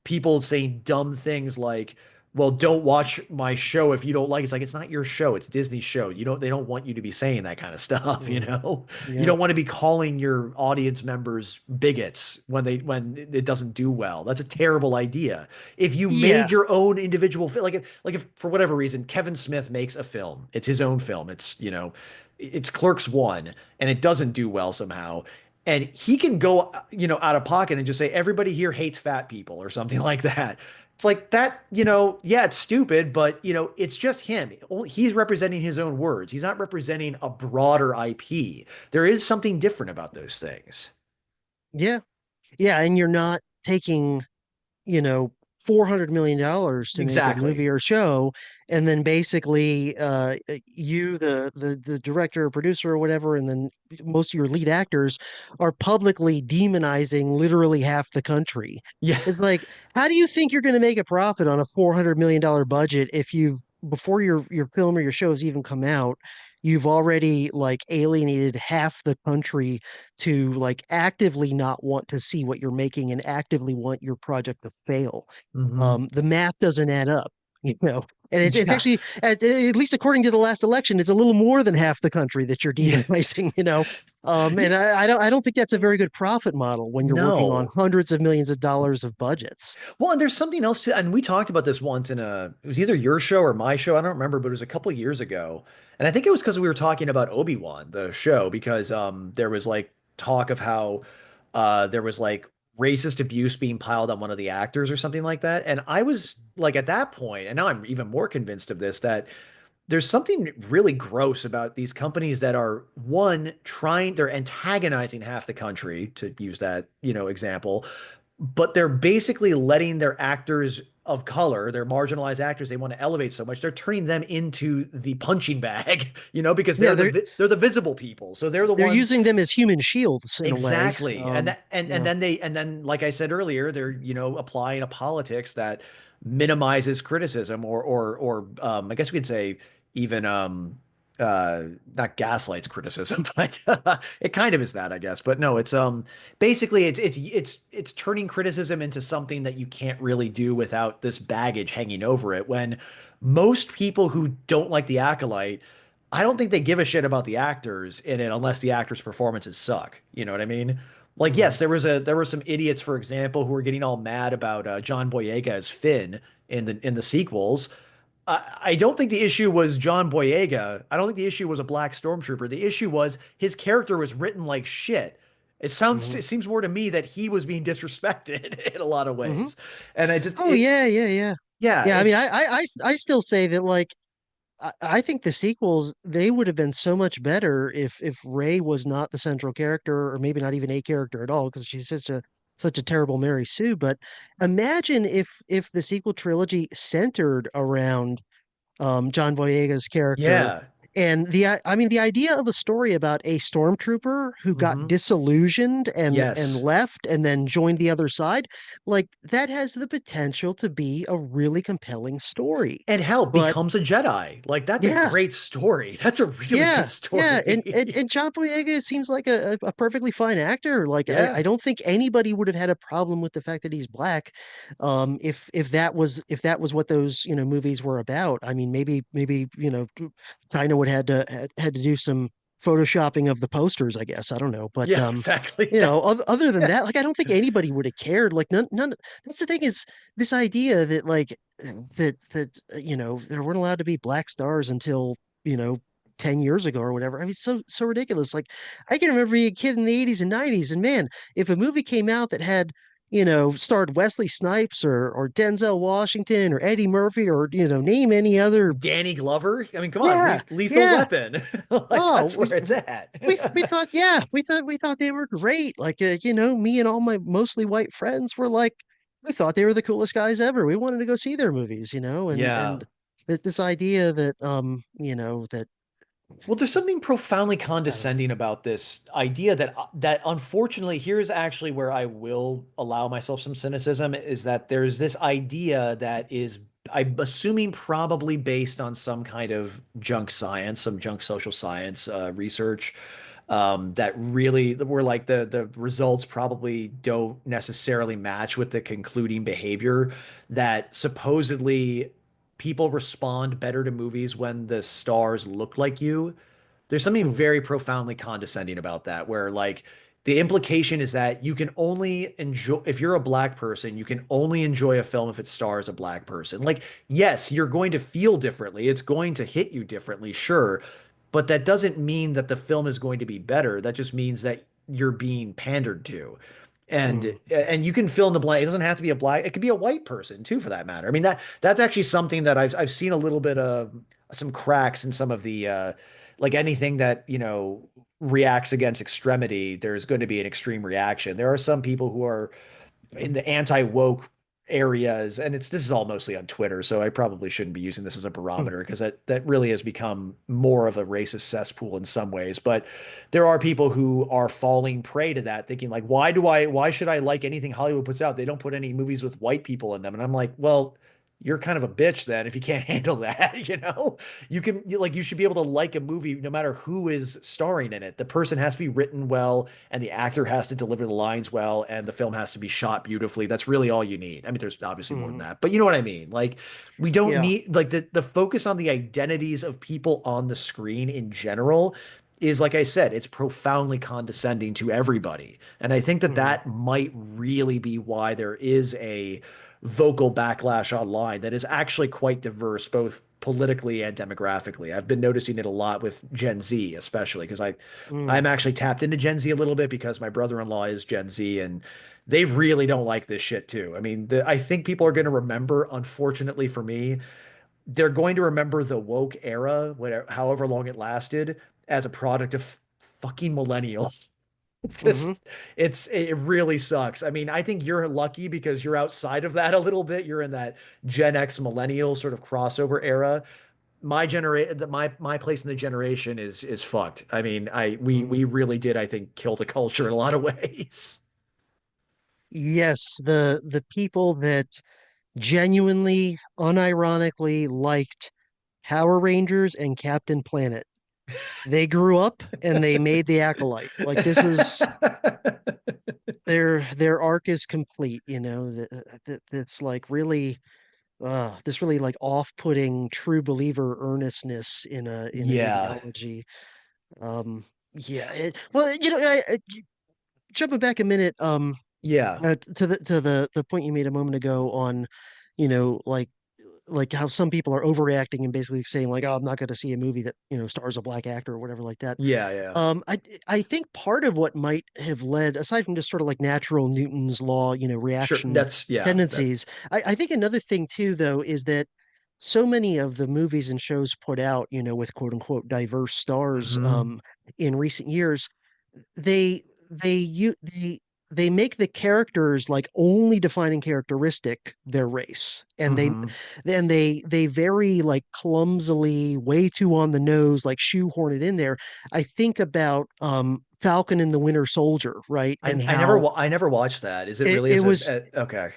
people saying dumb things like, well, don't watch my show if you don't like it. It's like it's not your show, it's Disney's show. They don't want you to be saying that kind of stuff, you mhm. know? You Yeah. don't want to be calling your audience members bigots when it doesn't do well. That's a terrible idea. If you made Yeah. your own individual film, like if for whatever reason Kevin Smith makes a film, it's his own film. It's Clerks 1 and it doesn't do well somehow, and he can go out of pocket and just say everybody here hates fat people or something like that. It's like that, yeah, it's stupid, but it's just him. He's representing his own words. He's not representing a broader IP. There is something different about those things. Yeah. Yeah. And you're not taking, you know, $400 million to make a movie Exactly. or show, and then basically you, the director or producer or whatever, and then most of your lead actors are publicly demonizing literally half the country. Yeah. It's like, how do you think you're going to make a profit on a $400 million budget if you, before your film or your shows even come out, you've already like alienated half the country to like actively not want to see what you're making and actively want your project to fail. Hmm. The math doesn't add up, you know. And it's Yeah. actually, at least according to the last election, it's a little more than half the country that you're Yeah. demonizing, you know. And Yeah. I don't think that's a very good profit model when you're working on No. hundreds of millions of dollars of budgets. Well, and there's something else too, and we talked about this once it was either your show or my show. I don't remember, but it was a couple of years ago. And I think it was because we were talking about Obi-Wan, the show, because there was like talk of how there was like racist abuse being piled on one of the actors or something like that. And I was like at that point, and now I'm even more convinced of this, that there's something really gross about these companies that are they're antagonizing half the country, to use that, example, but they're basically letting their actors of color, their marginalized actors they want to elevate so much, they're turning them into the punching bag, because Yeah, they're the visible people. So they're the they're ones. using them as human shields in a way. Exactly. And Yeah. then like I said earlier, they're, applying a politics that minimizes criticism or I guess we could say even not gaslights criticism, but it kind of is that, I guess. But no, it's basically it's turning criticism into something that you can't really do without this baggage hanging over it, when most people who don't like The Acolyte, I don't think they give a shit about the actors in it unless the actors' performances suck. You know what I mean? Like, Mhm. yes, there were some idiots, for example, who were getting all mad about John Boyega as Finn in the sequels. I don't think the issue was John Boyega. I don't think the issue was a black stormtrooper. The issue was his character was written like shit. Mhm. It seems more to me that he was being disrespected in a lot of Mhm. ways. And I just Oh yeah, yeah, yeah. yeah, Yeah, I mean, it's I still say that like I think the sequels, they would have been so much better if Rey was not the central character, or maybe not even a character at all, because she's such a terrible Mary Sue. But imagine if the sequel trilogy centered around John Boyega's character. Yeah. And I mean, the idea of a story about a stormtrooper who got Hmm. disillusioned and Yes. left and then joined the other side, like that has the potential to be a really compelling story. And hell, But becomes a Jedi. Like that's a yeah, great story. That's a really good yeah, story. and John Boyega seems like a perfectly fine actor. Like I Yeah. don't think anybody would have had a problem with the fact that he's black, if that was what those movies were about. I mean, maybe China would had to do some photoshopping of the posters, I guess. I don't know, but Yeah, exactly. other than that, like I don't think anybody would have cared. Like none. That's the thing is this idea that there weren't allowed to be black stars until you know 10 years ago or whatever. I mean, so ridiculous. Like I can remember being a kid in the 80s and 90s, and man, if a movie came out that had, starred Wesley Snipes or Denzel Washington or Eddie Murphy or, name any other. Danny Glover. I mean, come on, Yeah, Lethal yeah. Weapon. Like Oh, that's where it's at. we thought, yeah, we thought they were great. Like, me and all my mostly white friends were like, we thought they were the coolest guys ever. We wanted to go see their movies, Yeah. and this idea that, that Well, there's something profoundly I don't know. condescending about this idea that unfortunately here's actually where I will allow myself some cynicism is that there's this idea that is I'm assuming probably based on some kind of junk science, some junk social science research that really were like the results probably don't necessarily match with the concluding behavior that supposedly people respond better to movies when the stars look like you. There's something Mm, very profoundly condescending about that, where like the implication is that you can only enjoy, if you're a black person, you can only enjoy a film if it stars a black person. Like, yes, you're going to feel differently. It's going to hit you differently, sure. But that doesn't mean that the film is going to be better. That just means that you're being pandered to. mm, And you can fill in the blank. It doesn't have to be a black, it could be a white person too, for that matter. I mean, that's actually something that I've seen a little bit of some cracks in some of the like anything that, reacts against extremity, there's going to be an extreme reaction. There are some people who are in the anti-woke areas, and this is all mostly on Twitter, so I probably shouldn't be using this as a mm, barometer because that really has become more of a racist cesspool in some ways. But there are people who are falling prey to that, thinking like, why should I like anything Hollywood puts out? They don't put any movies with white people in them. And I'm like, well, you're kind of a bitch then if you can't handle that, you should be able to like a movie no matter who is starring in it. The person has to be written well and the actor has to deliver the lines well and the film has to be shot beautifully. That's really all you need. I mean, there's obviously more than mm. that, but you know what I mean? Like we don't Yeah. need like the focus on the identities of people on the screen in general is like I said, it's profoundly condescending to everybody. And I think that Mm, that might really be why there is a vocal backlash online that is actually quite diverse, both politically and demographically. I've been noticing it a lot with Gen Z, especially because mm, I'm actually tapped into Gen Z a little bit because my brother-in-law is Gen Z and they really don't like this shit too. I mean, I think people are going to remember, unfortunately for me, they're going to remember the woke era, whatever, however long it lasted, as a product of fucking millennials. mm-hmm. Because it really sucks. I mean, I think you're lucky because you're outside of that a little bit. You're in that Gen X millennial sort of crossover era. My place in the generation is fucked. I mean, we Mm. really did, I think, kill the culture in a lot of ways. Yes, the people that genuinely, unironically liked Power Rangers and Captain Planet. They grew up and they made the Acolyte. Like this is their arc is complete, that's like really this really like off-putting true believer earnestness in an Yeah. ideology. Yeah, well, jumping back a minute, Yeah. to the point you made a moment ago on, like how some people are overreacting and basically saying like, "Oh, I'm not going to see a movie that stars a black actor or whatever like that." Yeah, yeah. I think part of what might have led, aside from just sort of like natural Newton's law, Sure. reaction That tendencies, I think another thing too, though, is that so many of the movies and shows put out, with quote unquote diverse stars, Hmm. in recent years, they they you they make the characters like only defining characteristic their race, and Hmm. they very like clumsily, way too on the nose, like shoehorn it in there. I think about Falcon and the Winter Soldier, right? And how I never watched that. Is it it, really it as was okay?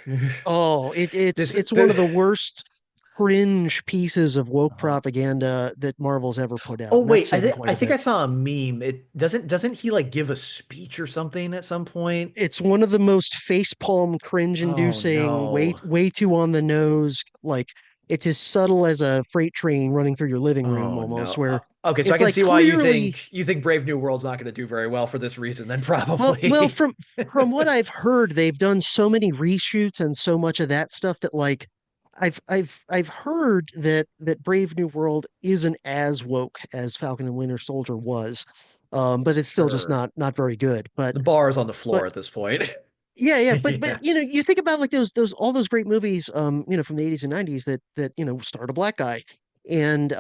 oh it, it's This, it's one the of the worst fringe pieces of woke uh, propaganda that Marvel's ever put oh out, and that's wait, saying quite I a think I bit. saw a meme. It doesn't he like give a speech or something at some point? It's one of the most facepalm Oh cringe-inducing, no. way too on the nose. Like it's as subtle as a freight train running through your living room, Oh almost. no. Where Okay, so I it's can like see why clearly, you think Brave New World's not going to do very well for this reason then well, probably. from what I've heard, they've done so many reshoots and so much of that stuff that like I've heard that Brave New World isn't as woke as Falcon and Winter Soldier was, but it's still just Sure. not very good. The bar is on the But floor at this point. yeah, but Yeah. you think about like those all those great movies, from the 80s and 90s that starred a black guy, and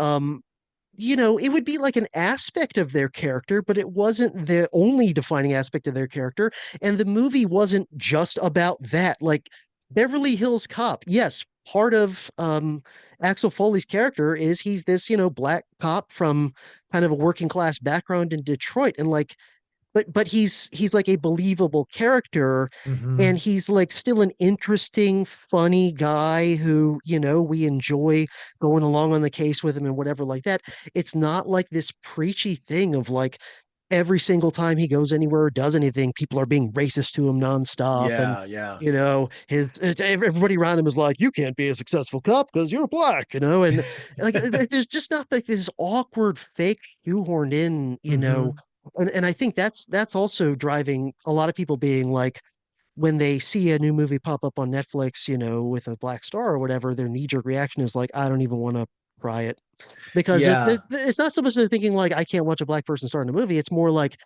it would be like an aspect of their character, but it wasn't the only defining aspect of their character. And the movie wasn't just about that. Like Beverly Hills Cop, yes, part of Axel Foley's character is he's this, black cop from kind of a working class background in Detroit. And like but he's like a believable character, and Hmm. he's like still an interesting, funny guy who, we enjoy going along on the case with him and whatever like that. It's not like this preachy thing of like every single time he goes anywhere or does anything, people are being racist to him nonstop. And, Yeah, yeah. his everybody around him is like, you can't be a successful cop because you're black, and like there's just not like this awkward, fake, shoehorned in, Hmm. and I think that's also driving a lot of people being like, when they see a new movie pop up on Netflix, with a black star or whatever, their knee-jerk reaction is like, I don't even want to try it. Because Yeah. it's not so much they're thinking like, I can't watch a black person star in a movie. It's more like,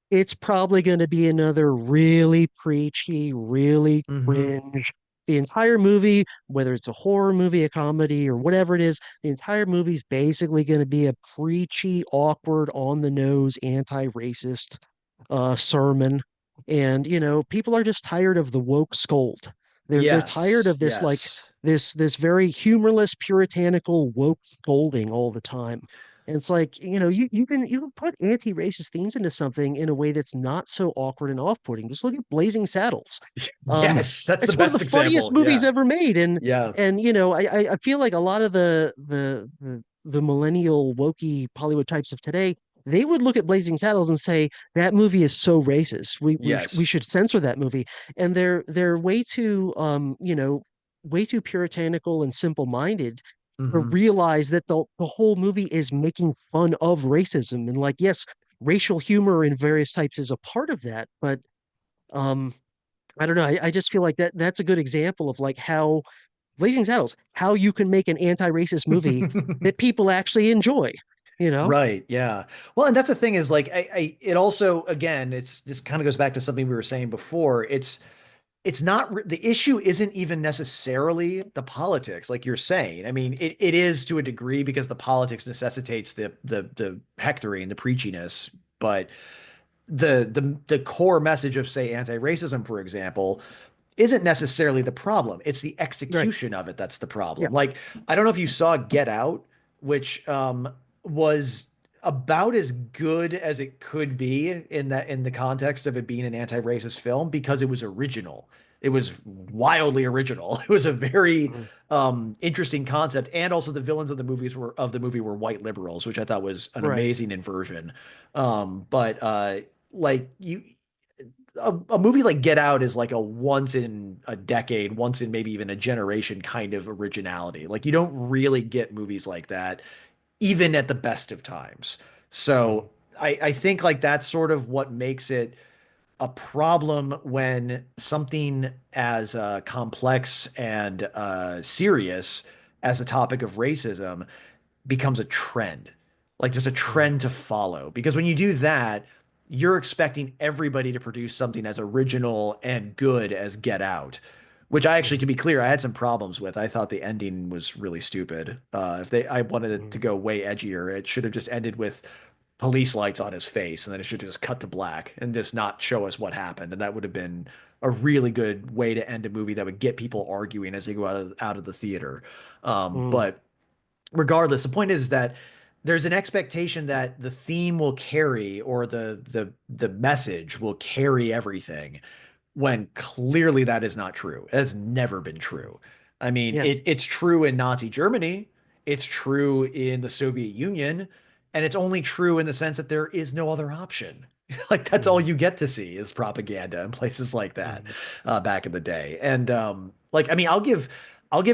it's probably going to be another really preachy, really Hmm. cringe. The entire movie, whether it's a horror movie, a comedy, or whatever it is, the entire movie's basically going to be a preachy, awkward, on the nose, anti-racist sermon. And people are just tired of the woke scold. They're tired Yes. of this like Yes. this very humorless, puritanical woke scolding all the time. And it's like, you can put anti-racist themes into something in a way that's not so awkward and off-putting. Just look at Blazing Saddles. Um, Yes, that's the it's one of the best funniest example. movies Yeah. ever made. And Yeah. and I feel like a lot of the millennial wokey Hollywood types of today, they would look at Blazing Saddles and say, that movie is so racist. We Yes. should censor that movie. And they're way too puritanical and simple-minded to Hmm. realize that the whole movie is making fun of racism. And like, yes, racial humor in various types is a part of that, but um I don't know. I just feel like that's a good example of like how Blazing Saddles, how you can make an anti-racist movie that people actually enjoy, you know? Right. Yeah. Well, and that's the thing is like it also again it's just kind of goes back to something we were saying before. It's not the issue isn't even necessarily the politics like you're saying. I mean, it is to a degree because the politics necessitates the hectoring, the preachiness, but the core message of say anti-racism, for example, isn't necessarily the problem. It's the Right. execution of it that's the Yeah. problem. Like, I don't know if you saw Get Out, which was about as good as it could be in the context of it being an anti-racist film because it was original. It was wildly original. It was a very Mhm. interesting concept, and also the villains of the movie were white liberals, which I thought was an Right. amazing inversion. But like you a movie like Get Out is like a once in a decade, once in maybe even a generation kind of originality. Like you don't really get movies like that, even at the best of times. Mhm. So I think like that's sort of what makes it a problem when something as complex and serious as the topic of racism becomes a trend, like just a Mhm. trend to follow. Because when you do that, you're expecting everybody to produce something as original and good as Get Out, which I actually, to Mhm. be clear, I had some problems with. I thought the ending was really stupid. If they, I wanted it to Mhm. go way edgier. It should have just ended with police lights on his face, and then it should have just cut to black and just not show us what happened. And that would have been a really good way to end a movie that would get people arguing as they go out of the theater. Mhm. But regardless, the point is that there's an expectation that the theme will carry or the message will carry everything when clearly that is not true. It has never been Mhm. true. I mean, Yeah. it's true in Nazi Germany, it's true in the Soviet Union, and it's only true in the sense that there is no other option. Like that's all Mhm. you get to see is propaganda in places like that Mhm. back in the day. And like I mean, I'll give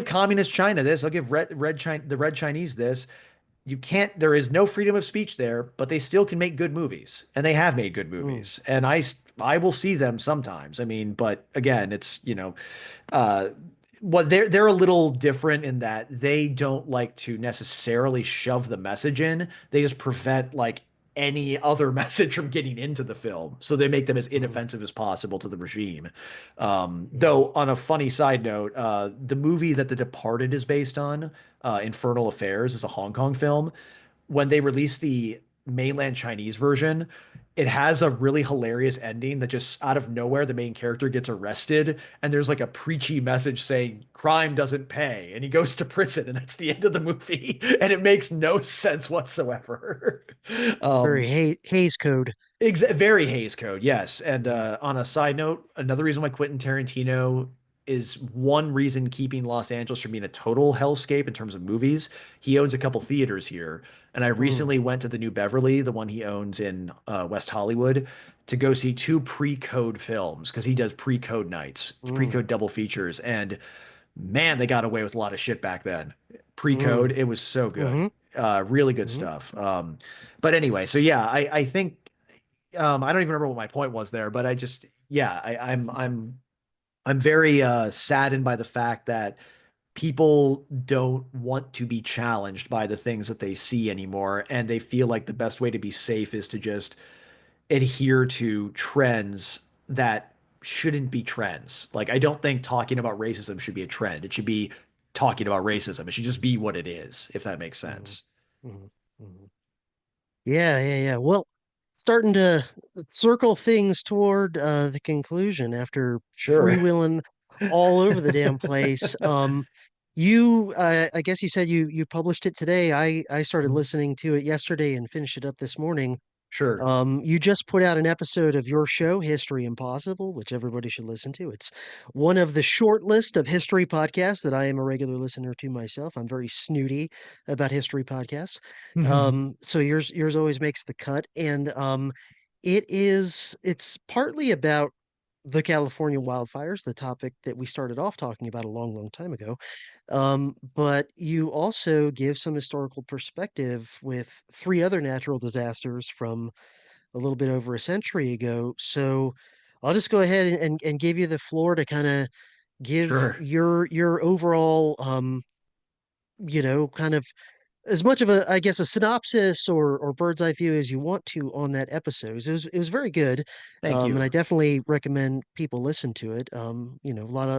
communist China this. I'll give the Red Chinese this. You can't, there is no freedom of speech there, but they still can make good movies, and they have made good Mhm. movies, and I will see them sometimes. I mean, but again, it's uh what they're a little different in that they don't like to necessarily shove the message in. They just prevent like any other message from getting into the film. So they make them as Mhm. inoffensive as possible to the regime. Mhm. Though on a funny side note, the movie that The Departed is based on, Infernal Affairs, is a Hong Kong film. When they released the mainland Chinese version, it has a really hilarious ending that just out of nowhere the main character gets arrested and there's like a preachy message saying crime doesn't pay and he goes to prison and that's the end of the movie and it makes no sense whatsoever. Very um Hayes Code. Very Hays Code, yes. And Mhm. on a side note, another reason why Quentin Tarantino is one reason keeping Los Angeles from being a total hellscape in terms of movies. He owns a couple theaters here, and I Mhm. recently went to the New Beverly, the one he owns in West Hollywood, to go see two pre-code films because he does pre-code nights, Mhm. pre-code double features, and man, they got away with a lot of shit back then. Pre-code, Mhm. it was so good. Mhm. Really good Mhm. stuff. But anyway, so yeah, I think I don't even remember what my point was there, but I just yeah, I'm very saddened by the fact that people don't want to be challenged by the things that they see anymore, and they feel like the best way to be safe is to just adhere to trends that shouldn't be trends. Like I don't think talking about racism should be a trend. It should be talking about racism. It should just be what it is, if that makes Mhm. sense. Mhm. Mhm. Yeah, yeah, yeah. Well, starting to circle things toward the conclusion after Sure. freewheeling all over the damn place. I guess you said you published it today. I started listening to it yesterday and finished it up this morning. Sure. You just put out an episode of your show, History Impossible, which everybody should listen to. It's one of the short list of history podcasts that I am a regular listener to myself. I'm very snooty about history podcasts. So yours always makes the cut. And it's partly about the California wildfires, the topic that we started off talking about a long, long time ago. But you also give some historical perspective with three other natural disasters from a little bit over a century ago. So I'll just go ahead and give you the floor to kind of give Sure. your overall kind of as much of a, I guess, a synopsis or bird's eye view as you want to on that episode. It was very good, Thank and you. I definitely recommend people listen to it. A lot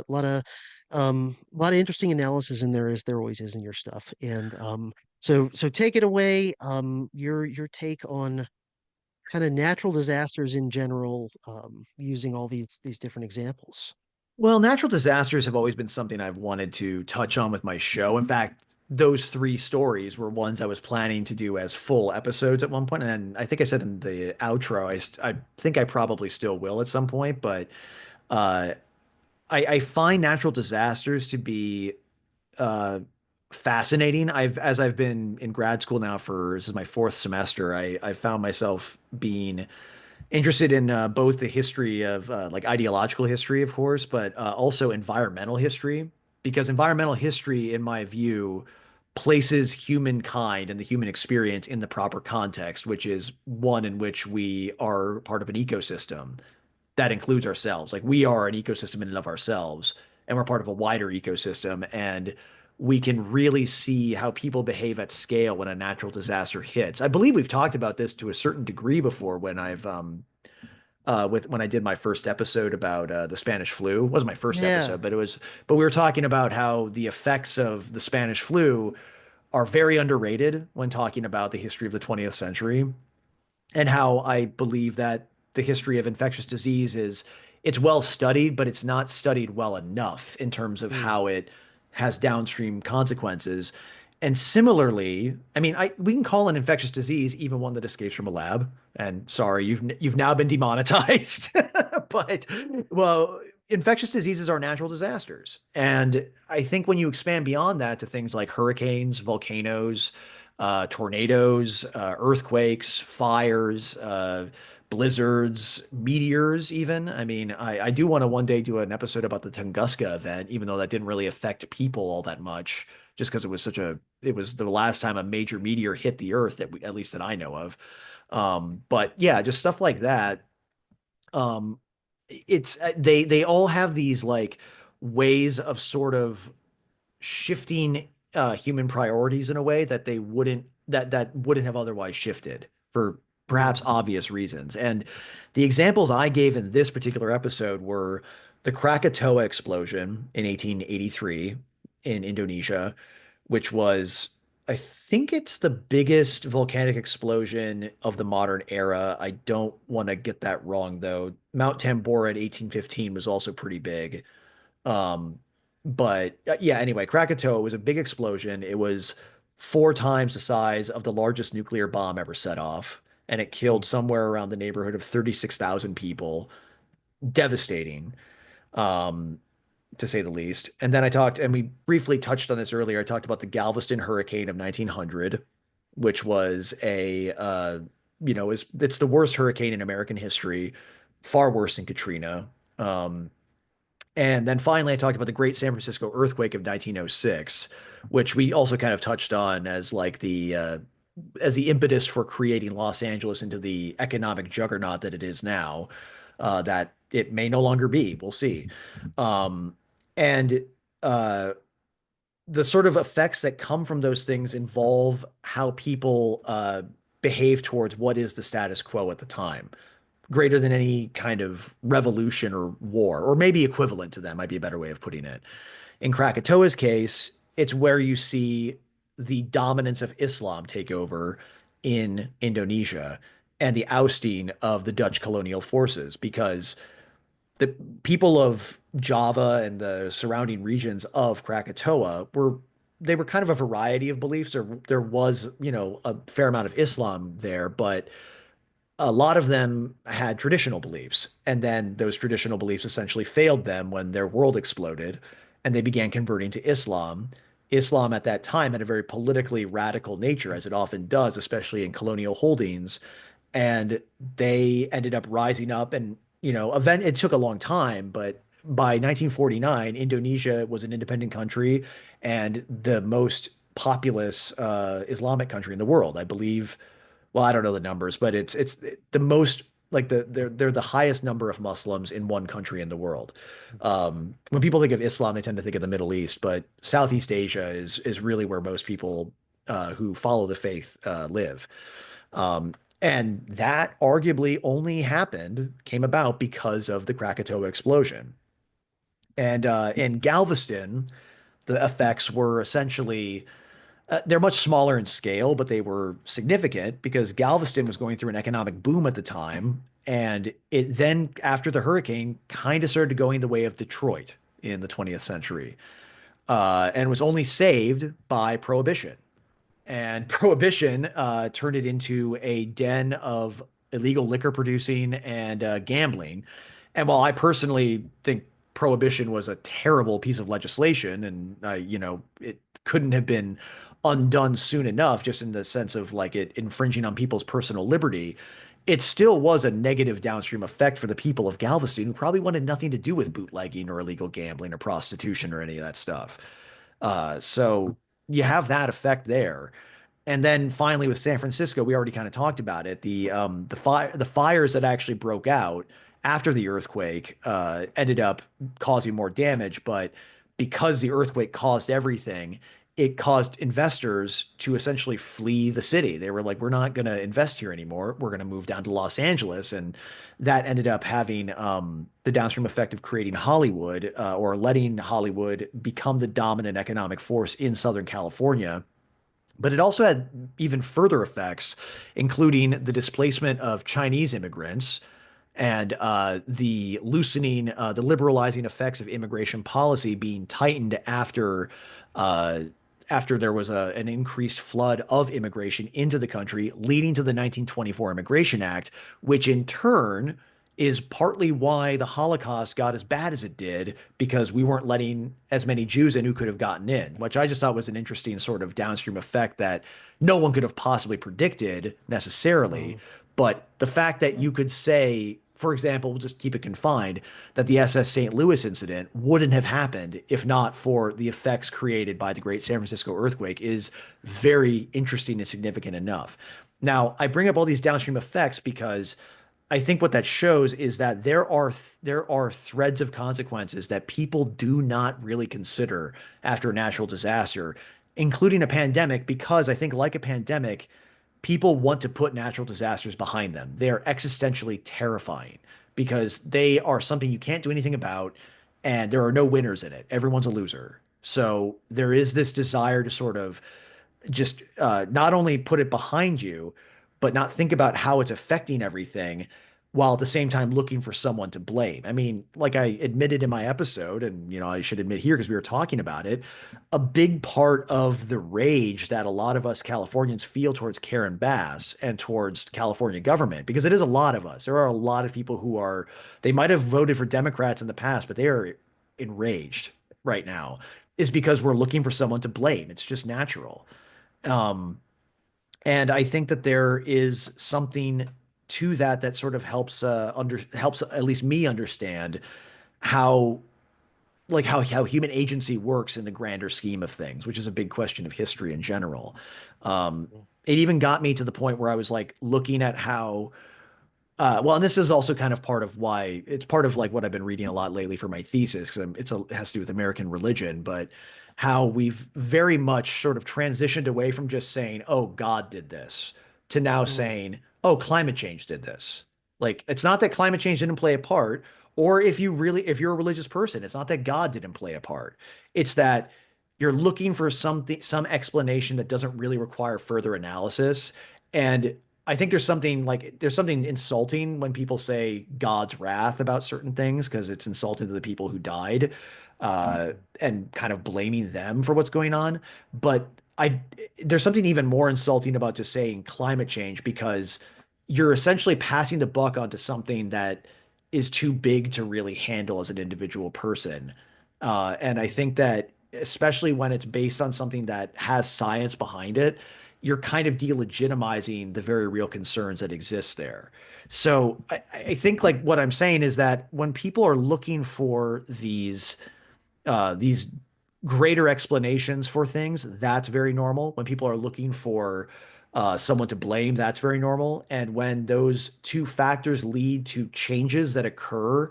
of interesting analysis in there, as there always is in your stuff. And so take it away. Your take on kind of natural disasters in general, using all these different examples. Well, natural disasters have always been something I've wanted to touch on with my show. In fact, those three stories were ones I was planning to do as full episodes at one point, and I think I said in the outro, I think I probably still will at some point. But uh, I find natural disasters to be uh, fascinating. As I've been in grad school now for this is my fourth semester. I found myself being interested in both the history of like ideological history, of course, but also environmental history, because environmental history, in my view, places humankind and the human experience in the proper context, which is one in which we are part of an ecosystem that includes ourselves. Like we are an ecosystem in and of ourselves, and we're part of a wider ecosystem. And we can really see how people behave at scale when a natural disaster hits. I believe we've talked about this to a certain degree before when I've with when I did my first episode about the Spanish flu. It wasn't my first Yeah. episode, but we were talking about how the effects of the Spanish flu are very underrated when talking about the history of the 20th century, and how I believe that the history of infectious disease is it's well studied, but it's not studied well enough in terms of Mm. how it has downstream consequences. And similarly, I mean, we can call an infectious disease even one that escapes from a lab. And sorry, you've now been demonetized. But well, infectious diseases are natural disasters. And I think when you expand beyond that to things like hurricanes, volcanoes, tornadoes, earthquakes, fires, blizzards, meteors, even. I mean, I do want to one day do an episode about the Tunguska event, even though that didn't really affect people all that much, just because it was the last time a major meteor hit the Earth at least that I know of. But yeah, just stuff like that. Um, they all have these like ways of sort of shifting human priorities in a way that that wouldn't have otherwise shifted for Mm. perhaps obvious reasons. And the examples I gave in this particular episode were the Krakatoa explosion in 1883 in Indonesia, which was, I think it's the biggest volcanic explosion of the modern era. I don't want to get that wrong though. Mount Tambora in 1815 was also pretty big. Um, but yeah, anyway, Krakatoa was a big explosion. It was 4 times the size of the largest nuclear bomb ever set off, and it killed Mm. somewhere around the neighborhood of 36,000 people. Devastating, um, to say the least. And then and we briefly touched on this earlier. I talked about the Galveston hurricane of 1900, which was it's the worst hurricane in American history, far worse than Katrina. Um, and then finally, I talked about the Great San Francisco Earthquake of 1906, which we also kind of touched on as like as the impetus for creating Los Angeles into the economic juggernaut that it is now. That it may no longer be. We'll see. Um, and uh, the sort of effects that come from those things involve how people behave towards what is the status quo at the time, greater than any kind of revolution or war, or maybe equivalent to that might be a better way of putting it. In Krakatoa's case, it's where you see the dominance of Islam take over in Indonesia and the ousting of the Dutch colonial forces, because the people of Java and the surrounding regions of Krakatoa were kind of a variety of beliefs. There was, a fair amount of Islam there, but a lot of them had traditional beliefs, and then those traditional beliefs essentially failed them when their world exploded and they began converting to Islam. Islam at that time had a very politically radical nature, as it often does, especially in colonial holdings. And they ended up rising up, and it took a long time, but by 1949, Indonesia was an independent country and the most populous Islamic country in the world. I believe, well, I don't know the numbers, but it's the most, like, they're the highest number of Muslims in one country in the world. When people think of Islam, they tend to think of the Middle East, but Southeast Asia is really where most people who follow the faith live. And that arguably only came about because of the Krakatoa explosion. And in Galveston, the effects were essentially they're much smaller in scale, but they were significant because Galveston was going through an economic boom at the time. And it then, after the hurricane, kind of started going the way of Detroit in the 20th century, and was only saved by Prohibition. And Prohibition turned it into a den of illegal liquor producing and gambling. And while I personally think Prohibition was a terrible piece of legislation, and it couldn't have been undone soon enough, just in the sense of like it infringing on people's personal liberty, it still was a negative downstream effect for the people of Galveston, who probably wanted nothing to do with bootlegging or illegal gambling or prostitution or any of that stuff. So you have that effect there. And then finally with San Francisco, we already kind of talked about it. The fires that actually broke out after the earthquake ended up causing more damage, but because the earthquake caused everything, it caused investors to essentially flee the city. They were like, we're not going to invest here anymore. We're going to move down to Los Angeles. And that ended up having the downstream effect of creating Hollywood or letting Hollywood become the dominant economic force in Southern California. But it also had even further effects, including the displacement of Chinese immigrants and the liberalizing effects of immigration policy being tightened uh, after there was an increased flood of immigration into the country, leading to the 1924 Immigration Act, which in turn is partly why the Holocaust got as bad as it did, because we weren't letting as many Jews in who could have gotten in, which I just thought was an interesting sort of downstream effect that no one could have possibly predicted necessarily. Mhm. But the fact that you could say, for example, we'll just keep it confined, that the SS St. Louis incident wouldn't have happened if not for the effects created by the Great San Francisco earthquake is very interesting and significant enough. Now, I bring up all these downstream effects because I think what that shows is that there are threads of consequences that people do not really consider after a natural disaster, including a pandemic, because I think like a pandemic, people want to put natural disasters behind them. They are existentially terrifying because they are something you can't do anything about, and there are no winners in it. Everyone's a loser. So there is this desire to sort of just not only put it behind you, but not think about how it's affecting everything while at the same time looking for someone to blame. I mean, like I admitted in my episode, and I should admit here because we were talking about it, a big part of the rage that a lot of us Californians feel towards Karen Bass and towards California government, because it is a lot of us. There are a lot of people who are, they might have voted for Democrats in the past, but they are enraged right now, is because we're looking for someone to blame. It's just natural. Um, and I think that there is something to that that sort of helps at least me understand how how human agency works in the grander scheme of things, which is a big question of history in general. Um, it even got me to the point where I was like looking at how well, and this is also kind of part of why it's part of like what I've been reading a lot lately for my thesis, because it has to do with American religion, but how we've very much sort of transitioned away from just saying, "Oh, God did this," to now Mhm. saying, "Oh, climate change did this." Like, it's not that climate change didn't play a part, or if you're a religious person, it's not that God didn't play a part. It's that you're looking for some explanation that doesn't really require further analysis. And I think there's something insulting when people say God's wrath about certain things, because it's insulting to the people who died, and kind of blaming them for what's going on. But I there's something even more insulting about just saying climate change, because you're essentially passing the buck onto something that is too big to really handle as an individual person. And I think that especially when it's based on something that has science behind it, you're kind of delegitimizing the very real concerns that exist there. So I think like what I'm saying is that when people are looking for these greater explanations for things, that's very normal. When people are looking for someone to blame, that's very normal. And when those two factors lead to changes that occur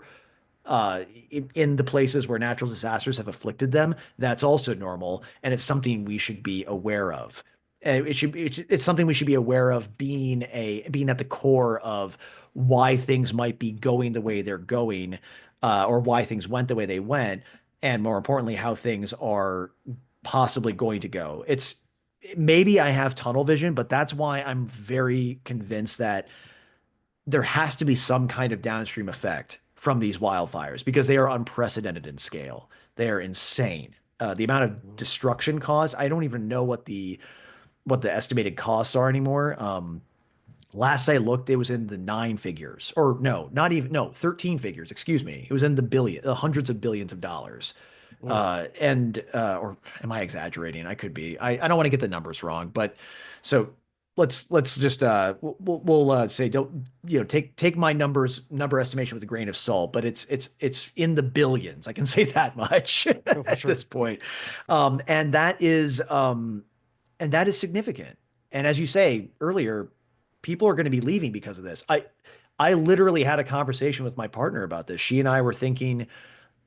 in the places where natural disasters have afflicted them, that's also normal, and it's something we should be aware of. It's something we should be aware of, being at the core of why things might be going the way they're going, or why things went the way they went, and more importantly, how things are possibly going to go. It's maybe I have tunnel vision, but that's why I'm very convinced that there has to be some kind of downstream effect from these wildfires, because they are unprecedented in scale. They are insane. The amount of Mhm. destruction caused, I don't even know what the estimated costs are anymore. Last I looked, it was in the nine figures, or no, not even no, 13 figures. Excuse me. It was in the hundreds of billions of dollars. Mm. Or am I exaggerating? I could be. I don't want to get the numbers wrong, but so let's just we'll say, don't take my number estimation with a grain of salt, but it's in the billions. I can say that much Oh, for at sure. this point. Um, and that is um and that is significant. And as you say earlier, people are going to be leaving because of this. I literally had a conversation with my partner about this. She and I were thinking,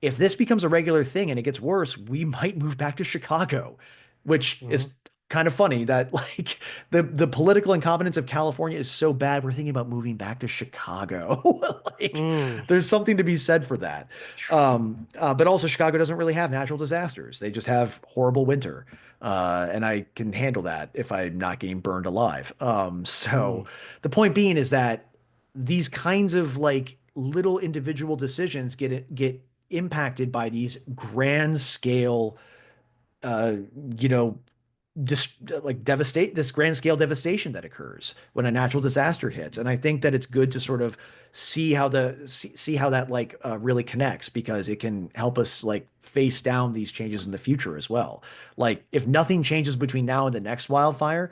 if this becomes a regular thing and it gets worse, we might move back to Chicago. which Hmm. is kind of funny that like the political incompetence of California is so bad we're thinking about moving back to Chicago. Like Mm. there's something to be said for that. But also Chicago doesn't really have natural disasters. They just have horrible winter. And I can handle that if I'm not getting burned alive. So Mm. the point being is that these kinds of like little individual decisions get impacted by these grand scale uh you know like devastate this grand scale devastation that occurs when a natural disaster hits. And I think that it's good to sort of see how that like really connects, because it can help us like face down these changes in the future as well. Like if nothing changes between now and the next wildfire,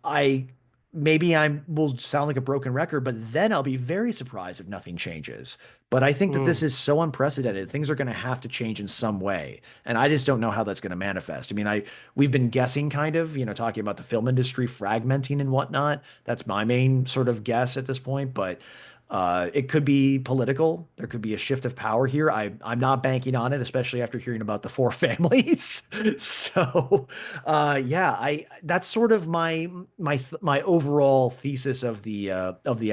I maybe I will sound like a broken record, but then I'll be very surprised if nothing changes. But I think that this Mm. is so unprecedented. Things are going to have to change in some way, and I just don't know how that's going to manifest. I mean, I we've been guessing kind of, talking about the film industry fragmenting and whatnot. That's my main sort of guess at this point, but it could be political. There could be a shift of power here. I'm not banking on it, especially after hearing about the four families. So, yeah, I that's sort of my overall thesis of the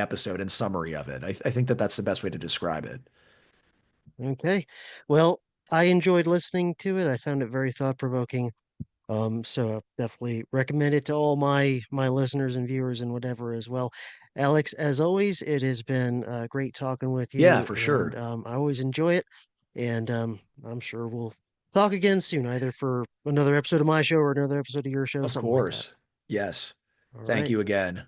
episode and summary of it. I think that that's the best way to describe it. Okay. Well, I enjoyed listening to it. I found it very thought-provoking. So I definitely recommend it to all my listeners and viewers and whatever as well. Alex, as always, it has been great talking with Yeah, you, for and sure. I always enjoy it. And I'm sure we'll talk again soon, either for another episode of my show or another episode of your show, Of something like that. course. Yes. All Thank right. you again.